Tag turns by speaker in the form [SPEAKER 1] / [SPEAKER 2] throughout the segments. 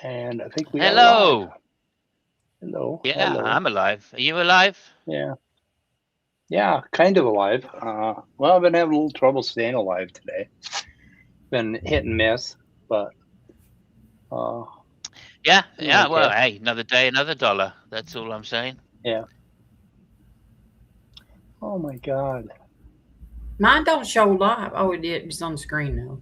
[SPEAKER 1] And I think we are
[SPEAKER 2] Hello.
[SPEAKER 1] live. Hello.
[SPEAKER 2] Yeah,
[SPEAKER 1] Hello.
[SPEAKER 2] I'm alive. Are you alive?
[SPEAKER 1] Yeah. Yeah, kind of alive. Well, I've been having a little trouble staying alive today. Been hit and miss, but
[SPEAKER 2] Yeah.
[SPEAKER 1] okay.
[SPEAKER 2] Well, hey, another day, another dollar. That's all I'm saying.
[SPEAKER 1] Yeah. Oh my God.
[SPEAKER 3] Mine don't show live. Oh, it did. It's on the screen now.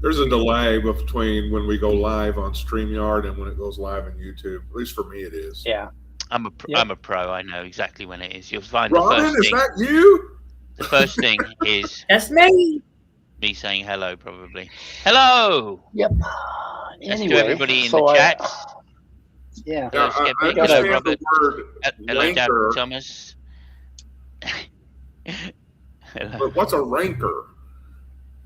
[SPEAKER 4] There's a delay between when we go live on StreamYard and when it goes live on YouTube. At least for me, it is.
[SPEAKER 1] Yeah.
[SPEAKER 2] I'm a pro. I know exactly when it is. You'll find
[SPEAKER 4] Robin,
[SPEAKER 2] the first thing.
[SPEAKER 4] is that you?
[SPEAKER 2] The first thing is
[SPEAKER 3] That's me.
[SPEAKER 2] me saying hello, probably. Hello.
[SPEAKER 1] Yep.
[SPEAKER 2] Let's
[SPEAKER 1] Anyway,
[SPEAKER 2] do everybody in the chat.
[SPEAKER 1] Yeah.
[SPEAKER 4] Yeah,
[SPEAKER 2] Let's get
[SPEAKER 4] I
[SPEAKER 2] Hello,
[SPEAKER 4] understand
[SPEAKER 2] Robert.
[SPEAKER 4] the word
[SPEAKER 2] Hello, Dad
[SPEAKER 4] ranker,
[SPEAKER 2] Thomas. Hello.
[SPEAKER 4] but what's a ranker?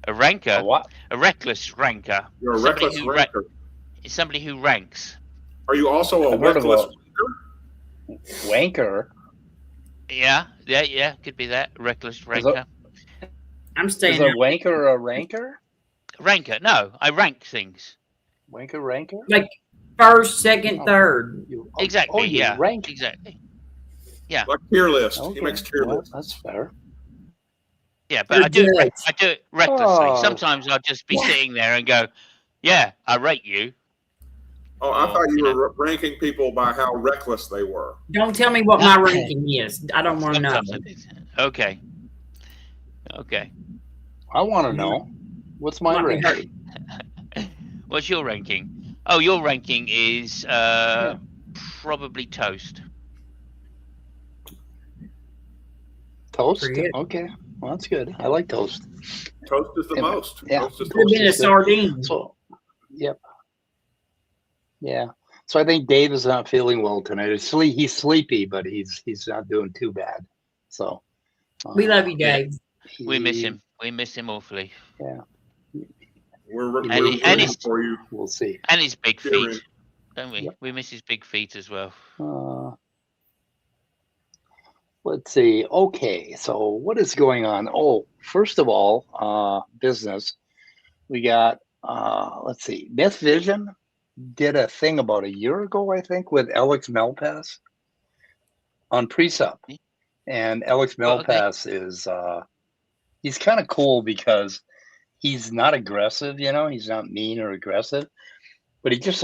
[SPEAKER 2] A ranker.
[SPEAKER 1] A what?
[SPEAKER 2] A reckless ranker.
[SPEAKER 4] You're a
[SPEAKER 2] Somebody
[SPEAKER 4] reckless
[SPEAKER 2] who
[SPEAKER 4] ranker.
[SPEAKER 2] It's somebody who ranks.
[SPEAKER 4] Are you also a
[SPEAKER 1] I've heard of
[SPEAKER 4] reckless
[SPEAKER 1] a
[SPEAKER 4] ranker?
[SPEAKER 1] wanker.
[SPEAKER 2] Yeah. Could be that. Reckless ranker.
[SPEAKER 3] I'm
[SPEAKER 1] Is
[SPEAKER 3] staying
[SPEAKER 1] a
[SPEAKER 3] there.
[SPEAKER 1] wanker a ranker?
[SPEAKER 2] Ranker. No, I rank things.
[SPEAKER 1] Wanker ranker?
[SPEAKER 3] Like first, second, third.
[SPEAKER 2] Exactly.
[SPEAKER 1] you
[SPEAKER 2] Yeah.
[SPEAKER 1] rank.
[SPEAKER 2] Exactly.
[SPEAKER 4] Like tier list.
[SPEAKER 1] Okay.
[SPEAKER 4] He makes tier
[SPEAKER 1] Well,
[SPEAKER 4] lists.
[SPEAKER 1] that's fair.
[SPEAKER 2] Yeah, but
[SPEAKER 3] You're
[SPEAKER 2] I do
[SPEAKER 3] judge.
[SPEAKER 2] it recklessly.
[SPEAKER 1] Oh.
[SPEAKER 2] Sometimes I'll just be sitting there and go, "Yeah, I rate you."
[SPEAKER 4] Oh, I thought you
[SPEAKER 2] you
[SPEAKER 4] were ranking people by how reckless they were.
[SPEAKER 3] Don't tell me what my ranking is. I don't want to know.
[SPEAKER 2] Sometimes I do. Okay.
[SPEAKER 1] I want to know. What's my
[SPEAKER 3] Might be
[SPEAKER 1] ranking?
[SPEAKER 2] What's your ranking? Oh, your ranking is probably toast.
[SPEAKER 1] Toast?
[SPEAKER 3] Pretty good.
[SPEAKER 1] Okay. Well, that's good. I like toast.
[SPEAKER 4] Toast is the
[SPEAKER 1] Yeah.
[SPEAKER 4] most.
[SPEAKER 1] Yeah.
[SPEAKER 4] Toast is the
[SPEAKER 3] Could have been a
[SPEAKER 4] most.
[SPEAKER 3] sardine.
[SPEAKER 1] So, yep. Yeah. So I think Dave is not feeling well tonight. He's sleepy, but he's not doing too bad. So
[SPEAKER 3] We love you, Dave.
[SPEAKER 2] We miss him. We miss him awfully.
[SPEAKER 1] Yeah.
[SPEAKER 4] We're
[SPEAKER 2] And
[SPEAKER 4] rooting
[SPEAKER 2] he's-
[SPEAKER 4] for you.
[SPEAKER 1] We'll see.
[SPEAKER 2] And his big
[SPEAKER 4] Cheering.
[SPEAKER 2] feet, don't we?
[SPEAKER 1] Yep.
[SPEAKER 2] We miss his big feet as well.
[SPEAKER 1] Let's see. Okay. So what is going on? Oh, first of all, business. We got, let's see, Myth Vision did a thing about a year ago, I think, with Alex Malpass on Presupp. And Alex Malpass is, he's kind of cool because he's not aggressive, he's not mean or aggressive, but he just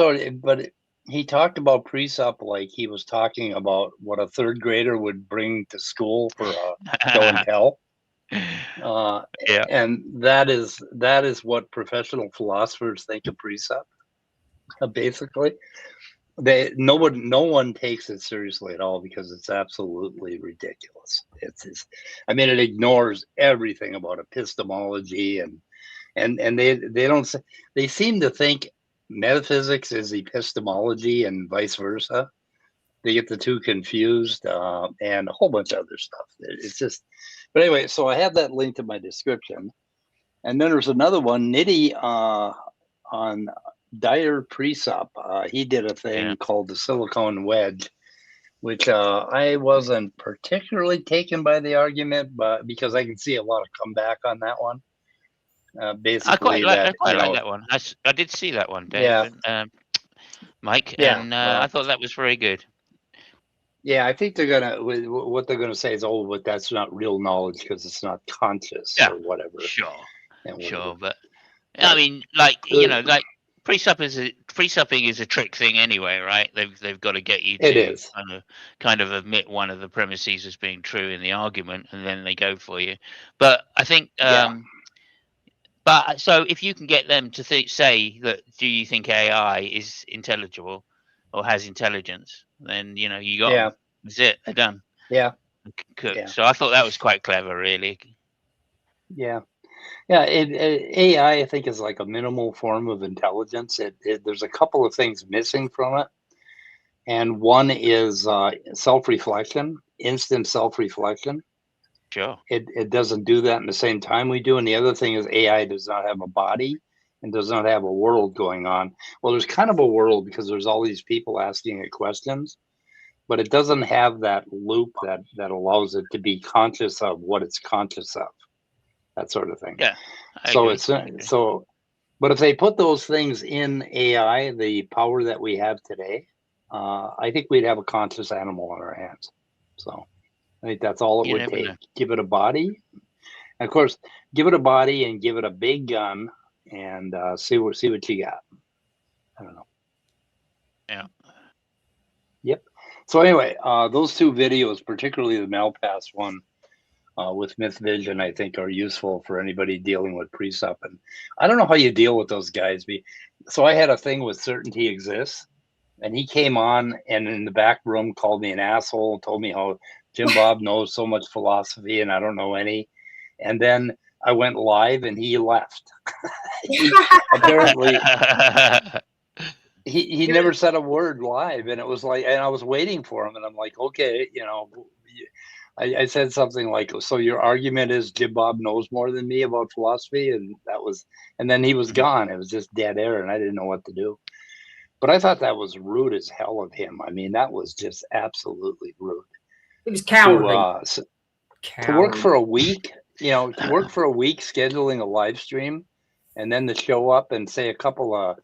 [SPEAKER 1] he talked about Presupp like he was talking about what a third grader would bring to school for a show and tell.
[SPEAKER 2] Yeah.
[SPEAKER 1] And that is what professional philosophers think of Presupp. Basically, no one takes it seriously at all because it's absolutely ridiculous. It ignores everything about epistemology and they seem to think metaphysics is epistemology and vice versa. They get the two confused and a whole bunch of other stuff. It's just, but anyway, so I have that linked in my description. And then there's another one, Nitty on Dyer Presupp. He did a thing called the Silicone Wedge, which I wasn't particularly taken by the argument, but because I can see a lot of comeback on that one. Basically,
[SPEAKER 2] I quite like that one. I did see that one, Dave.
[SPEAKER 1] Yeah.
[SPEAKER 2] Mike,
[SPEAKER 1] Yeah,
[SPEAKER 2] and
[SPEAKER 1] well,
[SPEAKER 2] I thought that was very good.
[SPEAKER 1] Yeah, I think what they're gonna say is, oh, but that's not real knowledge because it's not conscious or whatever.
[SPEAKER 2] Sure,
[SPEAKER 1] Whatever.
[SPEAKER 2] but I mean, presupping is a trick thing anyway, right? They've got to get you to kind of admit one of the premises as being true in the argument, and then they go for you. But I think, but so if you can get them to say that, do you think AI is intelligible or has intelligence? Then you got them. That's it. They're done.
[SPEAKER 1] Yeah.
[SPEAKER 2] So I thought that was quite clever, really.
[SPEAKER 1] Yeah. AI, I think, is like a minimal form of intelligence. There's a couple of things missing from it, and one is self-reflection, instant self-reflection.
[SPEAKER 2] Sure.
[SPEAKER 1] It doesn't do that in the same time we do, and the other thing is AI does not have a body and does not have a world going on. Well, there's kind of a world because there's all these people asking it questions, but it doesn't have that loop that allows it to be conscious of what it's conscious of. That sort of thing.
[SPEAKER 2] Yeah.
[SPEAKER 1] So But if they put those things in AI, the power that we have today, I think we'd have a conscious animal on our hands. So I think that's all it
[SPEAKER 2] You
[SPEAKER 1] would
[SPEAKER 2] never
[SPEAKER 1] take.
[SPEAKER 2] know.
[SPEAKER 1] Give it a body. And of course, give it a body and give it a big gun and see what you got. I don't know.
[SPEAKER 2] Yeah.
[SPEAKER 1] Yep. So anyway, those two videos, particularly the Malpass one with Myth Vision, I think are useful for anybody dealing with Presupp. And I don't know how you deal with those guys. So I had a thing with CertaintyExists, and he came on and in the back room called me an asshole, told me how JimBob knows so much philosophy and I don't know any. And then I went live and he left. Apparently he never said a word live, and it was like, and I was waiting for him, and I'm like, okay, I said something like, so your argument is JimBob knows more than me about philosophy, and then he was gone. It was just dead air, and I didn't know what to do. But I thought that was rude as hell of him. I mean, that was just absolutely rude.
[SPEAKER 3] It was cowardly.
[SPEAKER 1] To work for a week, scheduling a live stream, and then to show up and say a couple of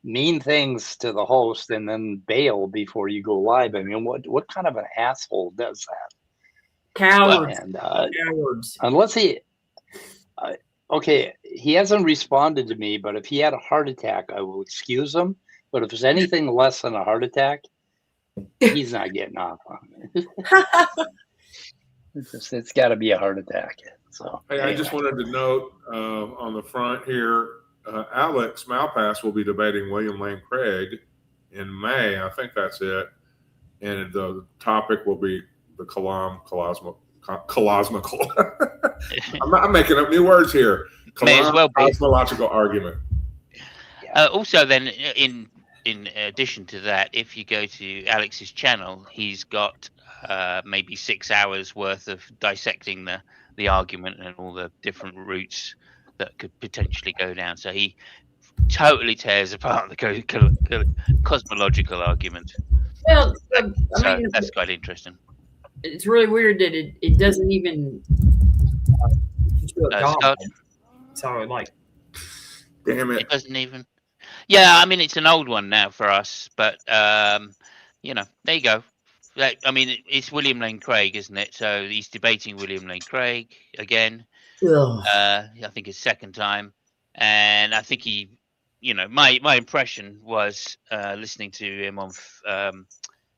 [SPEAKER 1] mean things to the host and then bail before you go live. I mean, what kind of an asshole does that?
[SPEAKER 3] Cowards.
[SPEAKER 1] And
[SPEAKER 3] Cowards.
[SPEAKER 1] unless he hasn't responded to me, but if he had a heart attack, I will excuse him. But if there's anything less than a heart attack, he's not getting off on it. It's got to be a heart attack. So
[SPEAKER 4] hey, anyway. I just wanted to note on the front here, Alex Malpass will be debating William Lane Craig in May. I think that's it. And the topic will be the cosmical. I'm making up new words here.
[SPEAKER 2] May as well be.
[SPEAKER 4] Cosmological argument.
[SPEAKER 2] Also, then, in addition to that, if you go to Alex's channel, he's got maybe 6 hours worth of dissecting the argument and all the different routes that could potentially go down. So he totally tears apart the cosmological argument.
[SPEAKER 3] Well,
[SPEAKER 2] that's quite interesting.
[SPEAKER 3] It's really weird that it doesn't even. So like,
[SPEAKER 4] damn it!
[SPEAKER 2] It doesn't even. Yeah, I mean it's an old one now for us, but there you go. It's William Lane Craig, isn't it? So he's debating William Lane Craig again. I think his second time, and I think he, my impression was listening to him on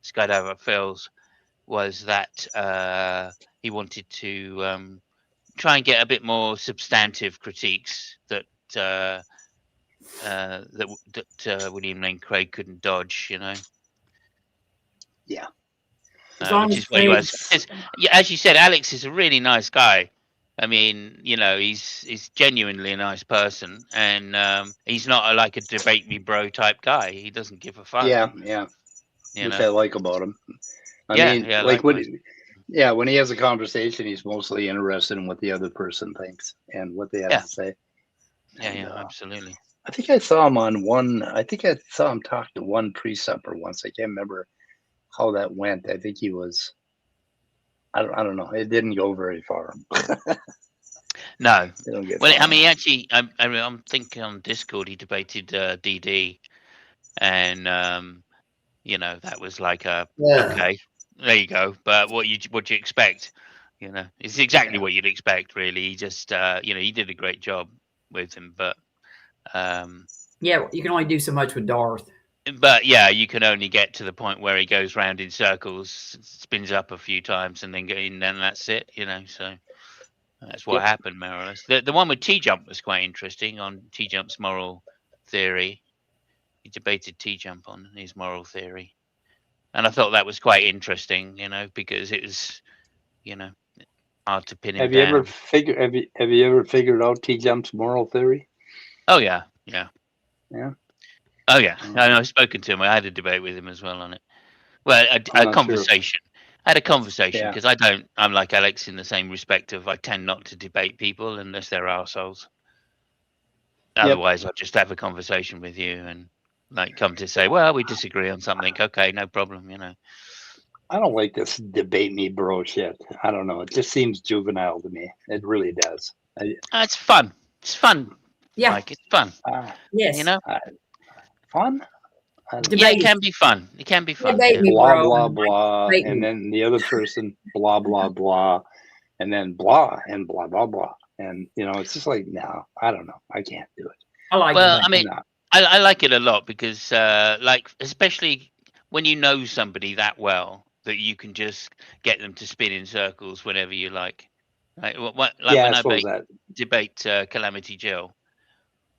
[SPEAKER 2] Skydiver Phil's was that he wanted to try and get a bit more substantive critiques that William Lane Craig couldn't dodge,
[SPEAKER 1] Yeah.
[SPEAKER 2] Which is what he was. As you said, Alex is a really nice guy. I mean, he's genuinely a nice person, and he's not like a debate me bro type guy. He doesn't give a fuck.
[SPEAKER 1] Yeah. Which I like about him. When he has a conversation, he's mostly interested in what the other person thinks and what they have to say.
[SPEAKER 2] Yeah, absolutely.
[SPEAKER 1] I think I saw him on one. I think I saw him talk to one Presupper once. I can't remember how that went. I think he was. I don't know. It didn't go very far.
[SPEAKER 2] No. Well, I mean, actually, I'm thinking on Discord he debated DD, and that was like okay, there you go. But what you expect? It's exactly what you'd expect, really. He just he did a great job with him, but
[SPEAKER 3] you can only do so much with Darth.
[SPEAKER 2] But yeah, you can only get to the point where he goes round in circles, spins up a few times, and then that's it. So that's what happened, more or less. The one with T-Jump was quite interesting on T-Jump's moral theory. He debated T-Jump on his moral theory, and I thought that was quite interesting, because it was, hard to pin him down.
[SPEAKER 1] Have you ever figured out T-Jump's moral theory?
[SPEAKER 2] Oh yeah. Oh yeah, I've spoken to him. I had a debate with him as well on it. Well, a conversation. Sure. I had a conversation because I'm like Alex in the same respect of I tend not to debate people unless they're arseholes. Otherwise, I'll just have a conversation with you and come to say, well, we disagree on something. Okay, no problem.
[SPEAKER 1] I don't like this debate me bro shit. I don't know. It just seems juvenile to me. It really does.
[SPEAKER 2] It's fun. It's fun
[SPEAKER 3] Yeah.
[SPEAKER 2] Like, it's fun.
[SPEAKER 3] Yes.
[SPEAKER 2] You know?
[SPEAKER 1] Fun? I don't know.
[SPEAKER 2] Yeah, it
[SPEAKER 3] Debate.
[SPEAKER 2] can be fun. It can be fun.
[SPEAKER 3] Debate
[SPEAKER 2] Yeah.
[SPEAKER 3] me,
[SPEAKER 1] Blah,
[SPEAKER 3] bro.
[SPEAKER 1] blah, blah.
[SPEAKER 3] Debate
[SPEAKER 1] And
[SPEAKER 3] me.
[SPEAKER 1] then the other person, blah, blah, blah. And then blah, and blah, blah, blah. And, you know, it's just like, no, I don't know. I can't do it.
[SPEAKER 3] I like
[SPEAKER 2] Well,
[SPEAKER 3] debate.
[SPEAKER 2] I mean,
[SPEAKER 1] No.
[SPEAKER 2] I like it a lot because, like, especially when you know somebody that well that you can just get them to spin in circles whenever you like. Like, like
[SPEAKER 1] Yeah,
[SPEAKER 2] when
[SPEAKER 1] I
[SPEAKER 2] I
[SPEAKER 1] suppose that.
[SPEAKER 2] debate Calamity Jill,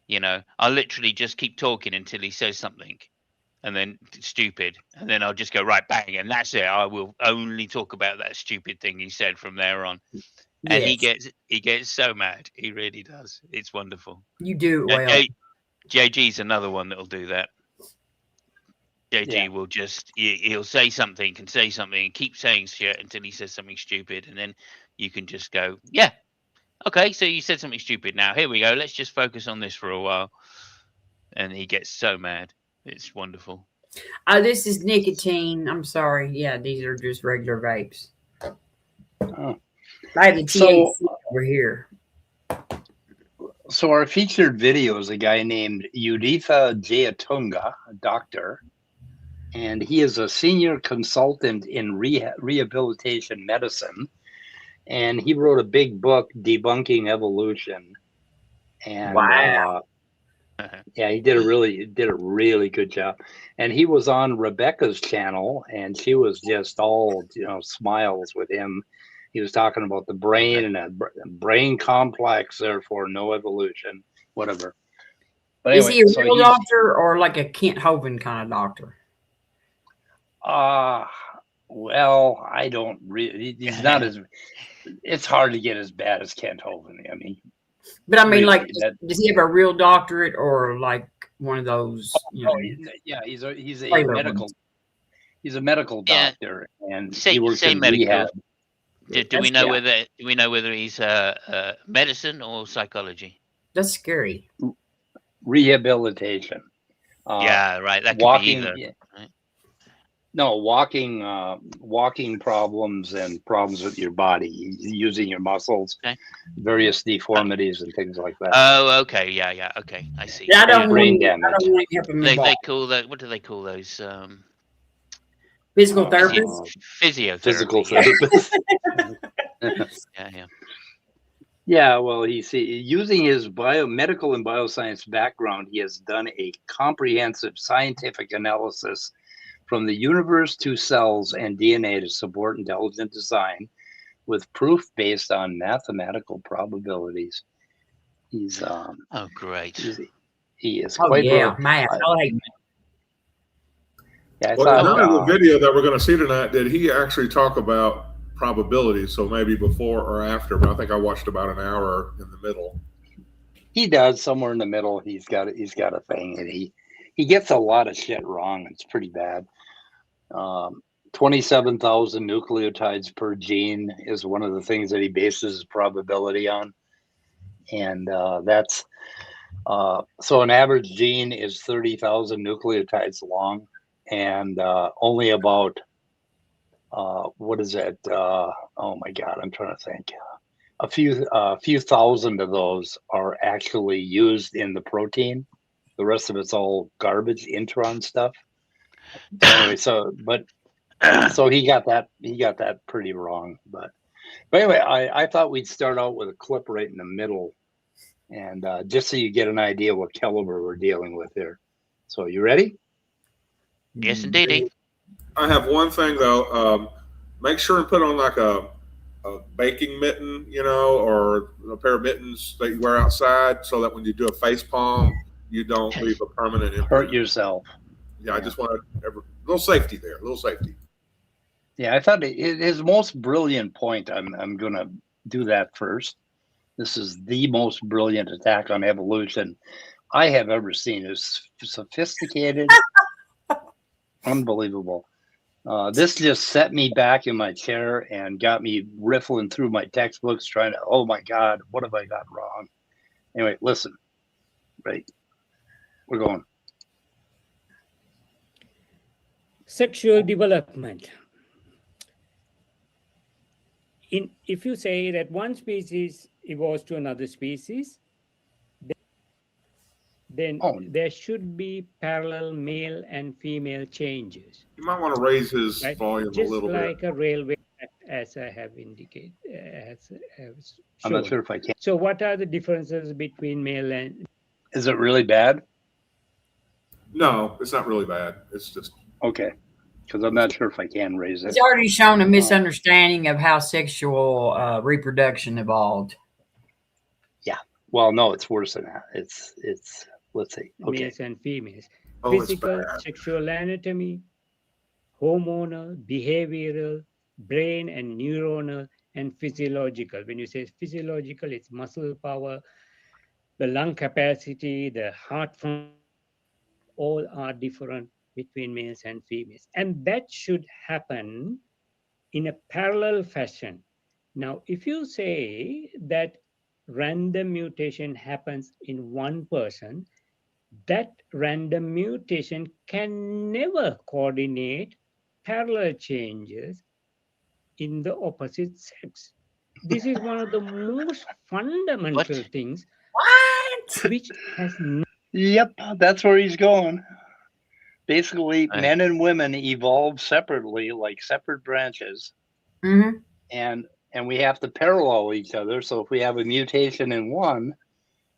[SPEAKER 2] you know, I'll literally just keep talking until he says something, and then stupid, and then I'll just go right bang, and that's it. I will only talk about that stupid thing he said from there on. And
[SPEAKER 3] Yes.
[SPEAKER 2] he gets so mad. He really does. It's wonderful.
[SPEAKER 3] You do it well.
[SPEAKER 2] JG's another one that'll do that. JG
[SPEAKER 1] Yeah.
[SPEAKER 2] will just he'll say something and keep saying shit until he says something stupid, and then you can just go, yeah, okay, so you said something stupid. Now here we go. Let's just focus on this for a while. And he gets so mad. It's wonderful.
[SPEAKER 3] This is nicotine. I'm sorry. Yeah, these are just regular vapes.
[SPEAKER 1] Oh.
[SPEAKER 3] I have the THC over here.
[SPEAKER 1] So our featured video is a guy named Uditha Jayatunga, a doctor, and he is a senior consultant in rehabilitation medicine, and he wrote a big book debunking evolution. And
[SPEAKER 3] Wow.
[SPEAKER 1] yeah, he did a really good job. And he was on Rebecca's channel, and she was just all, you know, smiles with him. He was talking about the brain and a brain complex, therefore no evolution, whatever. But anyway,
[SPEAKER 3] is he a real doctor or like a Kent Hovind kind of doctor?
[SPEAKER 1] Well, I don't really. He's not as. It's hard to get as bad as Kent Hovind. I mean,
[SPEAKER 3] but I mean,
[SPEAKER 1] really,
[SPEAKER 3] like, does he have a real doctorate or like one of those? You know,
[SPEAKER 1] yeah, he's a
[SPEAKER 3] medical.
[SPEAKER 1] Ones. He's a medical doctor, and
[SPEAKER 2] he
[SPEAKER 1] works in rehab.
[SPEAKER 2] Do we know whether he's medicine or psychology?
[SPEAKER 3] That's scary.
[SPEAKER 1] Rehabilitation.
[SPEAKER 2] Yeah, right. That could
[SPEAKER 1] walking,
[SPEAKER 2] be either. Right?
[SPEAKER 1] No, walking problems and problems with your body, using your muscles, various deformities and things like that.
[SPEAKER 2] Oh, okay. Yeah. Okay, I see.
[SPEAKER 3] Yeah, I don't
[SPEAKER 1] brain
[SPEAKER 3] want
[SPEAKER 1] damage.
[SPEAKER 3] to help him.
[SPEAKER 2] They call that. What do they call those?
[SPEAKER 3] Physical therapist.
[SPEAKER 2] Physiotherapy.
[SPEAKER 1] Physical therapist.
[SPEAKER 2] Yeah.
[SPEAKER 1] Yeah, well, using his biomedical and bioscience background, he has done a comprehensive scientific analysis from the universe to cells and DNA to support intelligent design with proof based on mathematical probabilities. He's
[SPEAKER 2] oh, great.
[SPEAKER 1] He is
[SPEAKER 3] quite math. I like math.
[SPEAKER 1] Yeah,
[SPEAKER 4] well, none of the video that we're going to see tonight did he actually talk about probabilities, so maybe before or after, but I think I watched about an hour in the middle.
[SPEAKER 1] He does somewhere in the middle. He's got a thing, and he gets a lot of shit wrong. It's pretty bad. 27,000 nucleotides per gene is one of the things that he bases his probability on, and that's so an average gene is 30,000 nucleotides long, and only about what is it? Oh my God, I'm trying to think. A few thousand of those are actually used in the protein. The rest of it's all garbage, intron stuff. Anyway, so he got that pretty wrong. But anyway, I thought we'd start out with a clip right in the middle, and just so you get an idea what caliber we're dealing with here. So you ready?
[SPEAKER 2] Yes, indeed.
[SPEAKER 4] I have one thing though. Make sure and put on like a baking mitten, you know, or a pair of mittens that you wear outside, so that when you do a face palm, you don't leave a permanent imprint.
[SPEAKER 1] Hurt yourself.
[SPEAKER 4] Yeah, I just want a little safety there, a little safety.
[SPEAKER 1] Yeah, I thought his most brilliant point. I'm gonna do that first. This is the most brilliant attack on evolution I have ever seen. It's sophisticated, unbelievable. This just set me back in my chair and got me riffling through my textbooks, trying to, oh my God, what have I got wrong? Anyway, listen, right? We're going.
[SPEAKER 5] Sexual development. If you say that one species evolves to another species, then
[SPEAKER 1] Oh.
[SPEAKER 5] there should be parallel male and female changes.
[SPEAKER 4] You might want to raise his
[SPEAKER 5] Right.
[SPEAKER 4] volume a
[SPEAKER 5] Just
[SPEAKER 4] little
[SPEAKER 5] like
[SPEAKER 4] bit.
[SPEAKER 5] a railway track, as I have indicated, as
[SPEAKER 1] I'm not
[SPEAKER 5] shown.
[SPEAKER 1] sure if I can.
[SPEAKER 5] So what are the differences between male and
[SPEAKER 1] Is it really bad?
[SPEAKER 4] No, it's not really bad. It's just
[SPEAKER 1] Okay, because I'm not sure if I can raise it.
[SPEAKER 3] It's already shown a misunderstanding of how sexual reproduction evolved.
[SPEAKER 1] Well, no, it's worse than that. It's let's see. Okay,
[SPEAKER 5] males and females?
[SPEAKER 4] oh, it's
[SPEAKER 5] Physical,
[SPEAKER 4] bad.
[SPEAKER 5] sexual anatomy, hormonal, behavioral, brain and neuronal, and physiological. When you say physiological, it's muscle power, the lung capacity, the heart function, all are different between males and females. And that should happen in a parallel fashion. Now, if you say that random mutation happens in one person, that random mutation can never coordinate parallel changes in the opposite sex. This is one of the most fundamental things
[SPEAKER 3] What?
[SPEAKER 5] which has no
[SPEAKER 1] yep, that's where he's going. Basically,
[SPEAKER 2] Right.
[SPEAKER 1] men and women evolve separately, like separate branches,
[SPEAKER 3] Mm-hmm.
[SPEAKER 1] and we have to parallel each other. So if we have a mutation in one,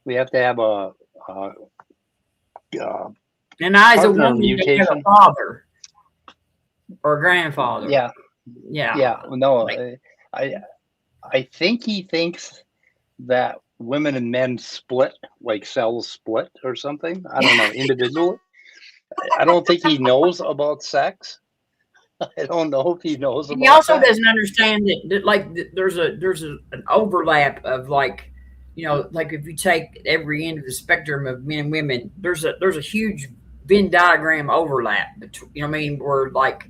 [SPEAKER 1] we have to have a
[SPEAKER 3] And I, as a
[SPEAKER 1] Partner
[SPEAKER 3] woman, they have
[SPEAKER 1] mutation.
[SPEAKER 3] a father or grandfather.
[SPEAKER 1] yeah,
[SPEAKER 3] Yeah.
[SPEAKER 1] yeah. No, I think he thinks that women and men split, like cells split or something. I don't know, individually. I don't think he knows about sex. I don't know if he knows about
[SPEAKER 3] He also
[SPEAKER 1] that.
[SPEAKER 3] doesn't understand that there's an overlap of, like, you know, like if you take every end of the spectrum of men and women, there's a huge Venn diagram overlap between, you know what I mean, where like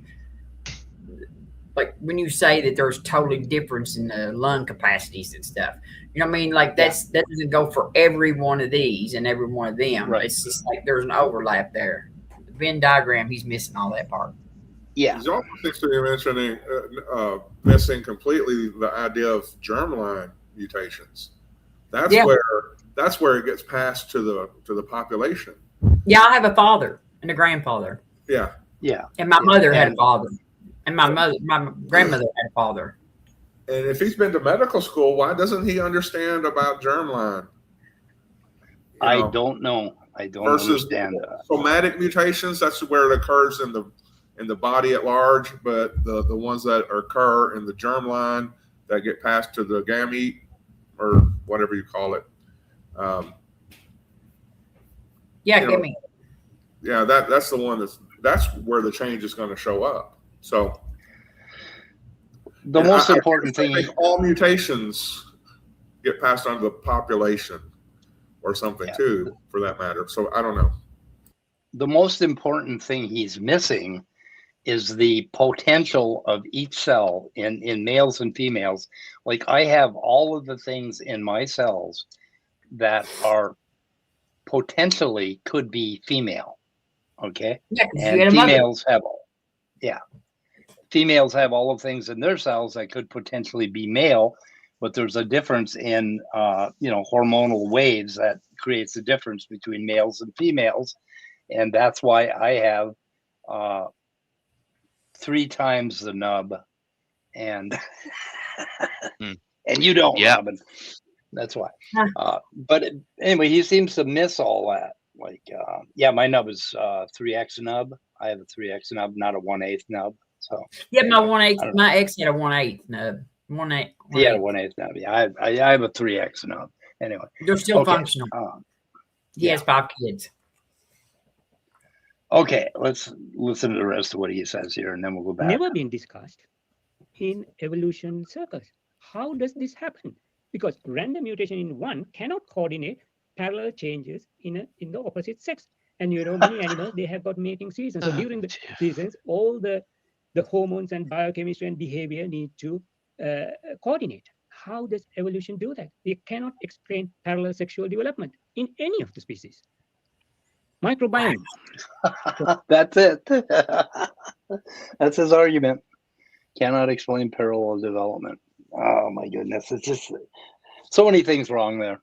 [SPEAKER 3] when you say that there's totally difference in the lung capacities and stuff, you know what I mean, like that doesn't go for every one of these and every one of them.
[SPEAKER 1] Right.
[SPEAKER 3] It's just like there's an overlap there. The Venn diagram, he's missing all that part.
[SPEAKER 1] Yeah,
[SPEAKER 4] He's also seems to be mentioning, missing completely the idea of germline mutations. That's where it gets passed to the population.
[SPEAKER 3] Yeah, I have a father and a grandfather.
[SPEAKER 4] Yeah.
[SPEAKER 1] yeah.
[SPEAKER 3] And my mother had a
[SPEAKER 1] And-
[SPEAKER 3] father. And my grandmother had a father.
[SPEAKER 4] And if he's been to medical school, why doesn't he understand about germline? You
[SPEAKER 1] I
[SPEAKER 4] know,
[SPEAKER 1] don't know. I don't
[SPEAKER 4] versus
[SPEAKER 1] understand.
[SPEAKER 4] somatic mutations, that's where it occurs in the body at large, but the ones that occur in the germline that get passed to the gamete or whatever you call it.
[SPEAKER 3] Yeah,
[SPEAKER 4] You
[SPEAKER 3] give
[SPEAKER 4] know,
[SPEAKER 3] me.
[SPEAKER 4] Yeah, that's the one that's where the change is going to show up. So
[SPEAKER 1] The most important
[SPEAKER 4] I
[SPEAKER 1] thing,
[SPEAKER 4] think all mutations get passed on to the population or something too, for that matter. So I don't know.
[SPEAKER 1] the most important thing he's missing is the potential of each cell in males and females. Like I have all of the things in my cells that are potentially could be female. Okay.
[SPEAKER 3] Yeah, 'cause you
[SPEAKER 1] And
[SPEAKER 3] had a mother.
[SPEAKER 1] females have all of things in their cells that could potentially be male, but there's a difference in hormonal waves that creates a difference between males and females, and that's why I have 3 times the nub, and and you don't,
[SPEAKER 2] Yeah.
[SPEAKER 1] Robin. That's why. But anyway, he seems to miss all that. Like, my nub is 3x nub. I have a 3x nub, not a 1/8 nub. So
[SPEAKER 3] Yeah, my 1/8.
[SPEAKER 1] I don't
[SPEAKER 3] My ex had a 1/8 nub. 1/8.
[SPEAKER 1] he had a 1/8 nub. Yeah, I have a 3x nub. Anyway,
[SPEAKER 3] They're still
[SPEAKER 1] okay.
[SPEAKER 3] functional. He has 5 kids.
[SPEAKER 1] Okay, let's listen to the rest of what he says here, and then we'll go back.
[SPEAKER 5] never been discussed in evolution circles. How does this happen? Because random mutation in one cannot coordinate parallel changes in the opposite sex. And you know, many animals, they have got mating seasons. So during the seasons, all the hormones and biochemistry and behavior need to coordinate. How does evolution do that? They cannot explain parallel sexual development in any of the species. Microbiome.
[SPEAKER 1] That's it. That's his argument. Cannot explain parallel development. Oh my goodness, it's just so many things wrong there.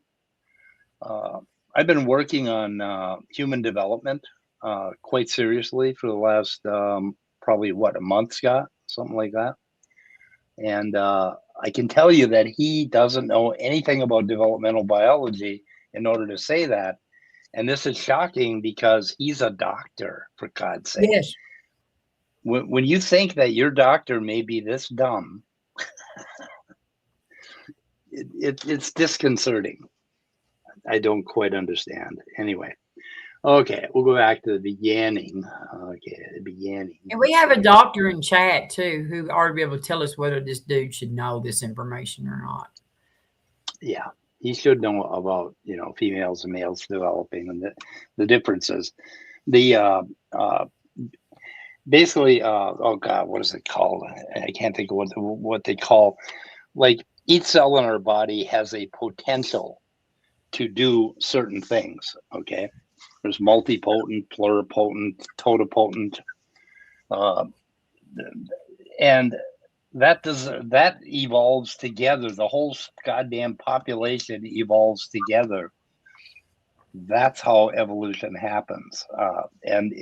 [SPEAKER 1] I've been working on human development quite seriously for the last probably a month, Scott, something like that. And I can tell you that he doesn't know anything about developmental biology in order to say that. And this is shocking because he's a doctor, for God's sake.
[SPEAKER 3] Yes.
[SPEAKER 1] When you think that your doctor may be this dumb, it's disconcerting. I don't quite understand. Anyway, okay, we'll go back to the beginning. Okay, the beginning.
[SPEAKER 3] And we have a doctor in chat too who ought to be able to tell us whether this dude should know this information or not.
[SPEAKER 1] Yeah, he should know about females and males developing and the differences. The basically, oh God, what is it called? I can't think of what they call. Like each cell in our body has a potential to do certain things. Okay, there's multipotent, pluripotent, totipotent, and that evolves together. The whole goddamn population evolves together. That's how evolution happens, and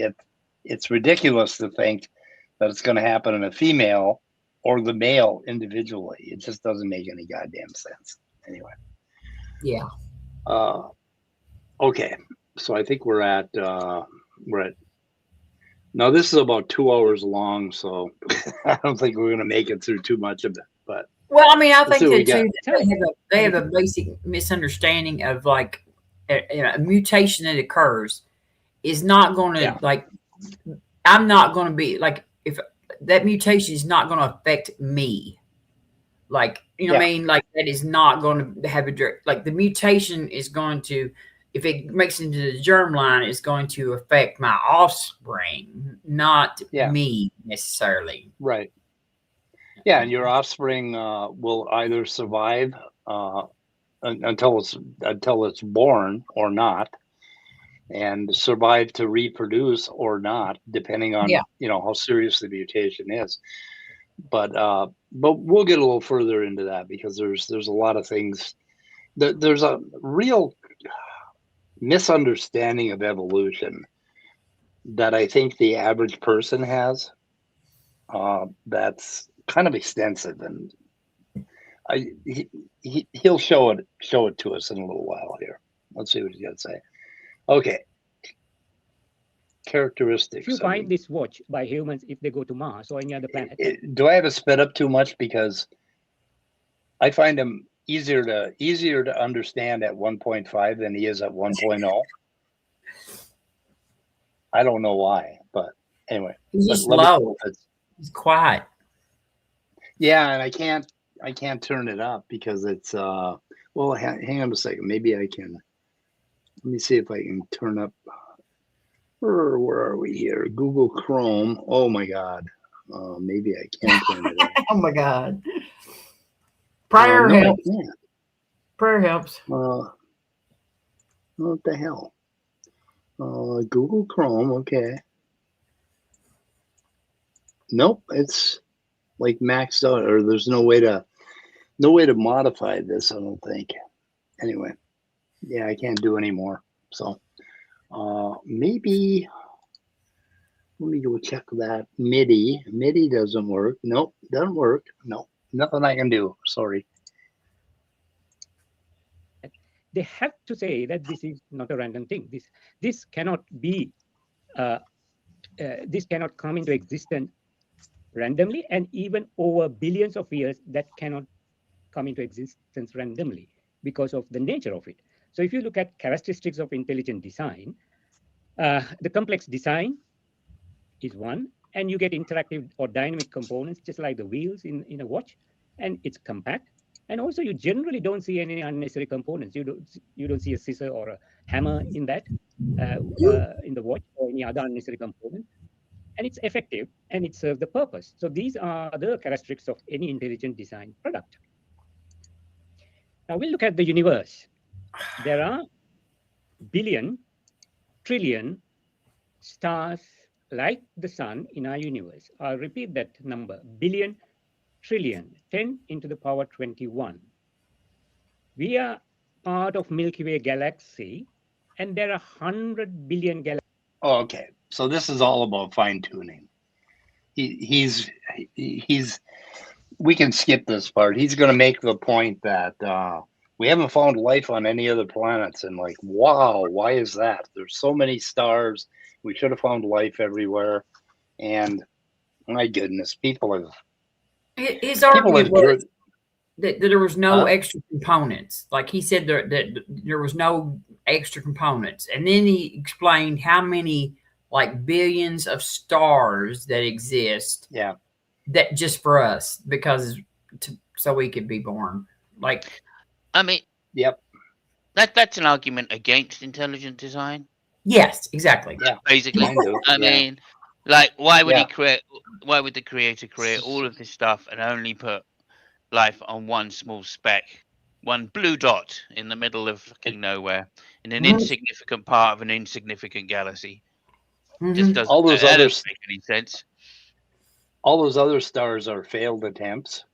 [SPEAKER 1] it's ridiculous to think that it's going to happen in a female or the male individually. It just doesn't make any goddamn sense. Anyway.
[SPEAKER 3] Yeah.
[SPEAKER 1] Okay, so I think we're at now this is about 2 hours long, so I don't think we're going to make it through too much of it. But
[SPEAKER 3] well, I mean, I think
[SPEAKER 1] that
[SPEAKER 3] too, they have a basic misunderstanding of like a mutation that occurs is not going to like. I'm not going to be like if that mutation is not going to affect me. Like what I mean, like that is not going to have a direct. Like the mutation is going to. If it makes it into the germline, it's going to affect my offspring, not me necessarily.
[SPEAKER 1] Right. Yeah, and your offspring will either survive until it's born or not, and survive to reproduce or not, depending on how serious the mutation is. But we'll get a little further into that because there's a lot of things. There's a real misunderstanding of evolution that I think the average person has. That's kind of extensive, and he'll show it to us in a little while here. Let's see what he's got to say. Okay. Characteristics.
[SPEAKER 5] If you find this watch by humans if they go to Mars or any other planet.
[SPEAKER 1] Do I have it sped up too much? Because I find them easier to understand at 1.5 than he is at 1.0. I don't know why, but anyway.
[SPEAKER 3] He's just low. He's quiet.
[SPEAKER 1] Yeah, and I can't turn it up because it's well, hang on a second. Maybe I can. Let me see if I can turn up. Where are we here? Google Chrome. Oh my God. Maybe I can turn it up.
[SPEAKER 3] Oh my God. Prayer helps. Prayer helps.
[SPEAKER 1] What the hell? Google Chrome. Okay. Nope. It's like maxed out, or there's no way to modify this. I don't think. Anyway, yeah, I can't do any more. So, maybe. Let me go check that MIDI. MIDI doesn't work. Nope, doesn't work. No, nothing I can do. Sorry.
[SPEAKER 5] They have to say that this is not a random thing. This cannot be. This cannot come into existence randomly, and even over billions of years, that cannot come into existence randomly because of the nature of it. So, if you look at characteristics of intelligent design, the complex design is one, and you get interactive or dynamic components, just like the wheels in a watch, and it's compact. And also, you generally don't see any unnecessary components. You don't see a scissor or a hammer in that in the watch or any other unnecessary component. And it's effective and it serves the purpose. So these are the characteristics of any intelligent design product. Now we'll look at the universe. There are billion, trillion stars like the sun in our universe. I'll repeat that number, billion, trillion, 10 into the power 21. We are part of Milky Way galaxy, and there are 100 billion galaxies.
[SPEAKER 1] Oh, okay. So this is all about fine tuning. He's we can skip this part. He's going to make the point that we haven't found life on any other planets, and like, wow, why is that? There's so many stars. We should have found life everywhere. And my goodness, people have.
[SPEAKER 3] His argument was
[SPEAKER 1] good.
[SPEAKER 3] that there was no extra components. Like he said, that there was no extra components, and then he explained how many like billions of stars that exist.
[SPEAKER 1] Yeah.
[SPEAKER 3] That just for us, because so we could be born. Like,
[SPEAKER 2] I mean,
[SPEAKER 1] yep.
[SPEAKER 2] That's an argument against intelligent design.
[SPEAKER 3] Yes, exactly.
[SPEAKER 1] Yeah,
[SPEAKER 2] basically. I mean, like, why would he create? Why would the creator create all of this stuff and only put life on one small speck, one blue dot in the middle of fucking nowhere, in an insignificant part of an insignificant galaxy? Just doesn't
[SPEAKER 1] all those others
[SPEAKER 2] make any sense.
[SPEAKER 1] All those other stars are failed attempts.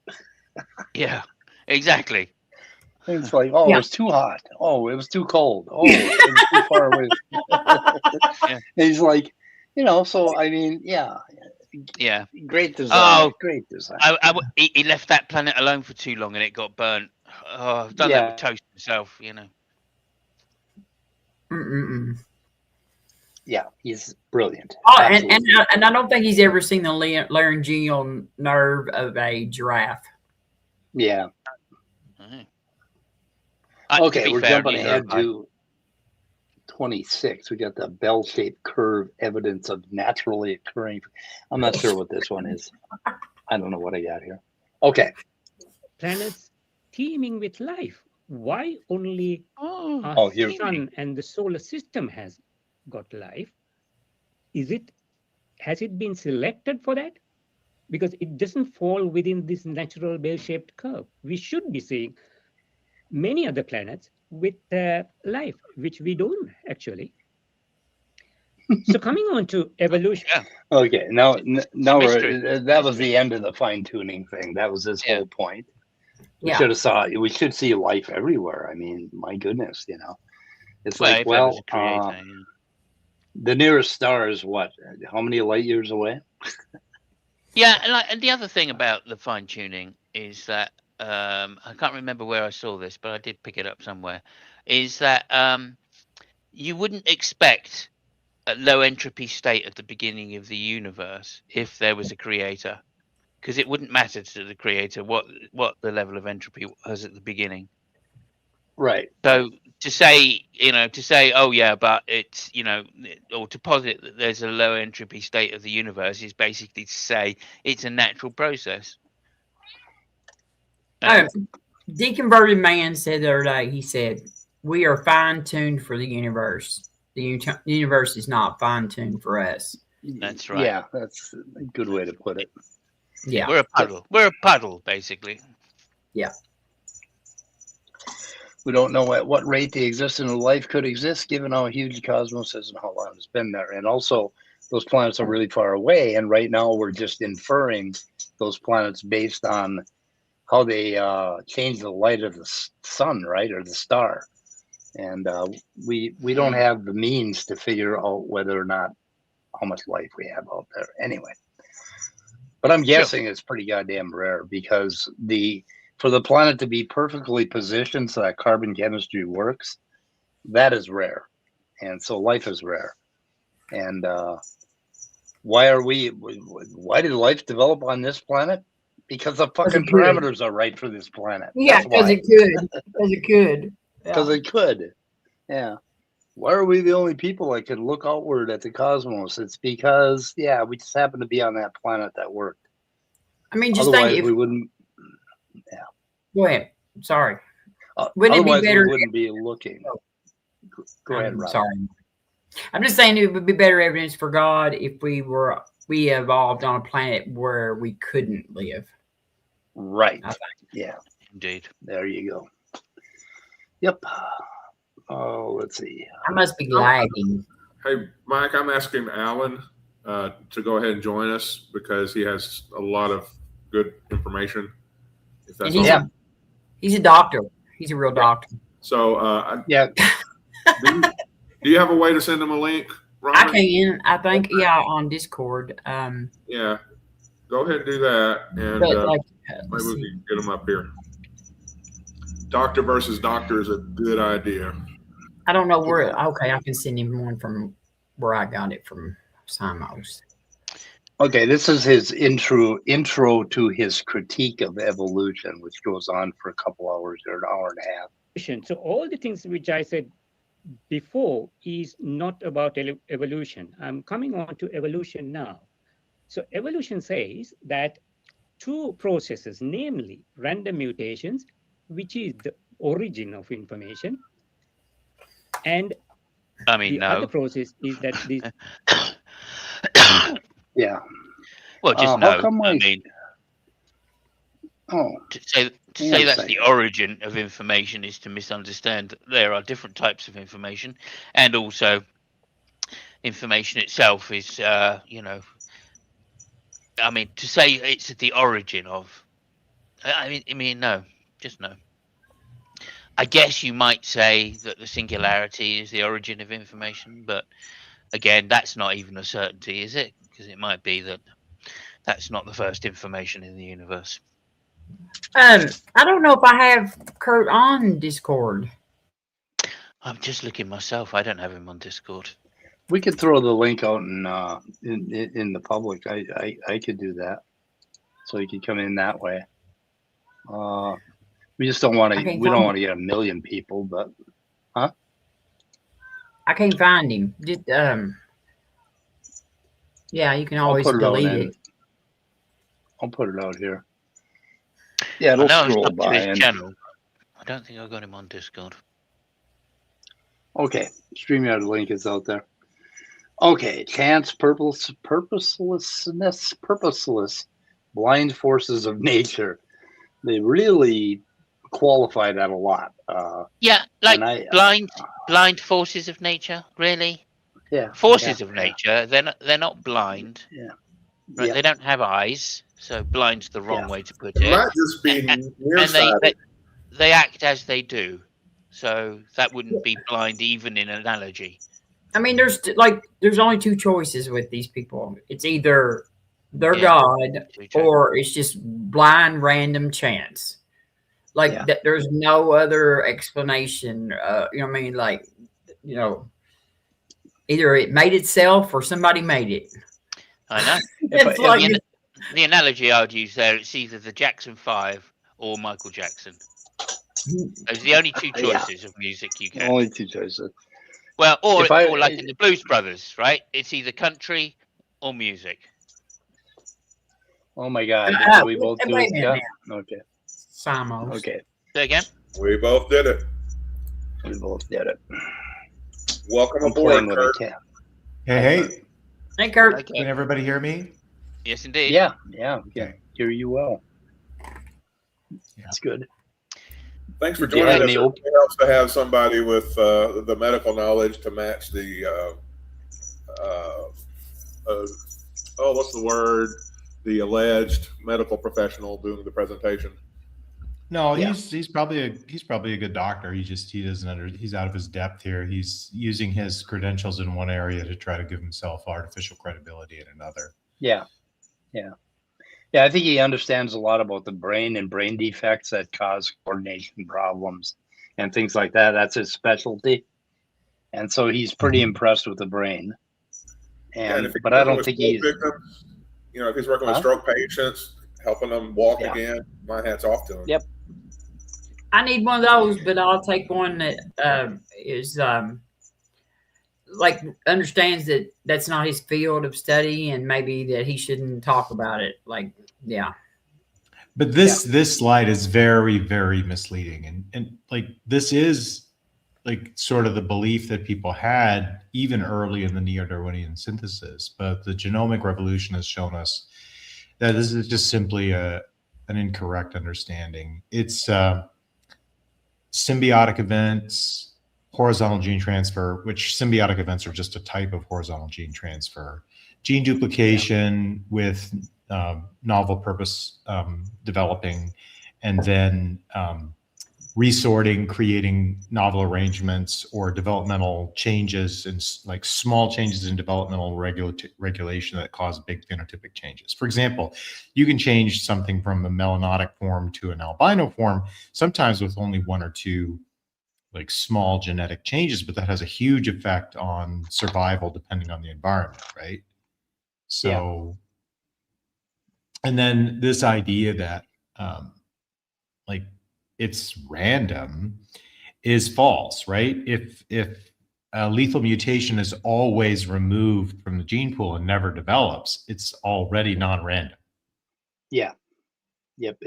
[SPEAKER 2] Yeah, exactly.
[SPEAKER 1] It's like, oh, it was too hot. Oh, it was too cold. Oh, it was too far away. And he's like, so I mean, yeah. Great design.
[SPEAKER 2] Oh,
[SPEAKER 1] great design.
[SPEAKER 2] He left that planet alone for too long and it got burnt. Oh, I've done that with Toast himself,
[SPEAKER 1] Yeah, he's brilliant.
[SPEAKER 3] Oh, and I don't think he's ever seen the laryngeal nerve of a giraffe.
[SPEAKER 1] Yeah. Okay, we're jumping ahead to 26. We got the bell-shaped curve, evidence of naturally occurring. I'm not sure what this one is. I don't know what I got here. Okay.
[SPEAKER 5] Planets teeming with life. Why only our sun and the solar system has got life? Has it been selected for that? Because it doesn't fall within this natural bell-shaped curve. We should be seeing many other planets with life, which we don't actually. So coming on to evolution.
[SPEAKER 1] Okay, now that was the end of the fine-tuning thing. That was his whole point. We should see life everywhere. I mean, my goodness, it's like, the nearest star is what? How many light years away?
[SPEAKER 2] And the other thing about the fine tuning is that I can't remember where I saw this, but I did pick it up somewhere. Is that you wouldn't expect a low entropy state at the beginning of the universe if there was a creator, because it wouldn't matter to the creator what the level of entropy was at the beginning.
[SPEAKER 1] Right.
[SPEAKER 2] So to say, oh yeah, but it's, or to posit that there's a low entropy state of the universe is basically to say it's a natural process.
[SPEAKER 3] Deconverted Man said the other day, he said, we are fine-tuned for the universe. The universe is not fine-tuned for us.
[SPEAKER 2] That's right.
[SPEAKER 1] Yeah, that's a good way to put it.
[SPEAKER 3] Yeah.
[SPEAKER 2] We're a puddle. We're a puddle, basically.
[SPEAKER 3] Yeah.
[SPEAKER 1] We don't know at what rate the existence of life could exist, given how huge the cosmos is and how long it's been there. And also, those planets are really far away. And right now, we're just inferring those planets based on how they change the light of the sun, right, or the star. And we don't have the means to figure out whether or not how much life we have out there. Anyway, but I'm guessing it's pretty goddamn rare, because for the planet to be perfectly positioned so that carbon chemistry works, that is rare. And so life is rare. And why did life develop on this planet? Because the fucking parameters are right for this planet.
[SPEAKER 3] Yeah, because it could. Because it could.
[SPEAKER 1] Because it could. Yeah. Why are we the only people that can look outward at the cosmos? It's because, we just happen to be on that planet that worked.
[SPEAKER 3] I mean, just
[SPEAKER 1] otherwise
[SPEAKER 3] think if
[SPEAKER 1] we wouldn't. Yeah.
[SPEAKER 3] Go ahead. Sorry. Wouldn't
[SPEAKER 1] otherwise,
[SPEAKER 3] it be better?
[SPEAKER 1] We wouldn't be looking. Go ahead, Rob.
[SPEAKER 3] Sorry. I'm just saying it would be better evidence for God if we evolved on a planet where we couldn't live.
[SPEAKER 1] Right. Yeah.
[SPEAKER 2] Indeed.
[SPEAKER 1] There you go. Yep. Oh, let's see.
[SPEAKER 3] I must be lagging.
[SPEAKER 4] Hey, Mike, I'm asking Alan to go ahead and join us because he has a lot of good information. If that's
[SPEAKER 3] he's a doctor. He's a real doctor.
[SPEAKER 4] So, Do you have a way to send them a link,
[SPEAKER 3] I
[SPEAKER 4] Robert?
[SPEAKER 3] can. I think on Discord.
[SPEAKER 4] Yeah. Go ahead and do that, and
[SPEAKER 3] But like,
[SPEAKER 4] maybe
[SPEAKER 3] let's
[SPEAKER 4] we
[SPEAKER 3] see.
[SPEAKER 4] can get them up here. Doctor versus doctor is a good idea.
[SPEAKER 3] I don't know where. Okay, I can send him one from where I got it from. Simos.
[SPEAKER 1] Okay, this is his intro to his critique of evolution, which goes on for a couple hours or an hour and a half.
[SPEAKER 5] So all the things which I said before is not about evolution. I'm coming on to evolution now. So evolution says that two processes, namely random mutations, which is the origin of information, and the other process is that this.
[SPEAKER 1] Yeah.
[SPEAKER 2] Well, just
[SPEAKER 1] how
[SPEAKER 2] no.
[SPEAKER 1] come
[SPEAKER 2] I mean, to say that's the origin of information is to misunderstand that there are different types of information, and also information itself is, you know, I mean, to say it's the origin of, I mean, no, just no. I guess you might say that the singularity is the origin of information, but again, that's not even a certainty, is it? Because it might be that that's not the first information in the universe.
[SPEAKER 3] I don't know if I have Kurt on Discord.
[SPEAKER 2] I'm just looking myself. I don't have him on Discord.
[SPEAKER 1] We could throw the link out in the public. I could do that, so you could come in that way. We just don't want to. We don't want to get 1 million people, but
[SPEAKER 3] I can't find him. Yeah, you can always delete it.
[SPEAKER 1] I'll put it out here. Yeah, it'll scroll by.
[SPEAKER 2] His channel. I don't think I got him on Discord.
[SPEAKER 1] Okay, StreamYard link is out there. Okay, chance, purposeless, blind forces of nature. They really qualify that a lot.
[SPEAKER 2] Yeah, like blind forces of nature, really.
[SPEAKER 1] Yeah,
[SPEAKER 2] forces of nature. They're not blind.
[SPEAKER 1] Yeah,
[SPEAKER 2] right? They don't have eyes, so blind's the wrong way to put it.
[SPEAKER 4] It might just be
[SPEAKER 2] and they act as they do, so that wouldn't be blind even in analogy.
[SPEAKER 3] I mean, there's only two choices with these people. It's either they're God or it's just blind random chance. Like that, there's no other explanation. You know what I mean? Like, you know, either it made itself or somebody made it.
[SPEAKER 2] I know. The analogy I would use there, it's either the Jackson 5 or Michael Jackson. Those are the only two choices of music you can.
[SPEAKER 1] Only two choices.
[SPEAKER 2] Well, or like in the Blues Brothers, right? It's either country or music.
[SPEAKER 1] Oh my God! We both do it. Yeah. Okay.
[SPEAKER 3] Simos.
[SPEAKER 1] Okay.
[SPEAKER 2] Say again.
[SPEAKER 4] We both did it.
[SPEAKER 1] We both did it.
[SPEAKER 4] Welcome aboard, Kurt.
[SPEAKER 6] Hey.
[SPEAKER 3] Hey, Kurt.
[SPEAKER 6] Okay. Can everybody hear me?
[SPEAKER 2] Yes, indeed.
[SPEAKER 1] Yeah, we can hear you well. That's good.
[SPEAKER 4] Thanks for joining us. It helps to have somebody with the medical knowledge to match the what's the word? The alleged medical professional doing the presentation.
[SPEAKER 6] No, he's probably a good doctor. He doesn't he's out of his depth here. He's using his credentials in one area to try to give himself artificial credibility in another.
[SPEAKER 1] Yeah. I think he understands a lot about the brain and brain defects that cause coordination problems and things like that. That's his specialty, and so he's pretty impressed with the brain. But I don't think he's.
[SPEAKER 4] Victims, you know, if he's working with stroke patients, helping them walk again, my hat's off to him.
[SPEAKER 1] Yep.
[SPEAKER 3] I need one of those, but I'll take one that is like understands that that's not his field of study and maybe that he shouldn't talk about it. Like,
[SPEAKER 6] But this slide is very, very misleading. And like, this is like sort of the belief that people had even early in the Neo-Darwinian synthesis. But the genomic revolution has shown us that this is just simply an incorrect understanding. It's symbiotic events, horizontal gene transfer, which symbiotic events are just a type of horizontal gene transfer, gene duplication with novel purpose developing, and then resorting, creating novel arrangements or developmental changes and like small changes in developmental regulation that cause big phenotypic changes. For example, you can change something from a melanotic form to an albino form, sometimes with only one or two like small genetic changes, but that has a huge effect on survival depending on the environment, right? So, and then this idea that like it's random is false, right? If a lethal mutation is always removed from the gene pool and never develops, it's already non-random.
[SPEAKER 1] Yeah. Yep.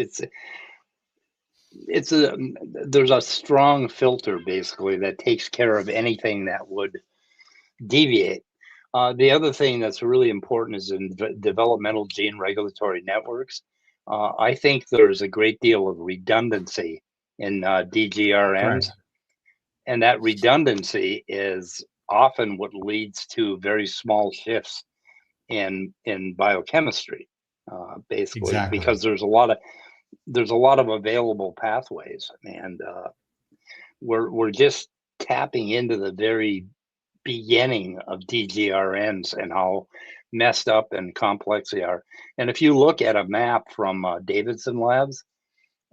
[SPEAKER 1] There's a strong filter basically that takes care of anything that would deviate. The other thing that's really important is in developmental gene regulatory networks. I think there's a great deal of redundancy in DGRNs,
[SPEAKER 6] Right.
[SPEAKER 1] and that redundancy is often what leads to very small shifts in biochemistry, basically,
[SPEAKER 6] Exactly.
[SPEAKER 1] because there's a lot of available pathways, and we're just tapping into the very beginning of DGRNs and how messed up and complex they are. And if you look at a map from Davidson Labs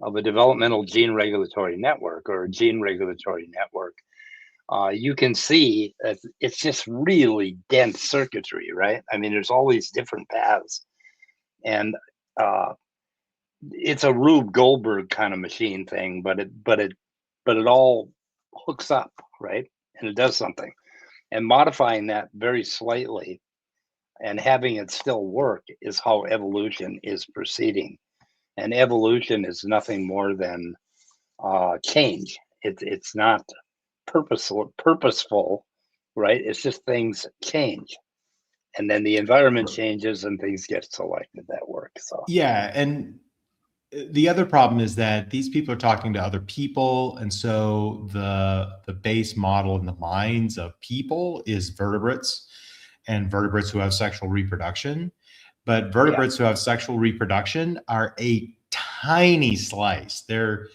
[SPEAKER 1] of a developmental gene regulatory network or a gene regulatory network, you can see that it's just really dense circuitry, right? I mean, there's all these different paths, and it's a Rube Goldberg kind of machine thing, but it all hooks up, right? And it does something. And modifying that very slightly and having it still work is how evolution is proceeding. And evolution is nothing more than change. It's not purposeful, right? It's just things change. And then the environment changes and things get selected that work. So
[SPEAKER 6] yeah, and the other problem is that these people are talking to other people, and so the base model in the minds of people is vertebrates and vertebrates who have sexual reproduction. But vertebrates who have sexual reproduction are a tiny slice. They're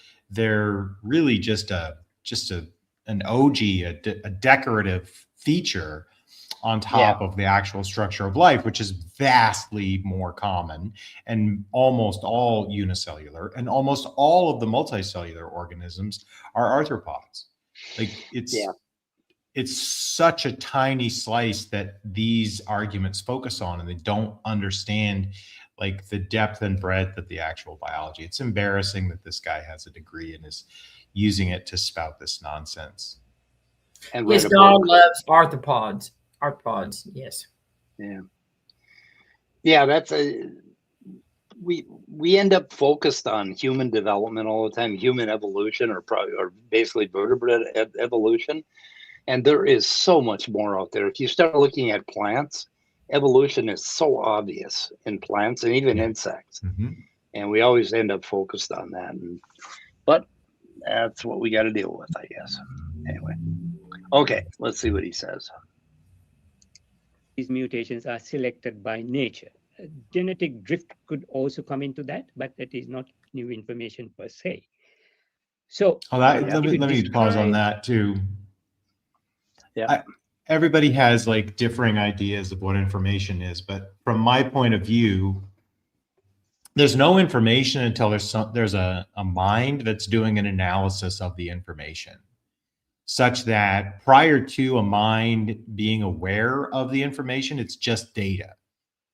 [SPEAKER 6] really just an OG, a decorative feature on top of the actual structure of life, which is vastly more common and almost all unicellular, and almost all of the multicellular organisms are arthropods. Like it's such a tiny slice that these arguments focus on, and they don't understand like the depth and breadth of the actual biology. It's embarrassing that this guy has a degree and is using it to spout this nonsense.
[SPEAKER 3] And yes, God loves arthropods. Arthropods, yes.
[SPEAKER 1] Yeah, that's we end up focused on human development all the time, human evolution, or basically vertebrate evolution. And there is so much more out there. If you start looking at plants, evolution is so obvious in plants and even insects. And we always end up focused on that. But that's what we got to deal with, I guess. Anyway. Okay, let's see what he says.
[SPEAKER 5] These mutations are selected by nature. Genetic drift could also come into that, but that is not new information per se. So
[SPEAKER 6] let me pause on that too. Everybody has like differing ideas of what information is, but from my point of view, there's no information until there's a mind that's doing an analysis of the information, such that prior to a mind being aware of the information, it's just data.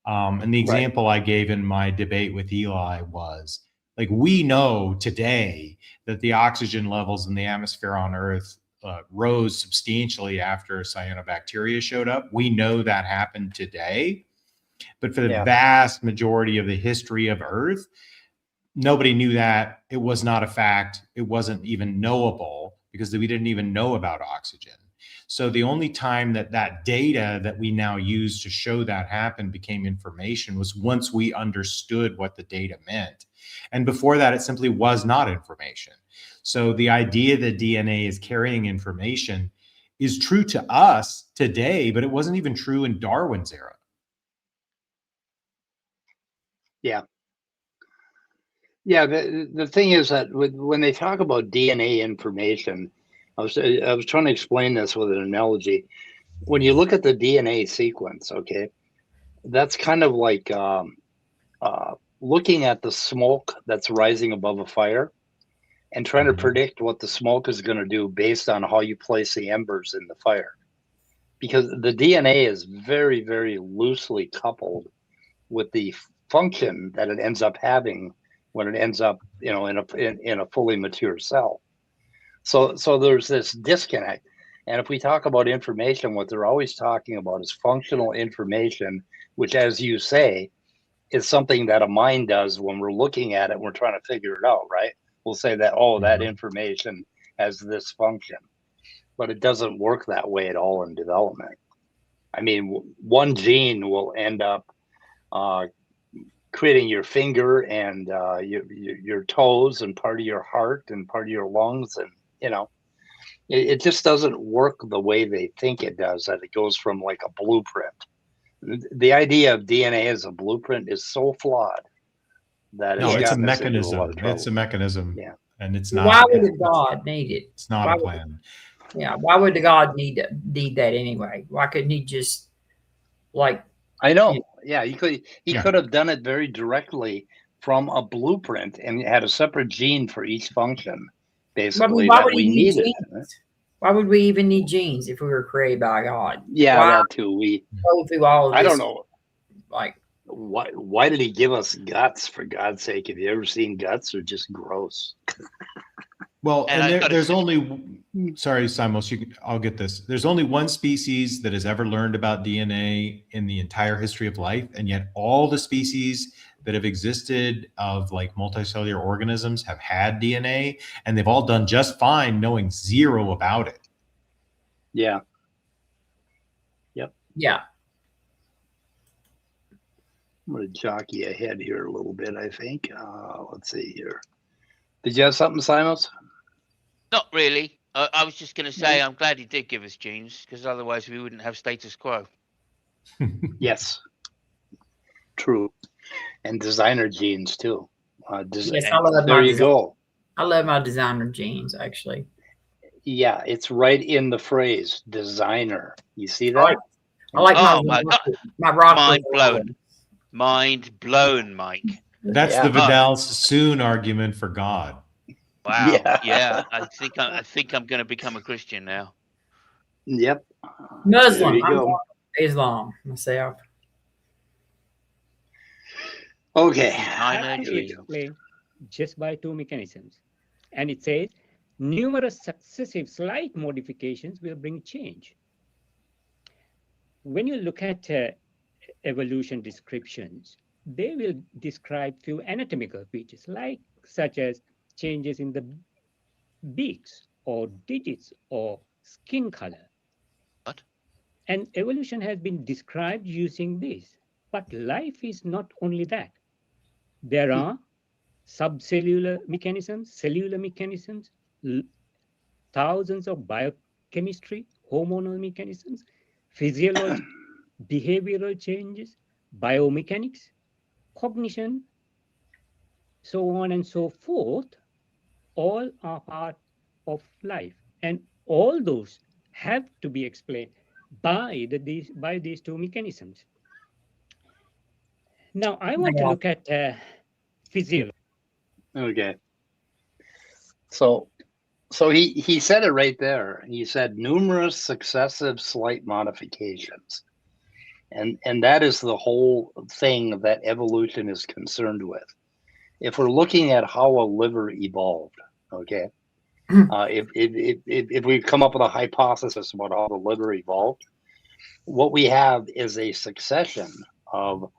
[SPEAKER 6] And the example I gave in my debate with Eli was, like, we know today that the oxygen levels in the atmosphere on Earth rose substantially after cyanobacteria showed up. We know that happened today. But for the vast majority of the history of Earth, nobody knew that. It was not a fact. It wasn't even knowable because we didn't even know about oxygen. So the only time that data that we now use to show that happened became information was once we understood what the data meant. And before that, it simply was not information. So the idea that DNA is carrying information is true to us today, but it wasn't even true in Darwin's era.
[SPEAKER 1] Yeah. Yeah, the thing is that when they talk about DNA information, I was trying to explain this with an analogy. When you look at the DNA sequence, okay, that's kind of like looking at the smoke that's rising above a fire and trying to predict what the smoke is going to do based on how you place the embers in the fire. Because the DNA is very, very loosely coupled with the function that it ends up having when it ends up, you know, in a fully mature cell. So there's this disconnect. And if we talk about information, what they're always talking about is functional information, which, as you say, is something that a mind does when we're looking at it and we're trying to figure it out, right? We'll say that, oh, that information has this function, but it doesn't work that way at all in development. I mean, one gene will end up creating your finger and your toes and part of your heart and part of your lungs, and you know, it just doesn't work the way they think it does. That it goes from like a blueprint. The idea of DNA as a blueprint is so flawed that
[SPEAKER 6] No, it's a
[SPEAKER 1] gotten us into a lot
[SPEAKER 6] mechanism.
[SPEAKER 1] of trouble.
[SPEAKER 6] It's a mechanism.
[SPEAKER 1] Yeah.
[SPEAKER 6] And it's not.
[SPEAKER 3] Why would a God need it?
[SPEAKER 6] It's not
[SPEAKER 3] Why
[SPEAKER 6] a
[SPEAKER 3] would-
[SPEAKER 6] plan.
[SPEAKER 3] Yeah, why would the God need that anyway? Why couldn't he just like?
[SPEAKER 1] I know. Yeah, he could
[SPEAKER 6] Yeah.
[SPEAKER 1] have done it very directly from a blueprint and had a separate gene for each function, basically,
[SPEAKER 3] why
[SPEAKER 1] that
[SPEAKER 3] would
[SPEAKER 1] we
[SPEAKER 3] he need
[SPEAKER 1] needed.
[SPEAKER 3] genes? Why would we even need genes if we were created by God?
[SPEAKER 1] Yeah,
[SPEAKER 3] Why
[SPEAKER 1] that too. We
[SPEAKER 3] go through all of
[SPEAKER 1] I
[SPEAKER 3] this?
[SPEAKER 1] don't know.
[SPEAKER 3] Like,
[SPEAKER 1] Why did he give us guts, for God's sake? Have you ever seen guts? They're just gross.
[SPEAKER 6] Well,
[SPEAKER 2] And
[SPEAKER 6] and
[SPEAKER 2] I've got a
[SPEAKER 6] there's
[SPEAKER 2] question.
[SPEAKER 6] only, sorry, Simos, I'll get this. There's only one species that has ever learned about DNA in the entire history of life. And yet all the species that have existed of like multicellular organisms have had DNA, and they've all done just fine knowing zero about it.
[SPEAKER 1] Yeah.
[SPEAKER 3] yeah,
[SPEAKER 1] I'm going to jockey ahead here a little bit, I think. Let's see here. Did you have something, Simos?
[SPEAKER 2] Not really. I was just going to say I'm glad he did give us genes, because otherwise we wouldn't have status quo.
[SPEAKER 1] Yes. True. And designer genes, too.
[SPEAKER 3] yes, I love
[SPEAKER 1] There
[SPEAKER 3] my
[SPEAKER 1] you go.
[SPEAKER 3] I love my designer genes actually.
[SPEAKER 1] Yeah, it's right in the phrase, designer. You see that?
[SPEAKER 3] Right. I like
[SPEAKER 2] Oh, my God.
[SPEAKER 3] my rock.
[SPEAKER 2] Mind blown. Mind blown, Mike.
[SPEAKER 6] That's
[SPEAKER 1] Yeah.
[SPEAKER 6] the Vidal Sassoon argument for God.
[SPEAKER 2] Wow.
[SPEAKER 1] Yeah.
[SPEAKER 2] Yeah. I think I'm going to become a Christian now.
[SPEAKER 1] Yep.
[SPEAKER 3] Muslim.
[SPEAKER 1] There you
[SPEAKER 3] I'm
[SPEAKER 1] go.
[SPEAKER 3] Islam myself.
[SPEAKER 1] Okay.
[SPEAKER 2] Designer
[SPEAKER 5] I can
[SPEAKER 2] genes.
[SPEAKER 5] explain just by two mechanisms. And it says numerous successive slight modifications will bring change. When you look at evolution descriptions, they will describe few anatomical features, like such as changes in the beaks or digits or skin color.
[SPEAKER 2] What?
[SPEAKER 5] And evolution has been described using this. But life is not only that. There are subcellular mechanisms, cellular mechanisms, thousands of biochemistry, hormonal mechanisms, physiology, behavioral changes, biomechanics, cognition, so on and so forth, all are part of life. And all those have to be explained by these two mechanisms. Now, I want to look at physiology.
[SPEAKER 1] Okay. So he said it right there. He said numerous successive slight modifications. And that is the whole thing that evolution is concerned with. If we're looking at how a liver evolved, okay, if we come up with a hypothesis about how the liver evolved, what we have is a succession of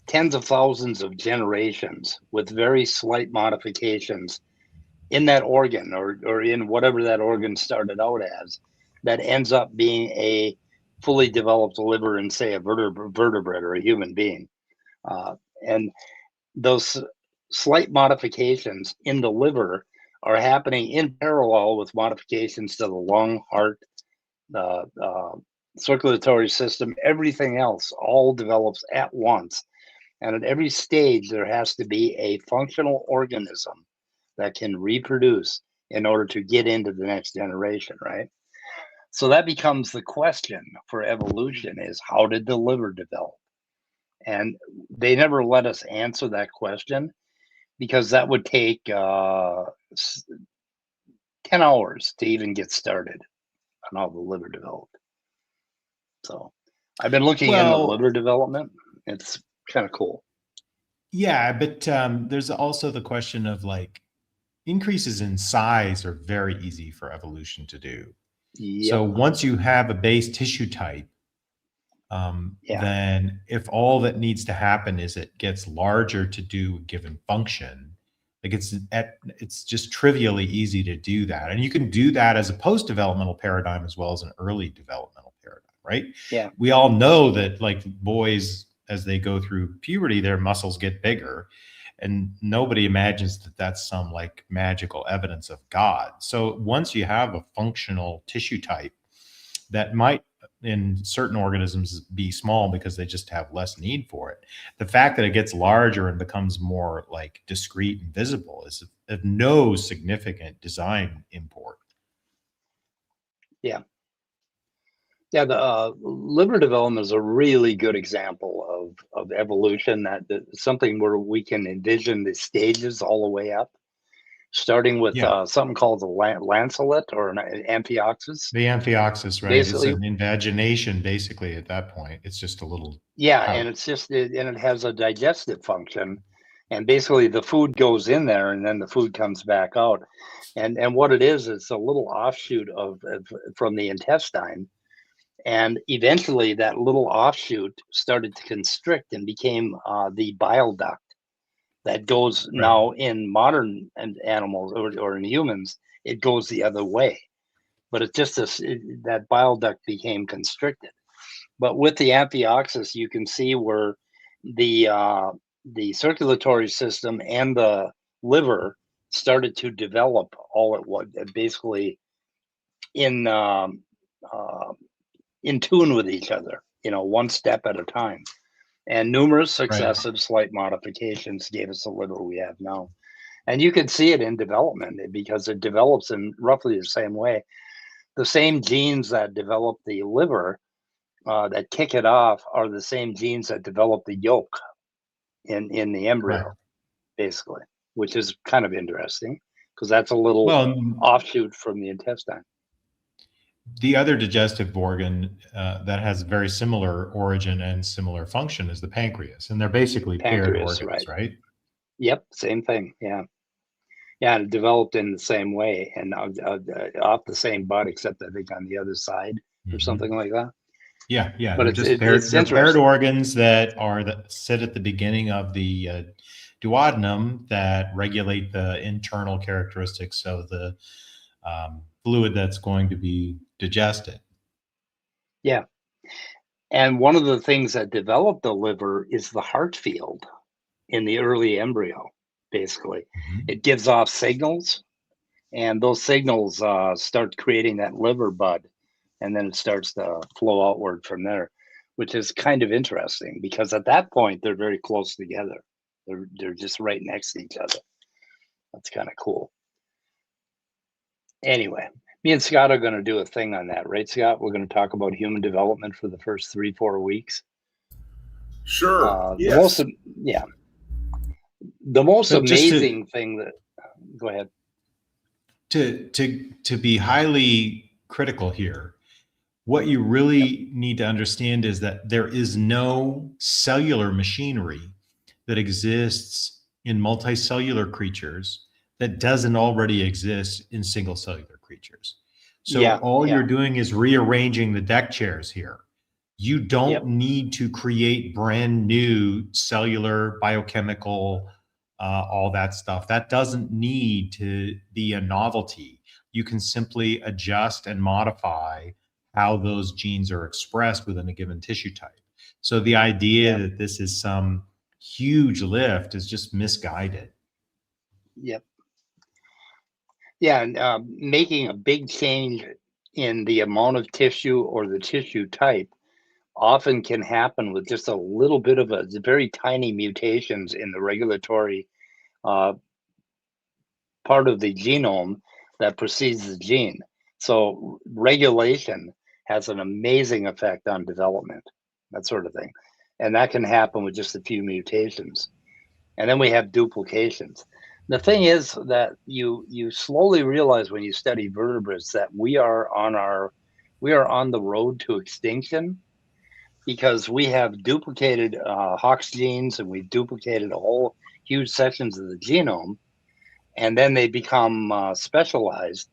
[SPEAKER 1] tens of thousands of generations with very slight modifications in that organ or in whatever that organ started out as, that ends up being a fully developed liver in, say, a vertebrate or a human being. And those slight modifications in the liver are happening in parallel with modifications to the lung, heart, circulatory system. Everything else all develops at once. And at every stage, there has to be a functional organism that can reproduce in order to get into the next generation, right? So that becomes the question for evolution is, how did the liver develop? And they never let us answer that question because that would take 10 hours to even get started on how the liver developed. So I've been looking into liver development. It's kind of cool.
[SPEAKER 6] Yeah, but there's also the question of like increases in size are very easy for evolution to do.
[SPEAKER 1] Yep.
[SPEAKER 6] So once you have a base tissue type, then if all that needs to happen is it gets larger to do a given function, like it's just trivially easy to do that. And you can do that as a post-developmental paradigm as well as an early developmental paradigm, right?
[SPEAKER 1] Yeah.
[SPEAKER 6] We all know that like boys, as they go through puberty, their muscles get bigger. And nobody imagines that that's some like magical evidence of God. So once you have a functional tissue type that might in certain organisms be small because they just have less need for it, the fact that it gets larger and becomes more like discrete and visible is of no significant design import.
[SPEAKER 1] Yeah. Yeah, the liver development is a really good example of evolution, that something where we can envision the stages all the way up, starting with something called the lancelet or an amphioxus.
[SPEAKER 6] The amphioxus, right?
[SPEAKER 1] Basically,
[SPEAKER 6] it's an invagination, basically, at that point. It's just a little
[SPEAKER 1] and it's just and it has a digestive function, and basically the food goes in there and then the food comes back out, and what it is, it's a little offshoot of from the intestine. And eventually that little offshoot started to constrict and became the bile duct that goes now in modern animals or in humans, it goes the other way. But it's just that bile duct became constricted. But with the amphioxus, you can see where the circulatory system and the liver started to develop all at once, basically in tune with each other, one step at a time. And numerous successive slight modifications gave us the liver we have now. And you can see it in development because it develops in roughly the same way. The same genes that develop the liver that kick it off are the same genes that develop the yolk in the embryo, basically, which is kind of interesting because that's a little offshoot from the intestine.
[SPEAKER 6] The other digestive organ that has very similar origin and similar function is the pancreas, and they're basically paired organs, right?
[SPEAKER 1] Yep, same thing. Yeah, it developed in the same way and off the same butt, except I think on the other side or something like that.
[SPEAKER 6] Yeah.
[SPEAKER 1] But
[SPEAKER 6] they're paired organs that sit at the beginning of the duodenum that regulate the internal characteristics of the fluid that's going to be digested.
[SPEAKER 1] Yeah. And one of the things that developed the liver is the heart field in the early embryo, basically. It gives off signals, and those signals start creating that liver bud, and then it starts to flow outward from there, which is kind of interesting because at that point, they're very close together. They're just right next to each other. That's kind of cool. Anyway, me and Scott are going to do a thing on that, right, Scott? We're going to talk about human development for the first 3-4 weeks.
[SPEAKER 4] Sure.
[SPEAKER 1] Yes. The most amazing thing that. Go ahead.
[SPEAKER 6] To be highly critical here, what you really need to understand is that there is no cellular machinery that exists in multicellular creatures that doesn't already exist in single cellular creatures. So you're doing is rearranging the deck chairs here. You don't need to create brand new cellular, biochemical, all that stuff. That doesn't need to be a novelty. You can simply adjust and modify how those genes are expressed within a given tissue type. So the idea that this is some huge lift is just misguided.
[SPEAKER 1] Yep. Yeah, and making a big change in the amount of tissue or the tissue type often can happen with just a little bit of a very tiny mutations in the regulatory part of the genome that precedes the gene. So regulation has an amazing effect on development, that sort of thing. And that can happen with just a few mutations. And then we have duplications. The thing is that you slowly realize when you study vertebrates that we are on the road to extinction, because we have duplicated Hox genes, and we've duplicated a whole huge sections of the genome, and then they become specialized,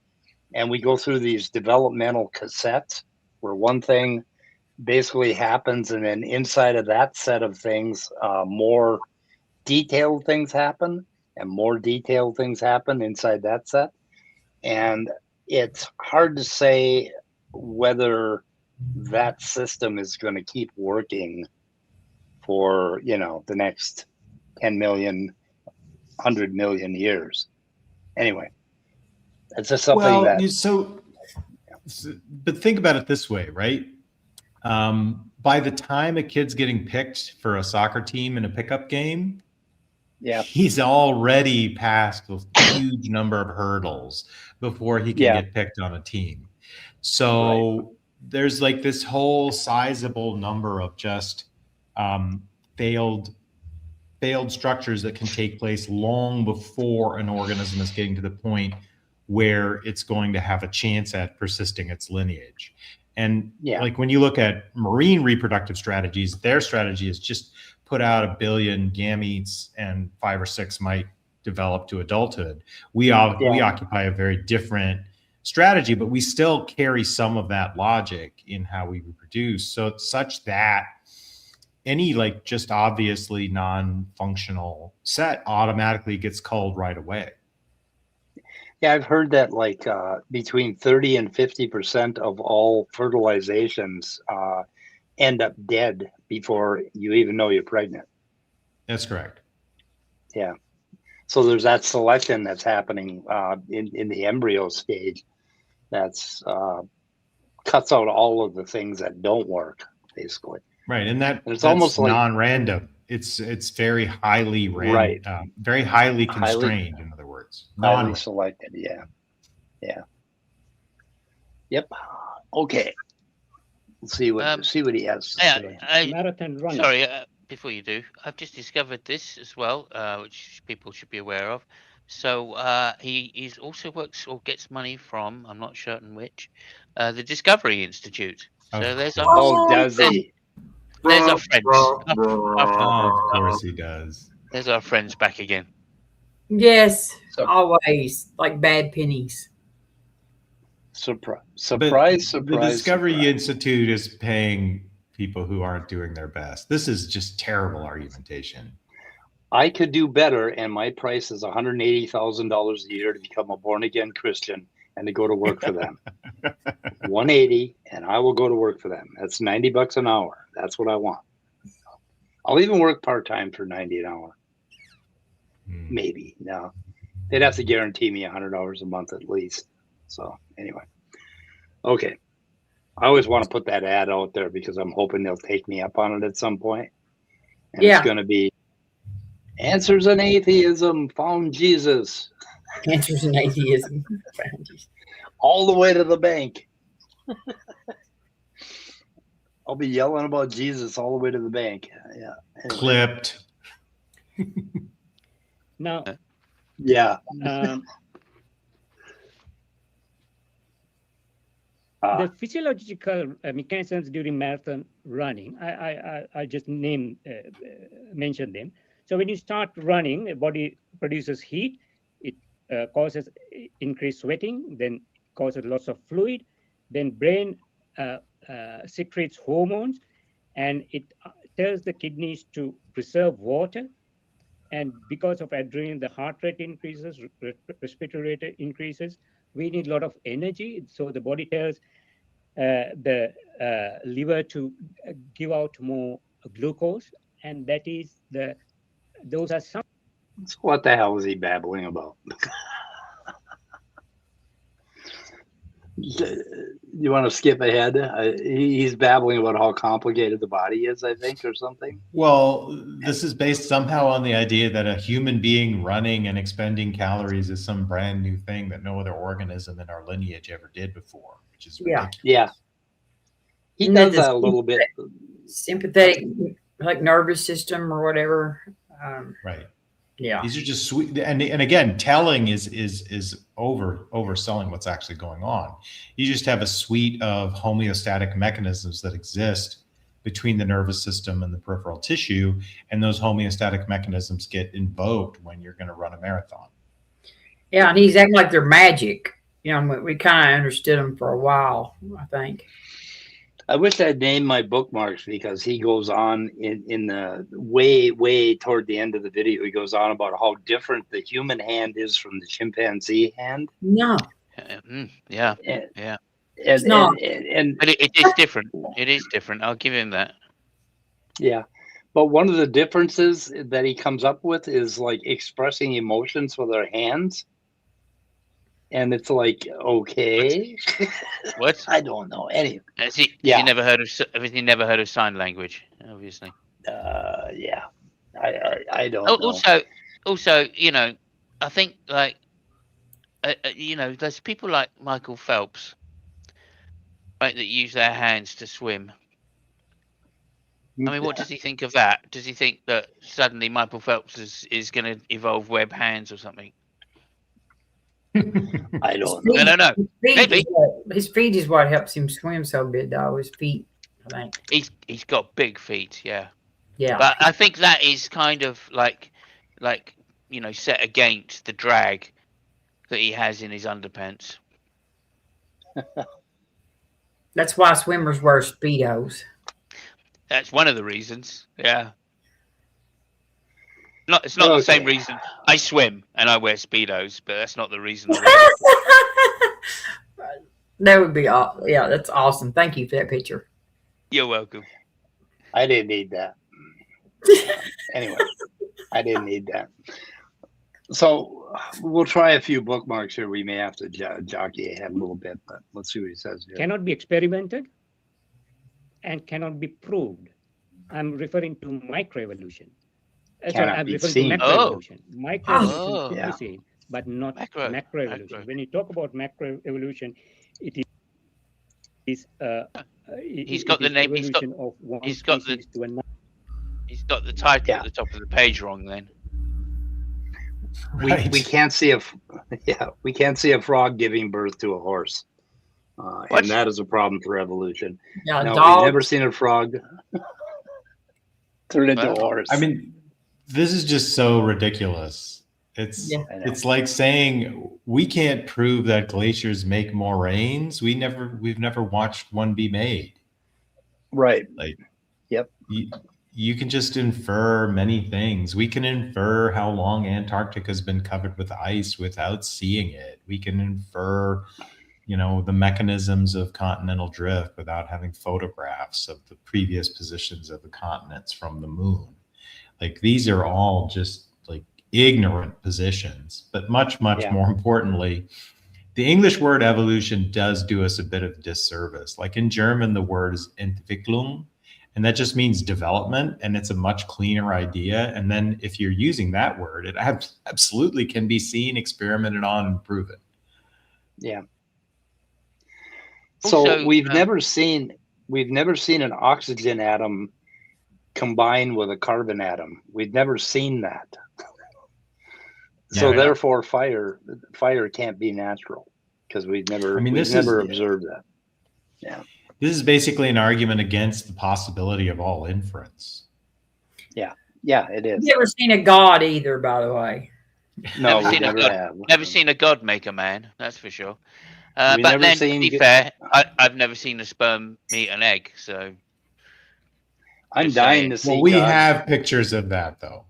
[SPEAKER 1] and we go through these developmental cassettes where one thing basically happens, and then inside of that set of things, more detailed things happen, and more detailed things happen inside that set. And it's hard to say whether that system is going to keep working for, you know, the next 10 million, 100 million years. Anyway, it's just something
[SPEAKER 6] but think about it this way, right? By the time a kid's getting picked for a soccer team in a pickup game,
[SPEAKER 1] yeah,
[SPEAKER 6] he's already passed a huge number of hurdles before he can get picked on a team. So there's like this whole sizable number of just failed structures that can take place long before an organism is getting to the point where it's going to have a chance at persisting its lineage. And like when you look at marine reproductive strategies, their strategy is just put out 1 billion gametes and 5 or 6 might develop to adulthood. We occupy a very different strategy, but we still carry some of that logic in how we reproduce. So it's such that any like just obviously non-functional set automatically gets culled right away.
[SPEAKER 1] Yeah, I've heard that like between 30 and 50% of all fertilizations end up dead before you even know you're pregnant.
[SPEAKER 6] That's correct.
[SPEAKER 1] Yeah. So there's that selection that's happening in the embryo stage that's cuts out all of the things that don't work, basically.
[SPEAKER 6] Right, and that's
[SPEAKER 1] almost like
[SPEAKER 6] non-random. It's very highly random, very highly constrained. In other words,
[SPEAKER 1] highly selected. Yeah. Yep. Okay. Let's see what he has to say.
[SPEAKER 5] Marathon running.
[SPEAKER 2] Sorry, before you do, I've just discovered this as well, which people should be aware of. So he also works or gets money from, I'm not certain which, the Discovery Institute. So there's our
[SPEAKER 1] does he?
[SPEAKER 2] There's our friends.
[SPEAKER 6] Of course he does.
[SPEAKER 2] There's our friends back again.
[SPEAKER 3] Yes, always like bad pennies.
[SPEAKER 1] Surprise!
[SPEAKER 6] The Discovery Institute is paying people who aren't doing their best. This is just terrible argumentation.
[SPEAKER 1] I could do better, and my price is $180,000 a year to become a born-again Christian and to go to work for them. 180, and I will go to work for them. That's $90 an hour. That's what I want. I'll even work part-time for $90 an hour. Maybe. No, they'd have to guarantee me $100 a month at least. So anyway, okay. I always want to put that ad out there because I'm hoping they'll take me up on it at some point. And it's going to be Answers in Atheism, Found Jesus.
[SPEAKER 3] Answers in Atheism, Found Jesus.
[SPEAKER 1] All the way to the bank. I'll be yelling about Jesus all the way to the bank. Yeah. Anyway.
[SPEAKER 6] Clipped.
[SPEAKER 5] Now.
[SPEAKER 1] Yeah.
[SPEAKER 5] The physiological mechanisms during marathon running, I just mention them. So when you start running, the body produces heat. It causes increased sweating, then causes loss of fluid. Then brain secretes hormones, and it tells the kidneys to preserve water. And because of adrenaline, the heart rate increases, respiratory rate increases. We need a lot of energy. So the body tells the liver to give out more glucose. And that is those are some.
[SPEAKER 1] So what the hell is he babbling about? You want to skip ahead? He's babbling about how complicated the body is, I think, or something.
[SPEAKER 6] Well, this is based somehow on the idea that a human being running and expending calories is some brand new thing that no other organism in our lineage ever did before, which is ridiculous.
[SPEAKER 1] Yeah. He
[SPEAKER 3] Isn't
[SPEAKER 1] does
[SPEAKER 3] that
[SPEAKER 1] that a little bit.
[SPEAKER 3] Sympathetic, like nervous system or whatever.
[SPEAKER 6] Right.
[SPEAKER 3] Yeah.
[SPEAKER 6] These are just sweet, and again, telling is overselling what's actually going on. You just have a suite of homeostatic mechanisms that exist between the nervous system and the peripheral tissue, and those homeostatic mechanisms get invoked when you're going to run a marathon.
[SPEAKER 3] Yeah, and he's acting like they're magic. You know, we kind of understood him for a while, I think.
[SPEAKER 1] I wish I'd named my bookmarks, because he goes on in the way toward the end of the video. He goes on about how different the human hand is from the chimpanzee hand.
[SPEAKER 3] No.
[SPEAKER 2] Yeah.
[SPEAKER 1] And,
[SPEAKER 2] Yeah.
[SPEAKER 3] It's not.
[SPEAKER 2] But it is different. It is different. I'll give him that.
[SPEAKER 1] Yeah. But one of the differences that he comes up with is like expressing emotions with our hands. And it's like, okay.
[SPEAKER 2] What?
[SPEAKER 1] I don't know. Anyway.
[SPEAKER 2] Has he never heard of sign language? Obviously.
[SPEAKER 1] Yeah. I don't know.
[SPEAKER 2] Also, you know, I think like, you know, there's people like Michael Phelps, right, that use their hands to swim. I mean, what does he think of that? Does he think that suddenly Michael Phelps is going to evolve web hands or something?
[SPEAKER 1] I don't know.
[SPEAKER 2] I don't know. Maybe.
[SPEAKER 3] His feet is what helps him swim so good, though. His feet, I think.
[SPEAKER 2] He's got big feet, yeah.
[SPEAKER 3] Yeah.
[SPEAKER 2] But I think that is kind of like you know, set against the drag that he has in his underpants.
[SPEAKER 3] That's why swimmers wear Speedos.
[SPEAKER 2] That's one of the reasons. Yeah. It's not the same reason I swim and I wear Speedos, but that's not the reason.
[SPEAKER 3] That would be yeah, that's awesome. Thank you for that picture.
[SPEAKER 2] You're welcome.
[SPEAKER 1] I didn't need that. Anyway, I didn't need that. So we'll try a few bookmarks here. We may have to jockey ahead a little bit, but let's see what he says here.
[SPEAKER 5] Cannot be experimented and cannot be proved. I'm referring to microevolution. Sorry, I'm referring to macroevolution. Microevolution,
[SPEAKER 1] yeah.
[SPEAKER 5] you see, but not macroevolution.
[SPEAKER 2] Macro.
[SPEAKER 5] When you talk about macroevolution, it is
[SPEAKER 2] he's got the name. He's got the title at the top of the page wrong. Then
[SPEAKER 1] we can't see we can't see a frog giving birth to a horse, and that is a problem for evolution.
[SPEAKER 3] Yeah,
[SPEAKER 1] no,
[SPEAKER 3] we've
[SPEAKER 1] never seen a frog turn into a horse.
[SPEAKER 6] I mean, this is just so ridiculous. It's like saying we can't prove that glaciers make more rains. We've never watched one be made.
[SPEAKER 1] Right.
[SPEAKER 6] Like,
[SPEAKER 1] yep.
[SPEAKER 6] You can just infer many things. We can infer how long Antarctica has been covered with ice without seeing it. We can infer, you know, the mechanisms of continental drift without having photographs of the previous positions of the continents from the moon. Like, these are all just like ignorant positions, but much more importantly, the English word evolution does do us a bit of disservice. Like in German, the word is Entwicklung, and that just means development, and it's a much cleaner idea. And then if you're using that word, it absolutely can be seen, experimented on, and proven.
[SPEAKER 1] Yeah. So
[SPEAKER 2] Also,
[SPEAKER 1] we've never seen an oxygen atom combine with a carbon atom. We've never seen that. So therefore fire can't be natural, because we've never observed that. Yeah.
[SPEAKER 6] This is basically an argument against the possibility of all inference.
[SPEAKER 1] Yeah. Yeah, it is.
[SPEAKER 3] I've never seen a god either, by the way.
[SPEAKER 1] No, we never have.
[SPEAKER 2] Never seen a god make a man, that's for sure. But then, to be fair, I've never seen a sperm meet an egg, so
[SPEAKER 1] I'm dying to see.
[SPEAKER 6] Well, we have pictures of that, though.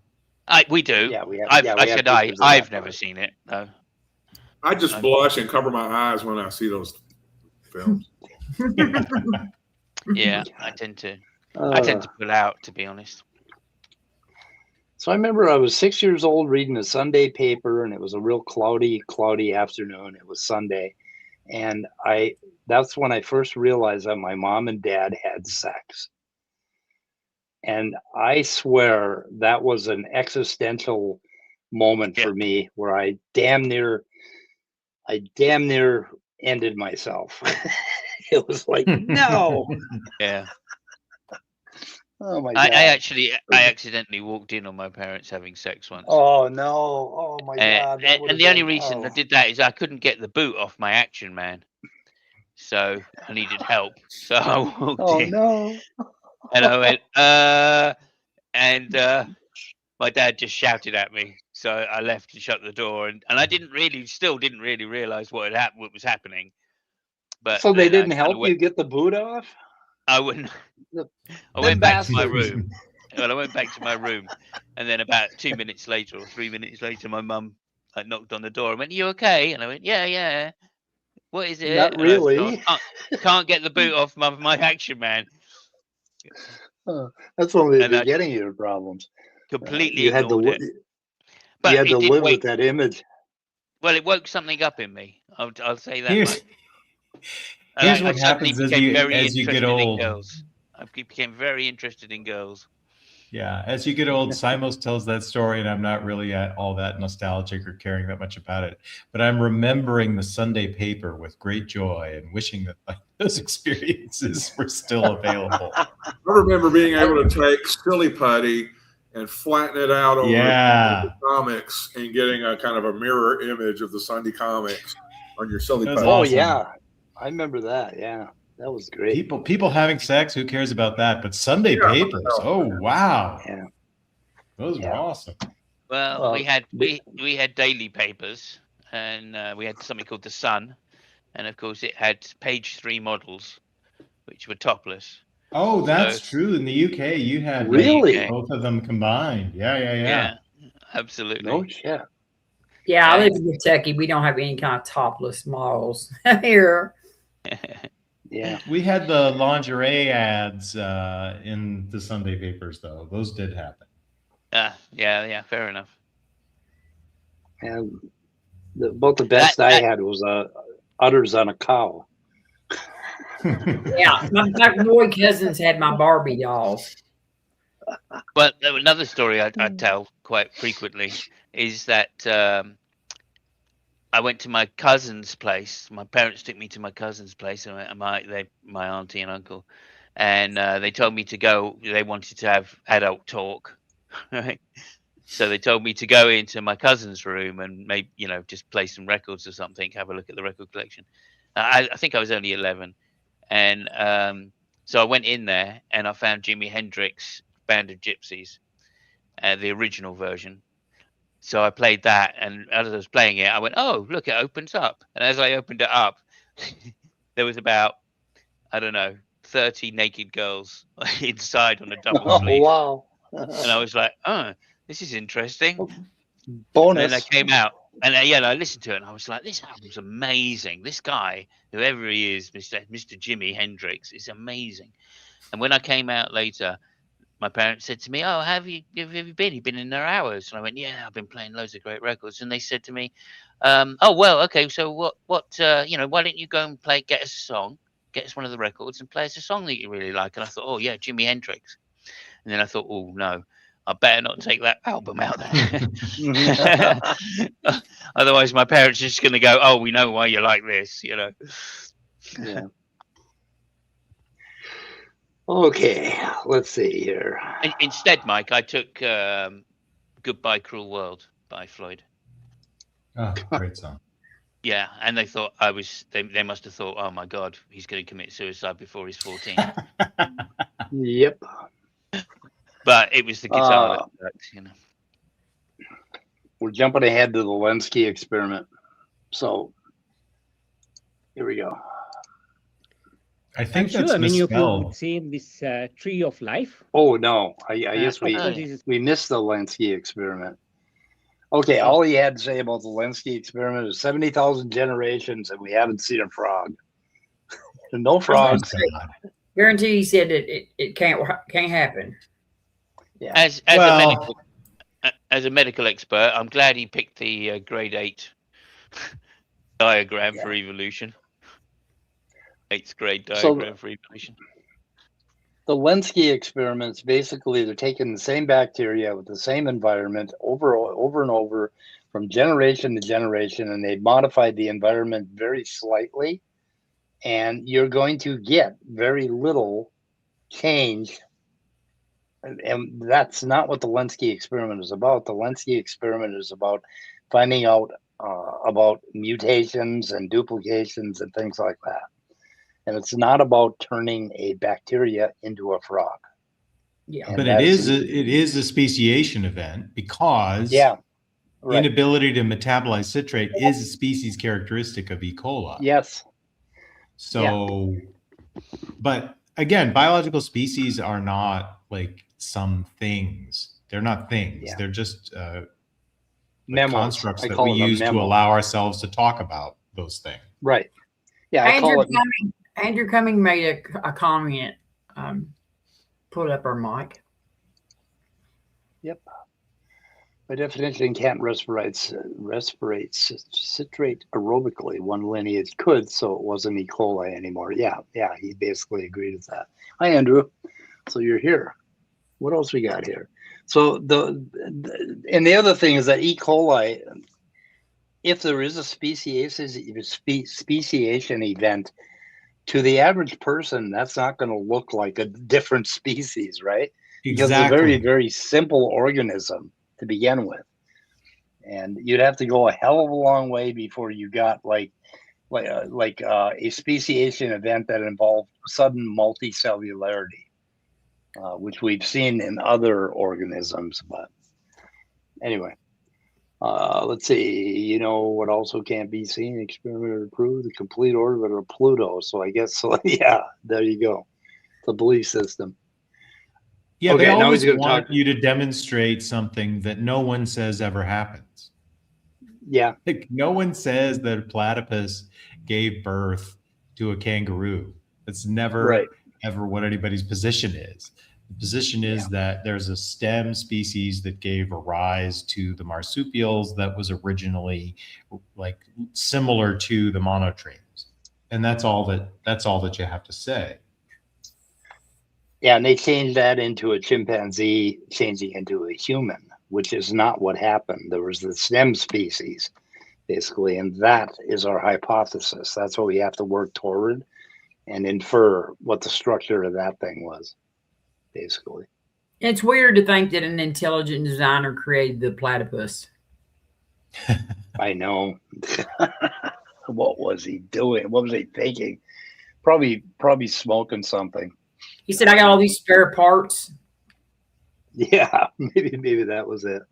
[SPEAKER 2] We do.
[SPEAKER 1] Yeah, we have.
[SPEAKER 2] I've never seen it. No.
[SPEAKER 4] I just blush and cover my eyes when I see those films.
[SPEAKER 2] Yeah, I tend to pull out, to be honest.
[SPEAKER 1] So I remember I was 6 years old reading a Sunday paper, and it was a real cloudy afternoon. It was Sunday, And that's when I first realized that my mom and dad had sex. And I swear that was an existential moment for me where I damn near ended myself. It was like, no.
[SPEAKER 2] Yeah.
[SPEAKER 1] Oh my
[SPEAKER 2] I
[SPEAKER 1] God.
[SPEAKER 2] I accidentally walked in on my parents having sex once.
[SPEAKER 1] Oh no. Oh my God. That
[SPEAKER 2] And the only reason I did that is I couldn't get the boot off my Action Man. So I needed help. So I walked in
[SPEAKER 1] no.
[SPEAKER 2] and I went, my dad just shouted at me. So I left and shut the door, and I still didn't really realize what was happening. But
[SPEAKER 1] so they
[SPEAKER 2] then
[SPEAKER 1] didn't help you get the boot off?
[SPEAKER 2] I wouldn't. I
[SPEAKER 1] Them
[SPEAKER 2] went back to my
[SPEAKER 1] bastards.
[SPEAKER 2] room. Well, I went back to my room, and then about 2 minutes later or 3 minutes later, my mum knocked on the door and went, "You okay?" And I went, "Yeah. What is it?"
[SPEAKER 1] Not
[SPEAKER 2] And I said,
[SPEAKER 1] really.
[SPEAKER 2] can't get the boot off my Action Man.
[SPEAKER 1] That's one of the
[SPEAKER 2] And I
[SPEAKER 1] beginning of your problems.
[SPEAKER 2] completely
[SPEAKER 1] You had to
[SPEAKER 2] ignored it.
[SPEAKER 1] you
[SPEAKER 2] But
[SPEAKER 1] had
[SPEAKER 2] it
[SPEAKER 1] to
[SPEAKER 2] did
[SPEAKER 1] live
[SPEAKER 2] wake.
[SPEAKER 1] with that image.
[SPEAKER 2] Well, it woke something up in me. I'll say that
[SPEAKER 6] Here's,
[SPEAKER 2] much.
[SPEAKER 6] here's
[SPEAKER 2] I
[SPEAKER 6] what
[SPEAKER 2] suddenly
[SPEAKER 6] happens as
[SPEAKER 2] became very
[SPEAKER 6] you get
[SPEAKER 2] interested in
[SPEAKER 6] old.
[SPEAKER 2] girls. I became very interested in girls.
[SPEAKER 6] Yeah, as you get old, Simos tells that story, and I'm not really all that nostalgic or caring that much about it. But I'm remembering the Sunday paper with great joy and wishing that those experiences were still available.
[SPEAKER 4] I remember being able to take Silly Putty and flatten it out over the comics and getting a kind of a mirror image of the Sunday comics on your Silly Putty.
[SPEAKER 1] Oh
[SPEAKER 6] awesome.
[SPEAKER 1] yeah, I remember that. Yeah, that was great.
[SPEAKER 6] People having sex, who cares about that? But Sunday papers, oh wow,
[SPEAKER 1] Yeah,
[SPEAKER 6] those were awesome.
[SPEAKER 2] Well, we had daily papers, and we had something called the Sun, and of course it had page 3 models, which were topless.
[SPEAKER 6] Oh, that's true. In the UK, you had
[SPEAKER 1] really
[SPEAKER 6] both of them combined. Yeah.
[SPEAKER 2] Absolutely.
[SPEAKER 1] No shit.
[SPEAKER 3] Yeah, I live in Kentucky. We don't have any kind of topless models here.
[SPEAKER 1] Yeah,
[SPEAKER 6] we had the lingerie ads in the Sunday papers, though. Those did happen.
[SPEAKER 2] Yeah, fair enough.
[SPEAKER 1] and about the best I had was udders on a cow.
[SPEAKER 3] Yeah, my boy cousins had my Barbie dolls.
[SPEAKER 2] But another story I tell quite frequently is that I went to my cousin's place. My parents took me to my cousin's place, and my auntie and uncle, and they told me to go. They wanted to have adult talk, right? So they told me to go into my cousin's room and maybe just play some records or something, have a look at the record collection. I think I was only 11, and so I went in there and I found Jimi Hendrix Band of Gypsies, the original version. So I played that, and as I was playing it, I went, "Oh, look, it opens up." And as I opened it up, there was about, I don't know, 30 naked girls inside on a double sleeve.
[SPEAKER 1] Wow.
[SPEAKER 2] And I was like, "Oh, this is interesting."
[SPEAKER 1] Bonus.
[SPEAKER 2] And then I came out, and I listened to it, and I was like, "This album's amazing. This guy, whoever he is, Mr. Jimi Hendrix, is amazing." And when I came out later, my parents said to me, "Oh, have you been? You've been in there hours?" And I went, "Yeah, I've been playing loads of great records." And they said to me, "Oh, well, okay. So what? Why don't you go and get us a song, get us one of the records, and play us a song that you really like?" And I thought, "Oh yeah, Jimi Hendrix." And then I thought, "Oh no, I better not take that album out there." Otherwise, my parents are just going to go, "Oh, we know why you like this,"
[SPEAKER 1] Yeah. Okay, let's see here.
[SPEAKER 2] Instead, Mike, I took "Goodbye Cruel World" by Floyd.
[SPEAKER 6] Oh, great song.
[SPEAKER 2] Yeah, and they thought I was. They must have thought, "Oh my God, he's going to commit suicide before he's 14."
[SPEAKER 1] Yep.
[SPEAKER 2] But it was the guitar that worked,
[SPEAKER 1] We're jumping ahead to the Lensky experiment. So here we go.
[SPEAKER 6] I think
[SPEAKER 5] I'm
[SPEAKER 6] that's
[SPEAKER 5] sure many of you
[SPEAKER 6] misspelled.
[SPEAKER 5] would seen this tree of life.
[SPEAKER 1] Oh no, I guess we missed the Lensky experiment. Okay, all he had to say about the Lensky experiment is 70,000 generations, and we haven't seen a frog. No frogs.
[SPEAKER 3] Guarantee he said that it can't happen.
[SPEAKER 2] Yeah. As a medical expert, I'm glad he picked the grade 8 diagram for evolution. 8th grade
[SPEAKER 1] So-
[SPEAKER 2] diagram for evolution.
[SPEAKER 1] The Lensky experiments, basically, they're taking the same bacteria with the same environment over and over from generation to generation, and they modified the environment very slightly. And you're going to get very little change. And that's not what the Lensky experiment is about. The Lensky experiment is about finding out about mutations and duplications and things like that. And it's not about turning a bacteria into a frog.
[SPEAKER 3] Yeah.
[SPEAKER 1] And
[SPEAKER 6] But
[SPEAKER 1] that's-
[SPEAKER 6] it is a speciation event because
[SPEAKER 1] Yeah. Right.
[SPEAKER 6] inability to metabolize citrate is a species characteristic of E. coli.
[SPEAKER 1] Yes.
[SPEAKER 6] So, but again, biological species are not like some things. They're not things.
[SPEAKER 1] Yeah.
[SPEAKER 6] They're just
[SPEAKER 1] Memos.
[SPEAKER 6] constructs
[SPEAKER 1] I
[SPEAKER 6] that
[SPEAKER 1] call
[SPEAKER 6] we
[SPEAKER 1] it a
[SPEAKER 6] use to
[SPEAKER 1] memo.
[SPEAKER 6] allow ourselves to talk about those things.
[SPEAKER 1] Right. Yeah. I call
[SPEAKER 3] Andrew Cumming made a comment. Put up our mic.
[SPEAKER 1] By definition, can't respirate citrate aerobically. One lineage could, so it wasn't E. coli anymore. Yeah, he basically agreed with that. Hi, Andrew. So you're here. What else we got here? So and the other thing is that E. coli, if there is a speciation event, to the average person, that's not going to look like a different species, right? Because it's a very, very simple organism to begin with, and you'd have to go a hell of a long way before you got like a speciation event that involved sudden multicellularity, which we've seen in other organisms. But anyway, let's see. You know what also can't be seen, experimented, or proved? The complete orbit of Pluto. So I guess so. Yeah, there you go. The belief system.
[SPEAKER 6] Yeah,
[SPEAKER 1] Okay,
[SPEAKER 6] they
[SPEAKER 1] now
[SPEAKER 6] always
[SPEAKER 1] he's gonna
[SPEAKER 6] want
[SPEAKER 1] talk-
[SPEAKER 6] you to demonstrate something that no one says ever happens.
[SPEAKER 1] Yeah.
[SPEAKER 6] Like, no one says that a platypus gave birth to a kangaroo. That's never,
[SPEAKER 1] Right.
[SPEAKER 6] ever what anybody's position is. The position is that there's a stem species that gave a rise to the marsupials that was originally like similar to the monotremes. And that's all that you have to say.
[SPEAKER 1] Yeah, and they changed that into a chimpanzee changing into a human, which is not what happened. There was the stem species, basically, and that is our hypothesis. That's what we have to work toward and infer what the structure of that thing was, basically.
[SPEAKER 3] It's weird to think that an intelligent designer created the platypus.
[SPEAKER 1] I know. What was he doing? What was he thinking? Probably smoking something.
[SPEAKER 3] He said, I got all these spare parts.
[SPEAKER 1] Yeah, maybe that was it.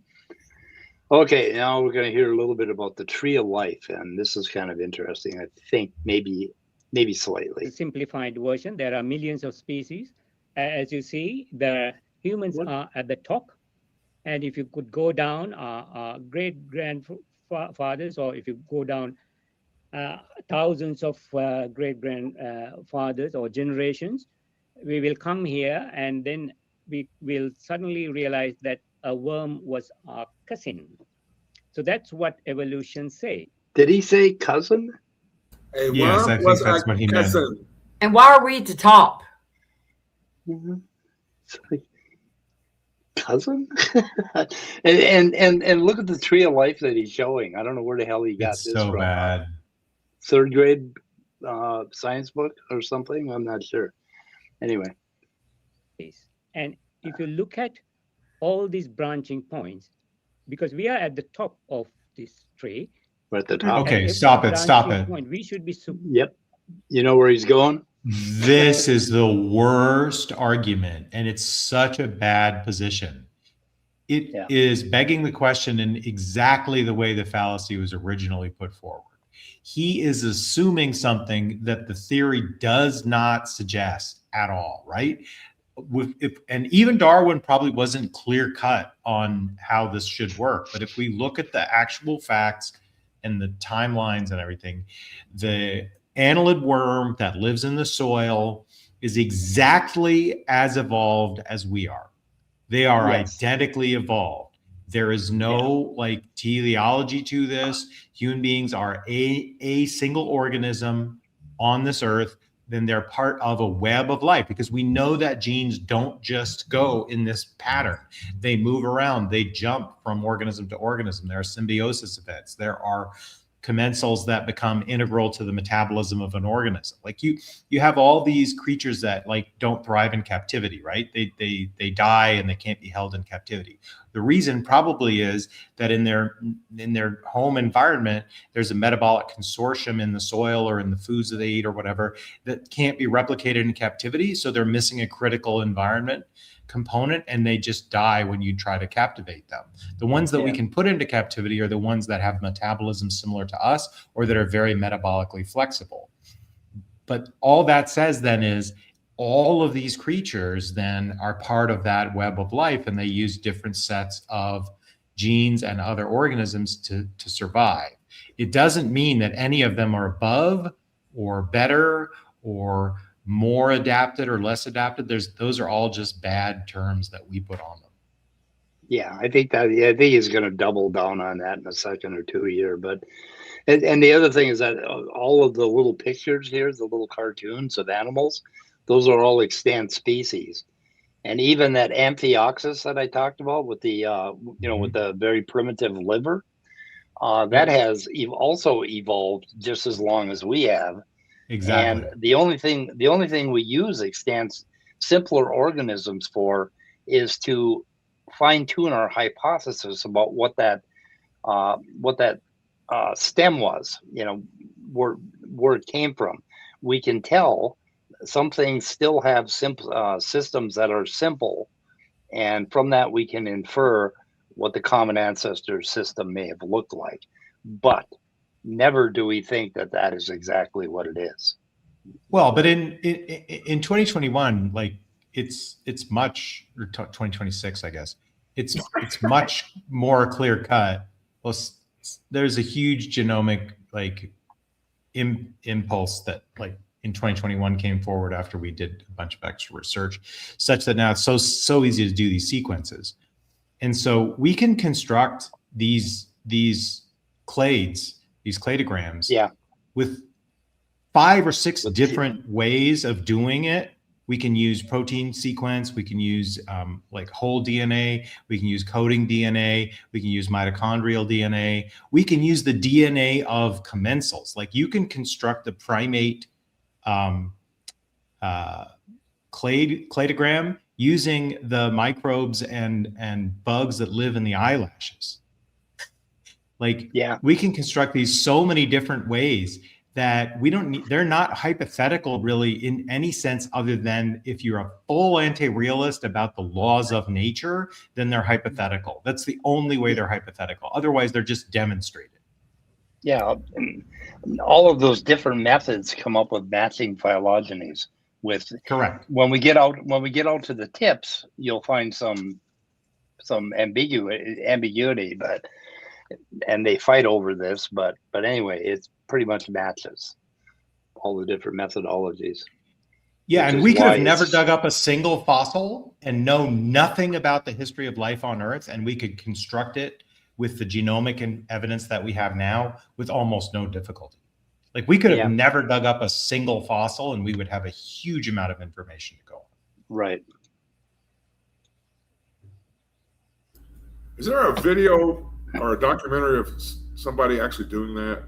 [SPEAKER 1] Okay, now we're going to hear a little bit about the tree of life, and this is kind of interesting. I think maybe slightly.
[SPEAKER 5] The simplified version. There are millions of species. As you see, the humans are at the top. And if you could go down, great-grandfathers, or if you go down thousands of great-grandfathers or generations, we will come here, and then we will suddenly realize that a worm was our cousin. So that's what evolution say.
[SPEAKER 1] Did he say cousin?
[SPEAKER 4] A
[SPEAKER 6] Yes,
[SPEAKER 4] worm
[SPEAKER 6] I think
[SPEAKER 4] was
[SPEAKER 6] that's
[SPEAKER 4] a
[SPEAKER 6] what he meant.
[SPEAKER 4] cousin.
[SPEAKER 3] And why are we at the top?
[SPEAKER 1] It's like, cousin? and look at the tree of life that he's showing. I don't know where the hell he got
[SPEAKER 6] It's
[SPEAKER 1] this
[SPEAKER 6] so
[SPEAKER 1] from.
[SPEAKER 6] bad.
[SPEAKER 1] Third grade science book or something? I'm not sure. Anyway.
[SPEAKER 5] And if you look at all these branching points, because we are at the top of this tree.
[SPEAKER 1] We're at the top.
[SPEAKER 6] Okay,
[SPEAKER 5] every
[SPEAKER 6] stop it.
[SPEAKER 5] branching point, we should be.
[SPEAKER 1] Yep. You know where he's going?
[SPEAKER 6] This is the worst argument, and it's such a bad position. It is begging the question in exactly the way the fallacy was originally put forward. He is assuming something that the theory does not suggest at all, right? And even Darwin probably wasn't clear cut on how this should work. But if we look at the actual facts and the timelines and everything, the annelid worm that lives in the soil is exactly as evolved as we are. They are identically evolved. There is no like teleology to this. Human beings are a single organism on this earth then they're part of a web of life, because we know that genes don't just go in this pattern. They move around, they jump from organism to organism. There are symbiosis events. There are commensals that become integral to the metabolism of an organism. Like you have all these creatures that like don't thrive in captivity, right? They die and they can't be held in captivity. The reason probably is that in their home environment, there's a metabolic consortium in the soil or in the foods that they eat or whatever that can't be replicated in captivity. So they're missing a critical environment component, and they just die when you try to captivate them. The ones that we can put into captivity are the ones that have metabolism similar to us or that are very metabolically flexible. But all that says then is all of these creatures then are part of that web of life, and they use different sets of genes and other organisms to survive. It doesn't mean that any of them are above or better or more adapted or less adapted. Those are all just bad terms that we put on them.
[SPEAKER 1] Yeah, I think he's going to double down on that in a second or two here. But and the other thing is that all of the little pictures here, the little cartoons of animals, those are all extant species. And even that Amphioxus that I talked about with the with the very primitive liver, that has also evolved just as long as we have.
[SPEAKER 6] Exactly.
[SPEAKER 1] And the only thing we use extant simpler organisms for is to fine tune our hypothesis about what that stem was, where it came from. We can tell some things still have systems that are simple, and from that we can infer what the common ancestor system may have looked like. But never do we think that that is exactly what it is.
[SPEAKER 6] Well, but in 2021, like it's much, or 2026, I guess, it's much more clear cut. Well, there's a huge genomic like impulse that like in 2021 came forward after we did a bunch of extra research, such that now it's so easy to do these sequences. And so we can construct these clades, these cladograms, with 5 or 6 different ways of doing it. We can use protein sequence, we can use like whole DNA, we can use coding DNA, we can use mitochondrial DNA, we can use the DNA of commensals. Like you can construct the primate cladogram using the microbes and bugs that live in the eyelashes. Like we can construct these so many different ways that we don't need, they're not hypothetical really in any sense other than if you're a full anti-realist about the laws of nature, then they're hypothetical. That's the only way they're hypothetical. Otherwise, they're just demonstrated.
[SPEAKER 1] Yeah, and all of those different methods come up with matching phylogenies. With
[SPEAKER 6] correct.
[SPEAKER 1] When we get out to the tips, you'll find some ambiguity, but and they fight over this, but anyway, it's pretty much matches all the different methodologies.
[SPEAKER 6] Yeah, and we could have never dug up a single fossil and know nothing about the history of life on Earth, and we could construct it with the genomic and evidence that we have now with almost no difficulty. Like we could have never dug up a single fossil and we would have a huge amount of information to go on.
[SPEAKER 1] Right.
[SPEAKER 4] Is there a video or a documentary of somebody actually doing that?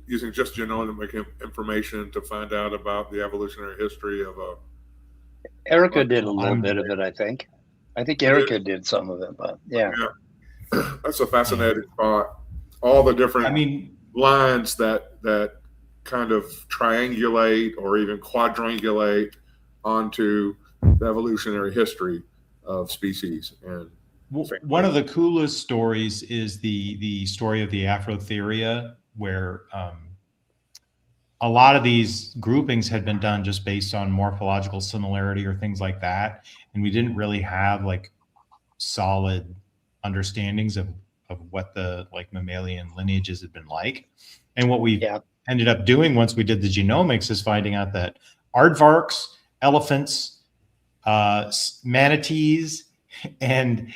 [SPEAKER 4] Using just genomic information to find out about the evolutionary history of a...
[SPEAKER 1] Erica did a little bit of it, I think. I think Erica did some of it, but yeah.
[SPEAKER 4] That's a fascinating thought. All the different lines that kind of triangulate or even quadrangulate onto the evolutionary history of species. And
[SPEAKER 6] one of the coolest stories is the story of the Afrotheria, where a lot of these groupings had been done just based on morphological similarity or things like that, and we didn't really have like solid understandings of what the like mammalian lineages had been like. And what we ended up doing once we did the genomics is finding out that aardvarks, elephants, manatees, and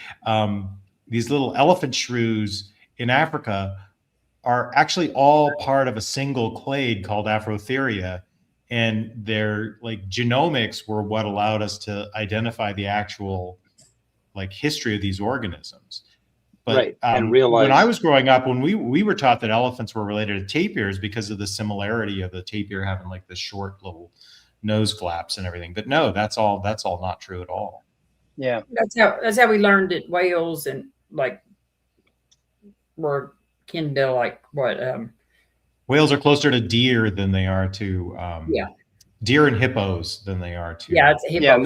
[SPEAKER 6] these little elephant shrews in Africa are actually all part of a single clade called Afrotheria, and their like genomics were what allowed us to identify the actual like history of these organisms. But
[SPEAKER 1] Right, and realize
[SPEAKER 6] when I was growing up, when we were taught that elephants were related to tapirs because of the similarity of the tapir having like the short little nose flaps and everything. But no, that's all not true at all.
[SPEAKER 1] yeah,
[SPEAKER 3] That's how we learned that whales and like were kin to like what
[SPEAKER 6] Whales are closer to deer than they are to
[SPEAKER 3] yeah.
[SPEAKER 6] deer and hippos than they are to
[SPEAKER 3] Yeah, it's a
[SPEAKER 1] yeah, and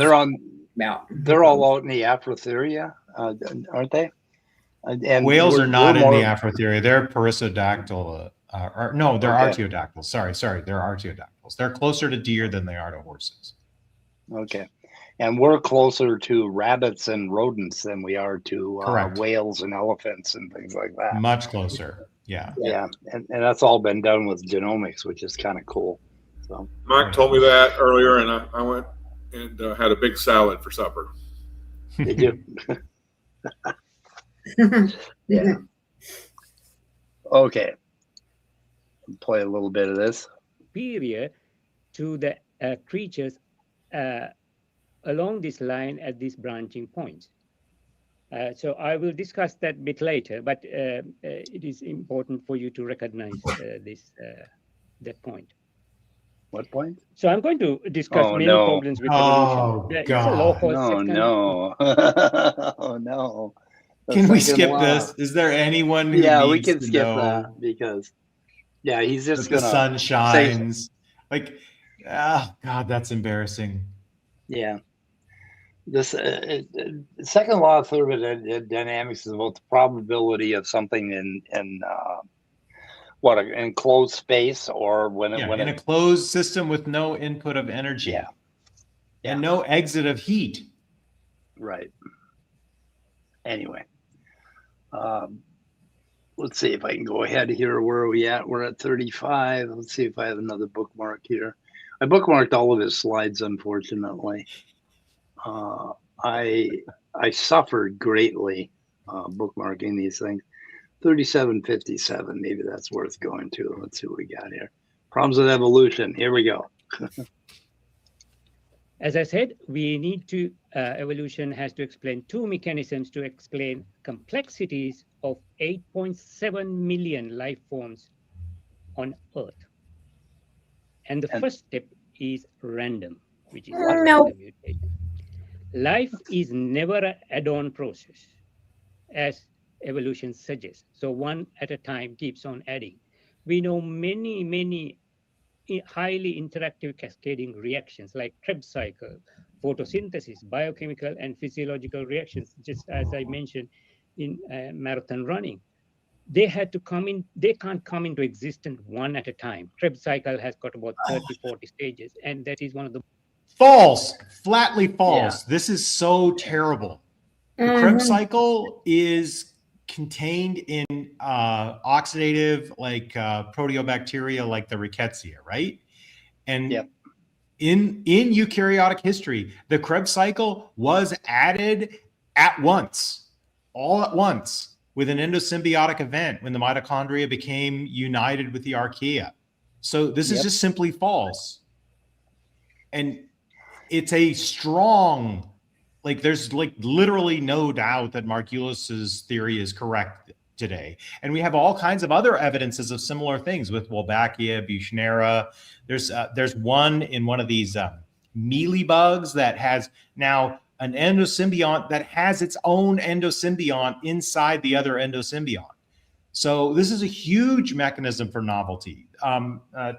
[SPEAKER 3] mountain.
[SPEAKER 1] they're all out in the Afrotheria, aren't they? And
[SPEAKER 6] whales are not in
[SPEAKER 1] more,
[SPEAKER 6] the Afrotheria. They're perissodactyl. No, they're
[SPEAKER 1] Okay.
[SPEAKER 6] artiodactyls. Sorry, they're artiodactyls. They're closer to deer than they are to horses.
[SPEAKER 1] Okay, and we're closer to rabbits and rodents than we are to
[SPEAKER 6] Correct.
[SPEAKER 1] whales and elephants and things like that.
[SPEAKER 6] Much closer. Yeah.
[SPEAKER 1] Yeah, and that's all been done with genomics, which is kind of cool. So
[SPEAKER 4] Mike told me that earlier, and I went and had a big salad for supper.
[SPEAKER 1] did you?
[SPEAKER 3] Yeah.
[SPEAKER 1] Okay. Play a little bit of this.
[SPEAKER 5] Superior to the creatures along this line at these branching points. So I will discuss that a bit later, but it is important for you to recognize that point.
[SPEAKER 1] What point?
[SPEAKER 5] So I'm going to discuss
[SPEAKER 1] Oh,
[SPEAKER 5] many
[SPEAKER 1] no.
[SPEAKER 5] problems with
[SPEAKER 6] Oh,
[SPEAKER 5] evolution. It's a
[SPEAKER 6] God.
[SPEAKER 5] local
[SPEAKER 1] No,
[SPEAKER 5] second-
[SPEAKER 1] no. Oh, no. The
[SPEAKER 6] Can we
[SPEAKER 1] second
[SPEAKER 6] skip
[SPEAKER 1] law.
[SPEAKER 6] this? Is there anyone who
[SPEAKER 1] Yeah, we
[SPEAKER 6] needs
[SPEAKER 1] can
[SPEAKER 6] to
[SPEAKER 1] skip
[SPEAKER 6] know
[SPEAKER 1] that because, yeah, he's
[SPEAKER 6] that
[SPEAKER 1] just
[SPEAKER 6] the
[SPEAKER 1] gonna
[SPEAKER 6] sun
[SPEAKER 1] say,
[SPEAKER 6] shines? Like, God, that's embarrassing.
[SPEAKER 1] yeah. This second law of thermodynamics is about the probability of something in enclosed space, or when
[SPEAKER 6] In a closed system with no input of energy.
[SPEAKER 1] Yeah.
[SPEAKER 6] And no exit of heat.
[SPEAKER 1] right. Anyway, let's see if I can go ahead here. Where are we at? We're at 35. Let's see if I have another bookmark here. I bookmarked all of his slides, unfortunately. I suffered greatly bookmarking these things. 3757, maybe that's worth going to. Let's see what we got here. Problems with evolution. Here we go.
[SPEAKER 5] As I said, we need to, evolution has to explain two mechanisms to explain complexities of 8.7 million life forms on Earth. And the first step is random, which is random mutation. Life is never an add-on process, as evolution suggests. So one at a time keeps on adding. We know many highly interactive cascading reactions like Krebs cycle, photosynthesis, biochemical and physiological reactions, just as I mentioned in marathon running. They had to come in, they can't come into existence one at a time. Krebs cycle has got about 30, 40 stages, and that is one of the
[SPEAKER 6] False, flatly false. Yeah. This is so terrible. The Krebs cycle is contained in oxidative, like proteobacteria, like the Rickettsia, right? And in eukaryotic history, the Krebs cycle was added at once, all at once, with an endosymbiotic event when the mitochondria became united with the archaea. So this is just simply false. And it's a strong, like there's like literally no doubt that Margulis's theory is correct today. And we have all kinds of other evidences of similar things with Wolbachia, Buchnera. There's one in one of these mealybugs that has now an endosymbiont that has its own endosymbiont inside the other endosymbiont. So this is a huge mechanism for novelty.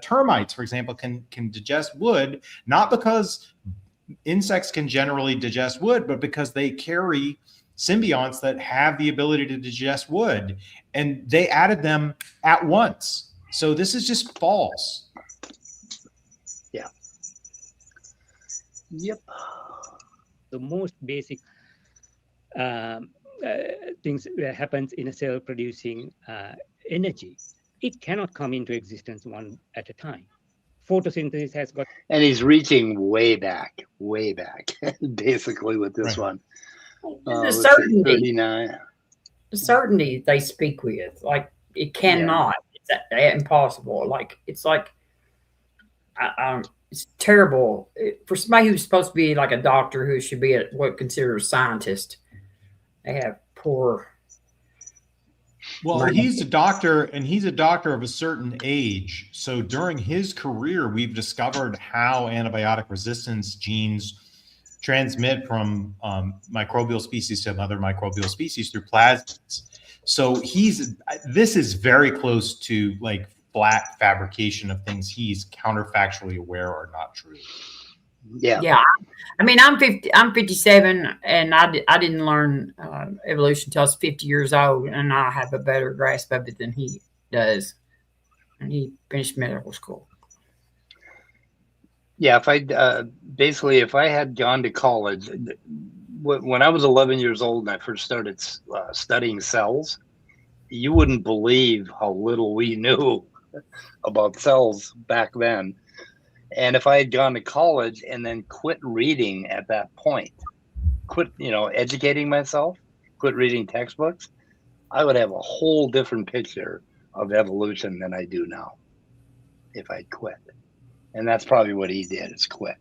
[SPEAKER 6] Termites, for example, can digest wood, not because insects can generally digest wood, but because they carry symbionts that have the ability to digest wood, and they added them at once. So this is just false.
[SPEAKER 1] Yeah. Yep.
[SPEAKER 5] The most basic things that happens in a cell producing energy. It cannot come into existence one at a time. Photosynthesis has got,
[SPEAKER 1] and he's reaching way back, basically with this one.
[SPEAKER 3] The certainty,
[SPEAKER 1] 39.
[SPEAKER 3] The certainty they speak with, like it cannot. impossible. Like it's terrible for somebody who's supposed to be like a doctor who should be what considered a scientist. They have poor.
[SPEAKER 6] Well, he's a doctor, and he's a doctor of a certain age. So during his career, we've discovered how antibiotic resistance genes transmit from microbial species to other microbial species through plasmids. So this is very close to like flat fabrication of things he's counterfactually aware are not true.
[SPEAKER 3] Yeah. I mean, I'm 57, and I didn't learn evolution until I was 50 years old, and I have a better grasp of it than he does. And he finished medical school.
[SPEAKER 1] Yeah, if I had gone to college, when I was 11 years old and I first started studying cells, you wouldn't believe how little we knew about cells back then. And if I had gone to college and then quit reading at that point, quit, educating myself, quit reading textbooks, I would have a whole different picture of evolution than I do now if I'd quit. And that's probably what he did, is quit.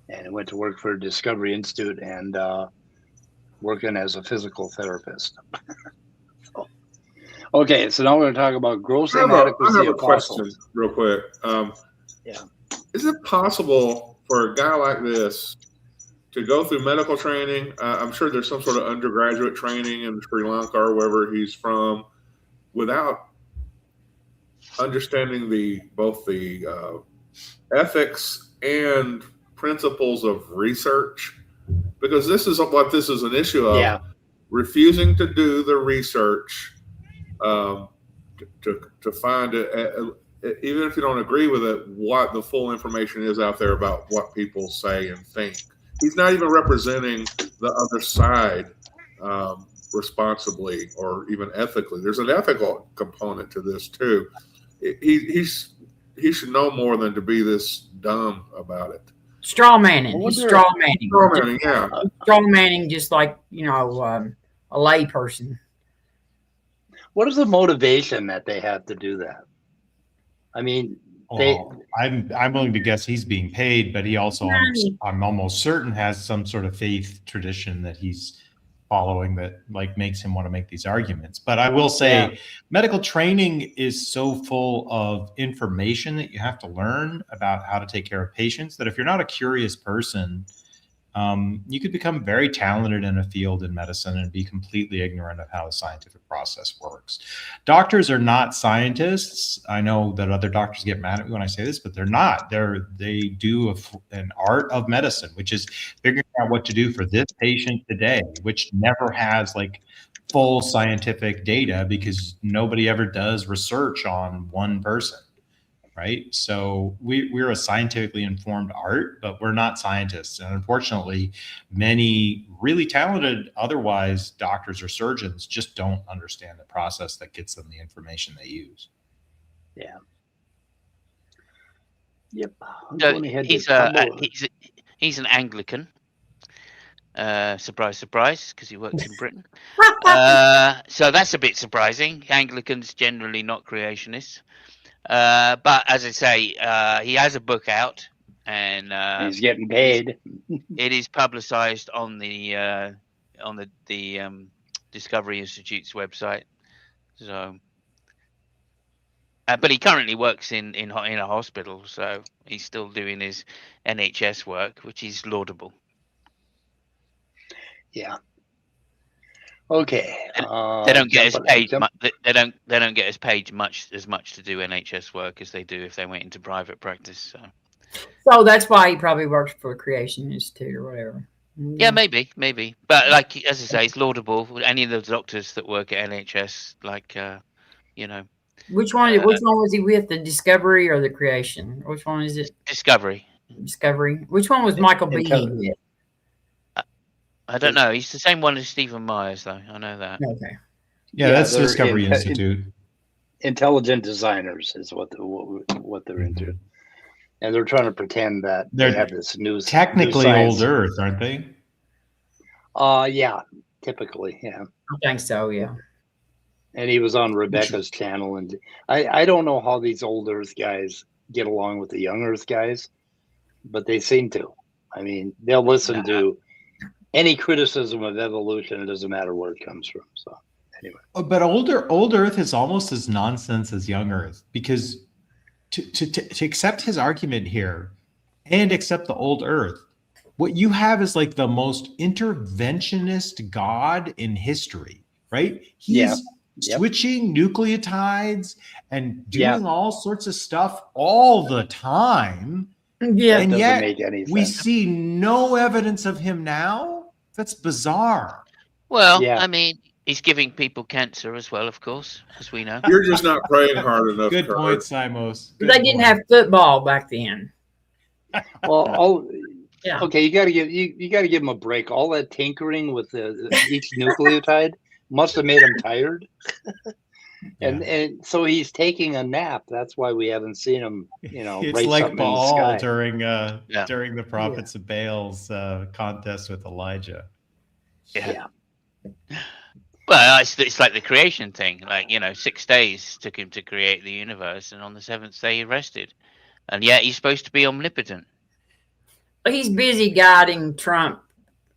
[SPEAKER 1] And he went to work for Discovery Institute and working as a physical therapist. Okay, so now we're going to talk about gross inadequacy
[SPEAKER 4] I have a
[SPEAKER 1] of
[SPEAKER 4] question
[SPEAKER 1] fossils.
[SPEAKER 4] real quick.
[SPEAKER 1] Yeah.
[SPEAKER 4] Is it possible for a guy like this to go through medical training? I'm sure there's some sort of undergraduate training in Sri Lanka or wherever he's from, without understanding both the ethics and principles of research, because this is what this is an issue of. Refusing to do the research to find it, even if you don't agree with it, what the full information is out there about what people say and think. He's not even representing the other side responsibly or even ethically. There's an ethical component to this too. He should know more than to be this dumb about it.
[SPEAKER 3] Straw manning. He's straw manning.
[SPEAKER 4] Straw manning, yeah.
[SPEAKER 3] Straw manning, just like a lay person.
[SPEAKER 1] What is the motivation that they have to do that? I mean,
[SPEAKER 6] I'm willing to guess he's being paid, but he also, I'm almost certain, has some sort of faith tradition that he's following that like makes him want to make these arguments. But I will say medical training is so full of information that you have to learn about how to take care of patients that if you're not a curious person, you could become very talented in a field in medicine and be completely ignorant of how the scientific process works. Doctors are not scientists. I know that other doctors get mad at me when I say this, but they're not. They do an art of medicine, which is figuring out what to do for this patient today, which never has like full scientific data because nobody ever does research on one person. Right. So we're a scientifically informed art, but we're not scientists. And unfortunately, many really talented otherwise doctors or surgeons just don't understand the process that gets them the information they use.
[SPEAKER 1] Yeah. Yep.
[SPEAKER 2] He's an Anglican. Surprise, surprise, because he works in Britain. So that's a bit surprising. Anglicans generally not creationists. But as I say, he has a book out, and
[SPEAKER 1] he's getting paid.
[SPEAKER 2] It is publicized on the Discovery Institute's website. So, but he currently works in a hospital, so he's still doing his NHS work, which is laudable.
[SPEAKER 1] Yeah. Okay.
[SPEAKER 2] They don't get as paid. They don't get as paid as much to do NHS work as they do if they went into private practice.
[SPEAKER 3] So that's why he probably works for a creation institute or whatever.
[SPEAKER 2] Yeah, maybe. But like as I say, it's laudable. Any of the doctors that work at NHS, like
[SPEAKER 3] Which one was he with? The Discovery or the Creation? Which one is it?
[SPEAKER 2] Discovery.
[SPEAKER 3] Which one was Michael Behe with?
[SPEAKER 2] I don't know. He's the same one as Stephen Myers, though. I know that.
[SPEAKER 3] Okay.
[SPEAKER 6] Yeah, that's Discovery Institute.
[SPEAKER 1] Intelligent designers is what they're into, and they're trying to pretend that they have this new.
[SPEAKER 6] Technically,
[SPEAKER 1] new
[SPEAKER 6] old Earth, aren't they?
[SPEAKER 1] Yeah, typically, yeah.
[SPEAKER 3] I think so. Yeah.
[SPEAKER 1] And he was on Rebecca's channel, and I don't know how these old Earth guys get along with the young Earth guys, but they seem to. I mean, they'll listen to any criticism of evolution. It doesn't matter where it comes from. So anyway.
[SPEAKER 6] But old Earth is almost as nonsense as young Earth, because to accept his argument here and accept the old Earth, what you have is like the most interventionist God in history, right? He's switching nucleotides and doing all sorts of stuff all the time.
[SPEAKER 3] Yeah.
[SPEAKER 6] And yet
[SPEAKER 1] make any
[SPEAKER 6] we
[SPEAKER 1] sense.
[SPEAKER 6] see no evidence of him now. That's bizarre.
[SPEAKER 2] Well,
[SPEAKER 1] Yeah.
[SPEAKER 2] I mean, he's giving people cancer as well, of course, as we know.
[SPEAKER 4] You're just not praying hard enough.
[SPEAKER 6] Good
[SPEAKER 4] Kurt.
[SPEAKER 6] point, Simos. Good
[SPEAKER 3] They didn't
[SPEAKER 6] point.
[SPEAKER 3] have football back then.
[SPEAKER 1] Well,
[SPEAKER 3] Yeah.
[SPEAKER 1] okay, you got to give him a break. All that tinkering with each nucleotide must have made him tired. And so he's taking a nap. That's why we haven't seen him,
[SPEAKER 6] It's
[SPEAKER 1] write
[SPEAKER 6] like
[SPEAKER 1] something in the
[SPEAKER 6] Baal
[SPEAKER 1] sky.
[SPEAKER 6] during the prophets of Baal's contest with Elijah.
[SPEAKER 1] Yeah.
[SPEAKER 2] Well, it's like the creation thing. Like, 6 days took him to create the universe, and on the seventh day he rested. And yet he's supposed to be omnipotent.
[SPEAKER 3] He's busy guiding Trump.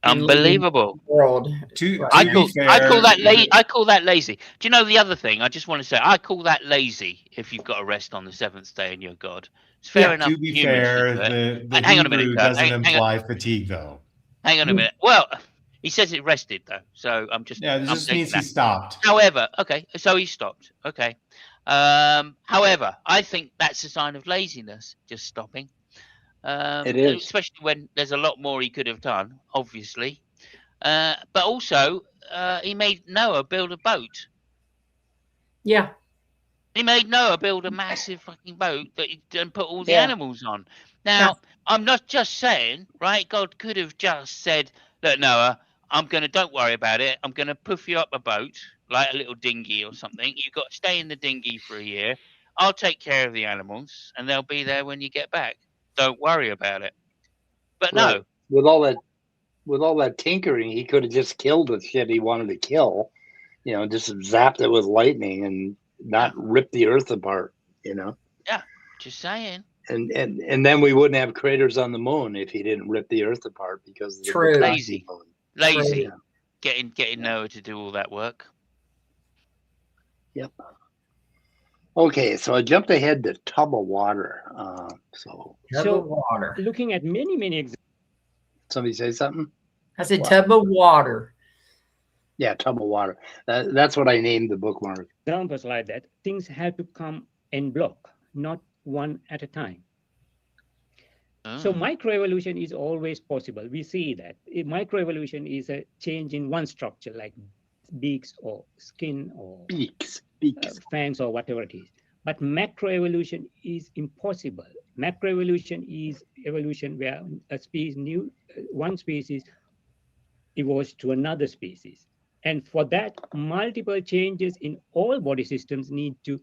[SPEAKER 3] and leading
[SPEAKER 2] Unbelievable.
[SPEAKER 3] the world.
[SPEAKER 2] I call that lazy. Do you know the other thing? I just want to say, I call that lazy if you've got to rest on the seventh day and you're God. It's fair enough.
[SPEAKER 6] To be
[SPEAKER 2] humans
[SPEAKER 6] fair,
[SPEAKER 2] do it.
[SPEAKER 6] the
[SPEAKER 2] Hang on a minute,
[SPEAKER 6] Hebrew
[SPEAKER 2] Kurt.
[SPEAKER 6] doesn't
[SPEAKER 2] Hang on.
[SPEAKER 6] imply fatigue, though.
[SPEAKER 2] Hang on a minute. Well, he says it rested, though. So I'm just...
[SPEAKER 6] Yeah, it
[SPEAKER 2] I'm
[SPEAKER 6] just
[SPEAKER 2] taking
[SPEAKER 6] means he
[SPEAKER 2] that.
[SPEAKER 6] stopped.
[SPEAKER 2] However, okay, so he stopped. Okay. However, I think that's a sign of laziness, just stopping.
[SPEAKER 1] It is.
[SPEAKER 2] Especially when there's a lot more he could have done, obviously. But also, he made Noah build a boat.
[SPEAKER 3] Yeah.
[SPEAKER 2] He made Noah build a massive fucking boat and put all the
[SPEAKER 1] Yeah.
[SPEAKER 2] animals on. Now, I'm not just saying, right? God could have just said, look, Noah, don't worry about it. I'm going to poof you up a boat, like a little dinghy or something. You've got to stay in the dinghy for a year. I'll take care of the animals and they'll be there when you get back. Don't worry about it. But no.
[SPEAKER 1] Right. With all that tinkering, he could have just killed the shit he wanted to kill, just zapped it with lightning and not rip the earth apart,
[SPEAKER 2] Just saying.
[SPEAKER 1] And then we wouldn't have craters on the moon if he didn't rip the earth apart because of the
[SPEAKER 3] True.
[SPEAKER 2] Lazy. Lazy.
[SPEAKER 1] Yeah.
[SPEAKER 2] Getting Noah to do all that work.
[SPEAKER 1] Yep. Okay, so I jumped ahead to tub of water.
[SPEAKER 3] Tub of water.
[SPEAKER 5] Looking at many examples.
[SPEAKER 1] Somebody say something?
[SPEAKER 3] I said tub of water.
[SPEAKER 1] Yeah, tub of water. That's what I named the bookmark.
[SPEAKER 5] Examples like that, things have to come en bloc, not one at a time. So microevolution is always possible. We see that. Microevolution is a change in one structure, like beaks or skin or
[SPEAKER 1] Beaks.
[SPEAKER 5] fangs or whatever it is. But macroevolution is impossible. Macroevolution is evolution where one species evolves to another species. And for that, multiple changes in all body systems need to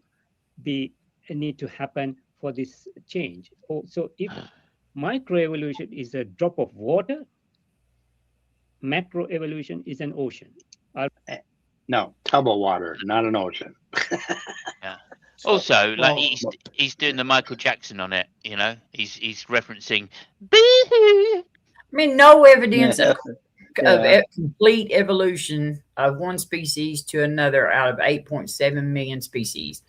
[SPEAKER 5] happen for this change. So if microevolution is a drop of water, macroevolution is an ocean.
[SPEAKER 1] No, tub of water, not an ocean.
[SPEAKER 2] Yeah. Also, he's doing the Michael Jackson on it. He's referencing.
[SPEAKER 3] I mean, no evidence of complete evolution of one species to another out of 8.7 million species.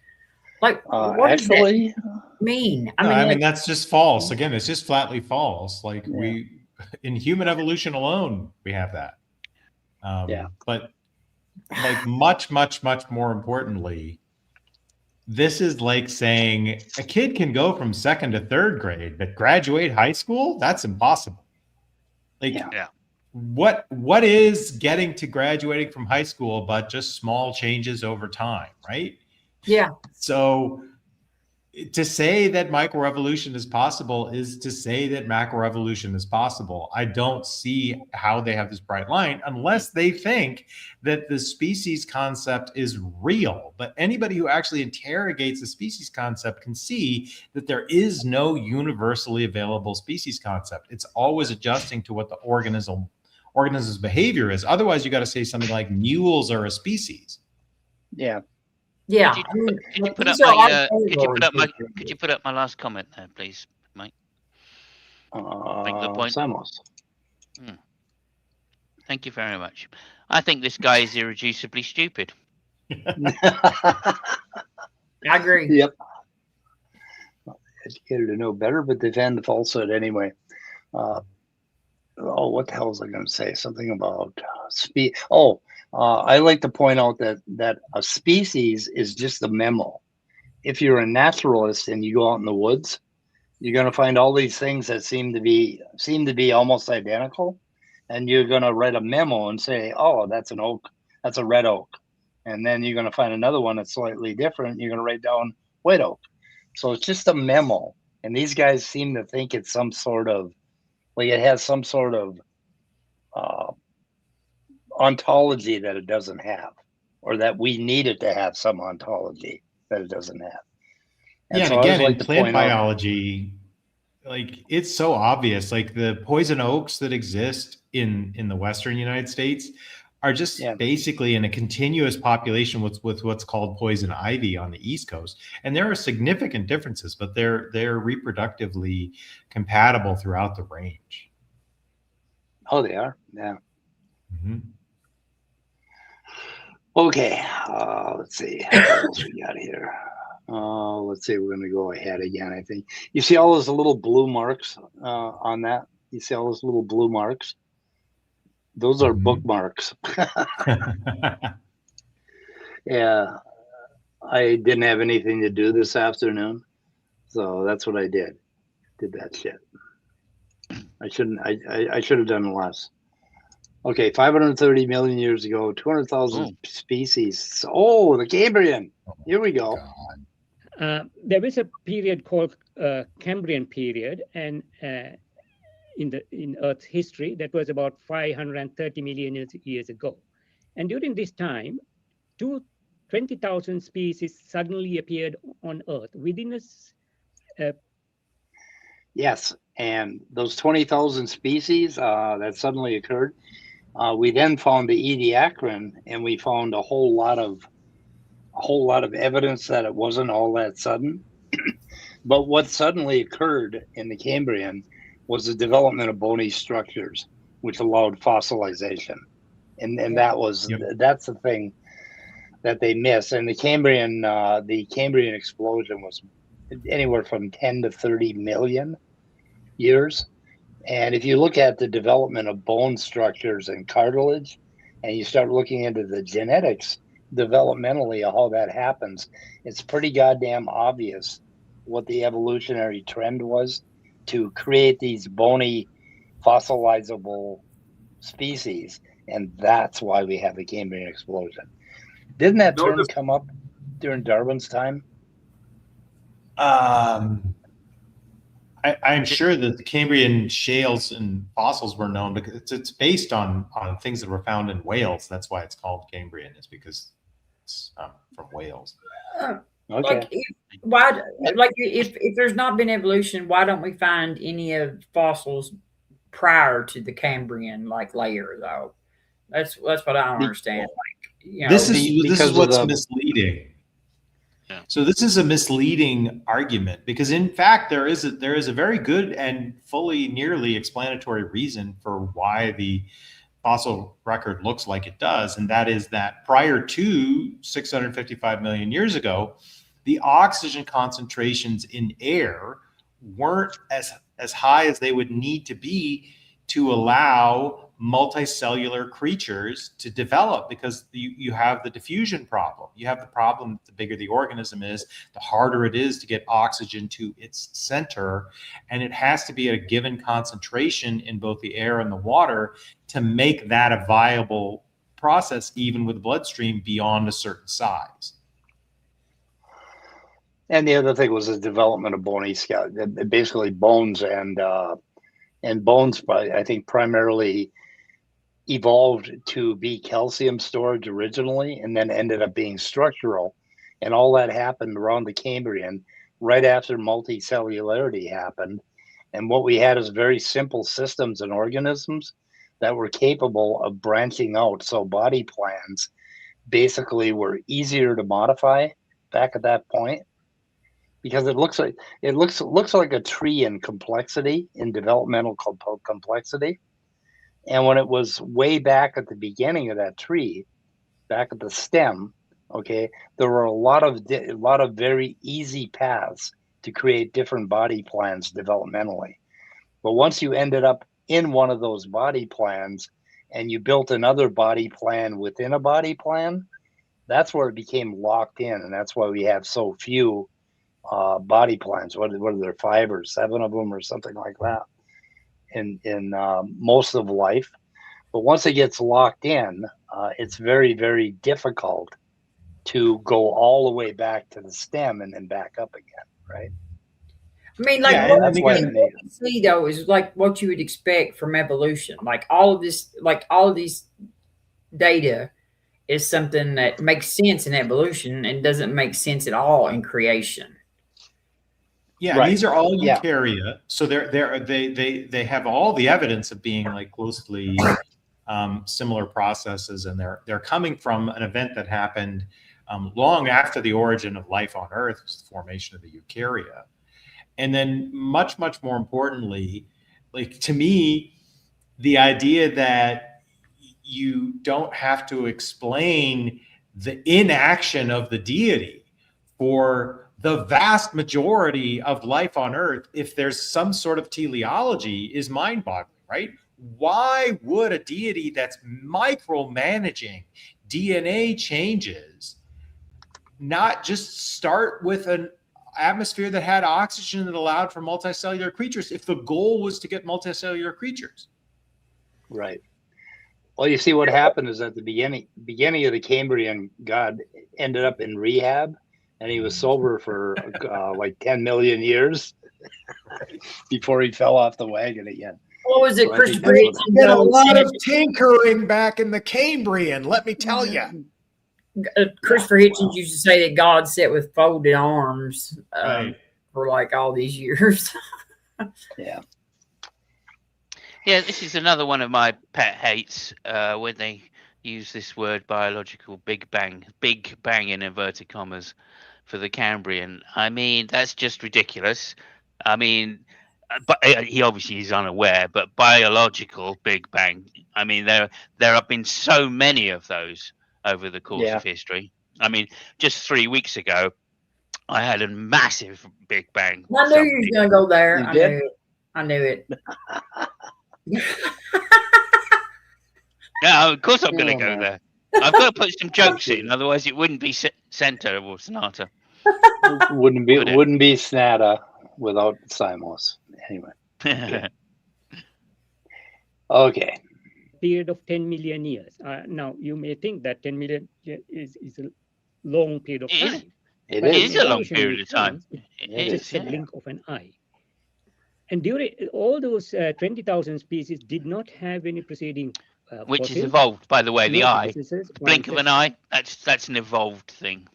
[SPEAKER 3] Like, what does that mean?
[SPEAKER 6] I mean, that's just false. Again, it's just flatly false. Like in human evolution alone, we have that. But like much more importantly, this is like saying a kid can go from 2nd to 3rd grade, but graduate high school? That's impossible. Like, what is getting to graduating from high school but just small changes over time, right?
[SPEAKER 3] Yeah.
[SPEAKER 6] So to say that microevolution is possible is to say that macroevolution is possible. I don't see how they have this bright line unless they think that the species concept is real. But anybody who actually interrogates the species concept can see that there is no universally available species concept. It's always adjusting to what the organism's behavior is. Otherwise, you got to say something like mules are a species.
[SPEAKER 1] Yeah.
[SPEAKER 3] Yeah,
[SPEAKER 2] Could
[SPEAKER 3] I mean,
[SPEAKER 2] Could you put up
[SPEAKER 3] these are
[SPEAKER 2] my
[SPEAKER 3] archaeologists.
[SPEAKER 2] Could you put up my last comment there, please, Mike? Make the point.
[SPEAKER 1] Samos.
[SPEAKER 2] Thank you very much. I think this guy is irreducibly stupid.
[SPEAKER 3] I agree.
[SPEAKER 1] Yep. Educated to know better, but defend the falsehood anyway. What the hell was I going to say? Something about speed. I like to point out that a species is just a memo. If you're a naturalist and you go out in the woods, you're going to find all these things that seem to be almost identical, and you're going to write a memo and say, "Oh, that's an oak. That's a red oak," and then you're going to find another one that's slightly different. You're going to write down white oak. So it's just a memo, and these guys seem to think it's some sort of, like it has some sort of ontology that it doesn't have, or that we need it to have some ontology that it doesn't have.
[SPEAKER 6] And
[SPEAKER 1] so
[SPEAKER 6] again,
[SPEAKER 1] like
[SPEAKER 6] in plant biology, like it's so obvious, like the poison oaks that exist in the Western United States are just basically in a continuous population with what's called poison ivy on the East Coast. And there are significant differences, but they're reproductively compatible throughout the range.
[SPEAKER 1] Oh, they are? Yeah.
[SPEAKER 6] Mm-hmm.
[SPEAKER 1] Okay, let's see. What else we got here? Let's see, we're going to go ahead again, I think. You see all those little blue marks on that? You see all those little blue marks? Those are bookmarks. Yeah, I didn't have anything to do this afternoon, so that's what I did. Did that shit. I should have done less. Okay, 530 million years ago, 200,000 species. Oh, the Cambrian. Here we go.
[SPEAKER 5] There was a period called Cambrian period, and in Earth's history, that was about 530 million years ago. And during this time, 20,000 species suddenly appeared on Earth within a
[SPEAKER 1] Yes, and those 20,000 species that suddenly occurred, we then found the Ediacaran, and we found a whole lot of evidence that it wasn't all that sudden. But what suddenly occurred in the Cambrian was the development of bony structures, which allowed fossilization, and that's the thing that they miss. And the Cambrian explosion was anywhere from 10 to 30 million years. And if you look at the development of bone structures and cartilage, and you start looking into the genetics developmentally of how that happens, it's pretty goddamn obvious what the evolutionary trend was to create these bony fossilizable species. And that's why we have the Cambrian explosion. Didn't that term come up during Darwin's time?
[SPEAKER 6] I'm sure that the Cambrian shales and fossils were known because it's based on things that were found in Wales. That's why it's called Cambrian, is because it's from Wales.
[SPEAKER 1] Okay.
[SPEAKER 3] If there's not been evolution, why don't we find any of fossils prior to the Cambrian layer though? That's what I don't understand.
[SPEAKER 6] This is what's misleading. Yeah. So this is a misleading argument because in fact there is a very good and fully nearly explanatory reason for why the fossil record looks like it does, and that is that prior to 655 million years ago, the oxygen concentrations in air weren't as high as they would need to be to allow multicellular creatures to develop, because you have the diffusion problem. You have the problem that the bigger the organism is, the harder it is to get oxygen to its center, and it has to be at a given concentration in both the air and the water to make that a viable process, even with the bloodstream beyond a certain size.
[SPEAKER 1] And the other thing was the development of bony skeleton, basically bones, and bones, I think, primarily evolved to be calcium storage originally, and then ended up being structural. And all that happened around the Cambrian, right after multicellularity happened. And what we had is very simple systems and organisms that were capable of branching out. So body plans basically were easier to modify back at that point, because it looks like a tree in complexity, in developmental complexity. And when it was way back at the beginning of that tree, back at the stem, okay, there were a lot of very easy paths to create different body plans developmentally. But once you ended up in one of those body plans and you built another body plan within a body plan, that's where it became locked in. And that's why we have so few body plans. What are there, 5 or 7 of them or something like that in most of life. But once it gets locked in, it's very, very difficult to go all the way back to the stem and then back up again, right?
[SPEAKER 3] I mean, like,
[SPEAKER 6] Yeah,
[SPEAKER 3] what
[SPEAKER 1] that's why
[SPEAKER 3] we see though is like what you would expect from evolution. Like all of these data is something that makes sense in evolution and doesn't make sense at all in creation.
[SPEAKER 6] Yeah,
[SPEAKER 1] Right.
[SPEAKER 6] these are all
[SPEAKER 1] Yeah.
[SPEAKER 6] eukarya, so they have all the evidence of being like closely similar processes, and they're coming from an event that happened long after the origin of life on Earth, was the formation of the eukarya. And then much more importantly, like to me, the idea that you don't have to explain the inaction of the deity for the vast majority of life on Earth, if there's some sort of teleology, is mind-boggling, right? Why would a deity that's micromanaging DNA changes not just start with an atmosphere that had oxygen that allowed for multicellular creatures if the goal was to get multicellular creatures?
[SPEAKER 1] Right. Well, you see what happened is at the beginning of the Cambrian, God ended up in rehab, and he was sober for like 10 million years before he fell off the wagon again.
[SPEAKER 3] What was it,
[SPEAKER 1] So I think
[SPEAKER 3] Christopher
[SPEAKER 1] that's what-
[SPEAKER 3] Hitchens?
[SPEAKER 6] Did a lot of tinkering back in the Cambrian, let me tell you.
[SPEAKER 3] Christopher Hitchens used to say that God sat with folded arms
[SPEAKER 6] Right.
[SPEAKER 3] for like all these years.
[SPEAKER 1] Yeah.
[SPEAKER 2] Yeah, this is another one of my pet hates when they use this word biological big bang in inverted commas for the Cambrian. I mean, that's just ridiculous. I mean, but he obviously is unaware, but biological big bang. I mean, there have been so many of those over the course
[SPEAKER 1] Yeah.
[SPEAKER 2] of history. I mean, just 3 weeks ago, I had a massive big bang.
[SPEAKER 3] I knew you was going to go there.
[SPEAKER 1] You
[SPEAKER 3] I
[SPEAKER 1] did?
[SPEAKER 3] knew it. I knew it.
[SPEAKER 2] No, of course I'm going to
[SPEAKER 1] Oh,
[SPEAKER 2] go
[SPEAKER 1] man.
[SPEAKER 2] there. I've got to put some jokes in, otherwise it wouldn't be Center or SNATA.
[SPEAKER 1] Wouldn't be SNATA without Simos. Anyway. Okay.
[SPEAKER 5] Period of 10 million years. Now, you may think that 10 million is a long period of
[SPEAKER 2] It is.
[SPEAKER 5] time.
[SPEAKER 1] It
[SPEAKER 5] But
[SPEAKER 2] It
[SPEAKER 1] is.
[SPEAKER 2] is a long
[SPEAKER 5] evolutionary
[SPEAKER 2] period of time.
[SPEAKER 5] terms,
[SPEAKER 2] It
[SPEAKER 1] It
[SPEAKER 5] It's
[SPEAKER 2] is,
[SPEAKER 5] just a
[SPEAKER 2] yeah.
[SPEAKER 5] blink of an eye. And during all those 20,000 species did not have any preceding
[SPEAKER 2] Which is
[SPEAKER 5] fossils,
[SPEAKER 2] evolved, by the way, the
[SPEAKER 5] no
[SPEAKER 2] eye.
[SPEAKER 5] predecessors or
[SPEAKER 2] Blink of an
[SPEAKER 5] ancestors.
[SPEAKER 2] eye, that's an evolved thing.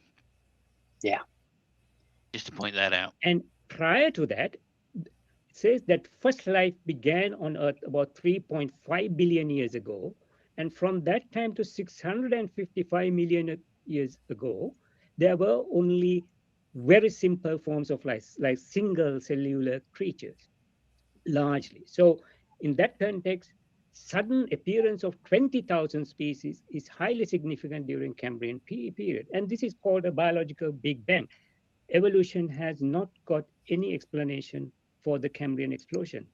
[SPEAKER 1] Yeah.
[SPEAKER 2] Just to point that out.
[SPEAKER 5] And prior to that, it says that first life began on Earth about 3.5 billion years ago. And from that time to 655 million years ago, there were only very simple forms of life, like single cellular creatures, largely. So in that context, sudden appearance of 20,000 species is highly significant during Cambrian period. And this is called a biological Big Bang. Evolution has not got any explanation for the Cambrian explosion.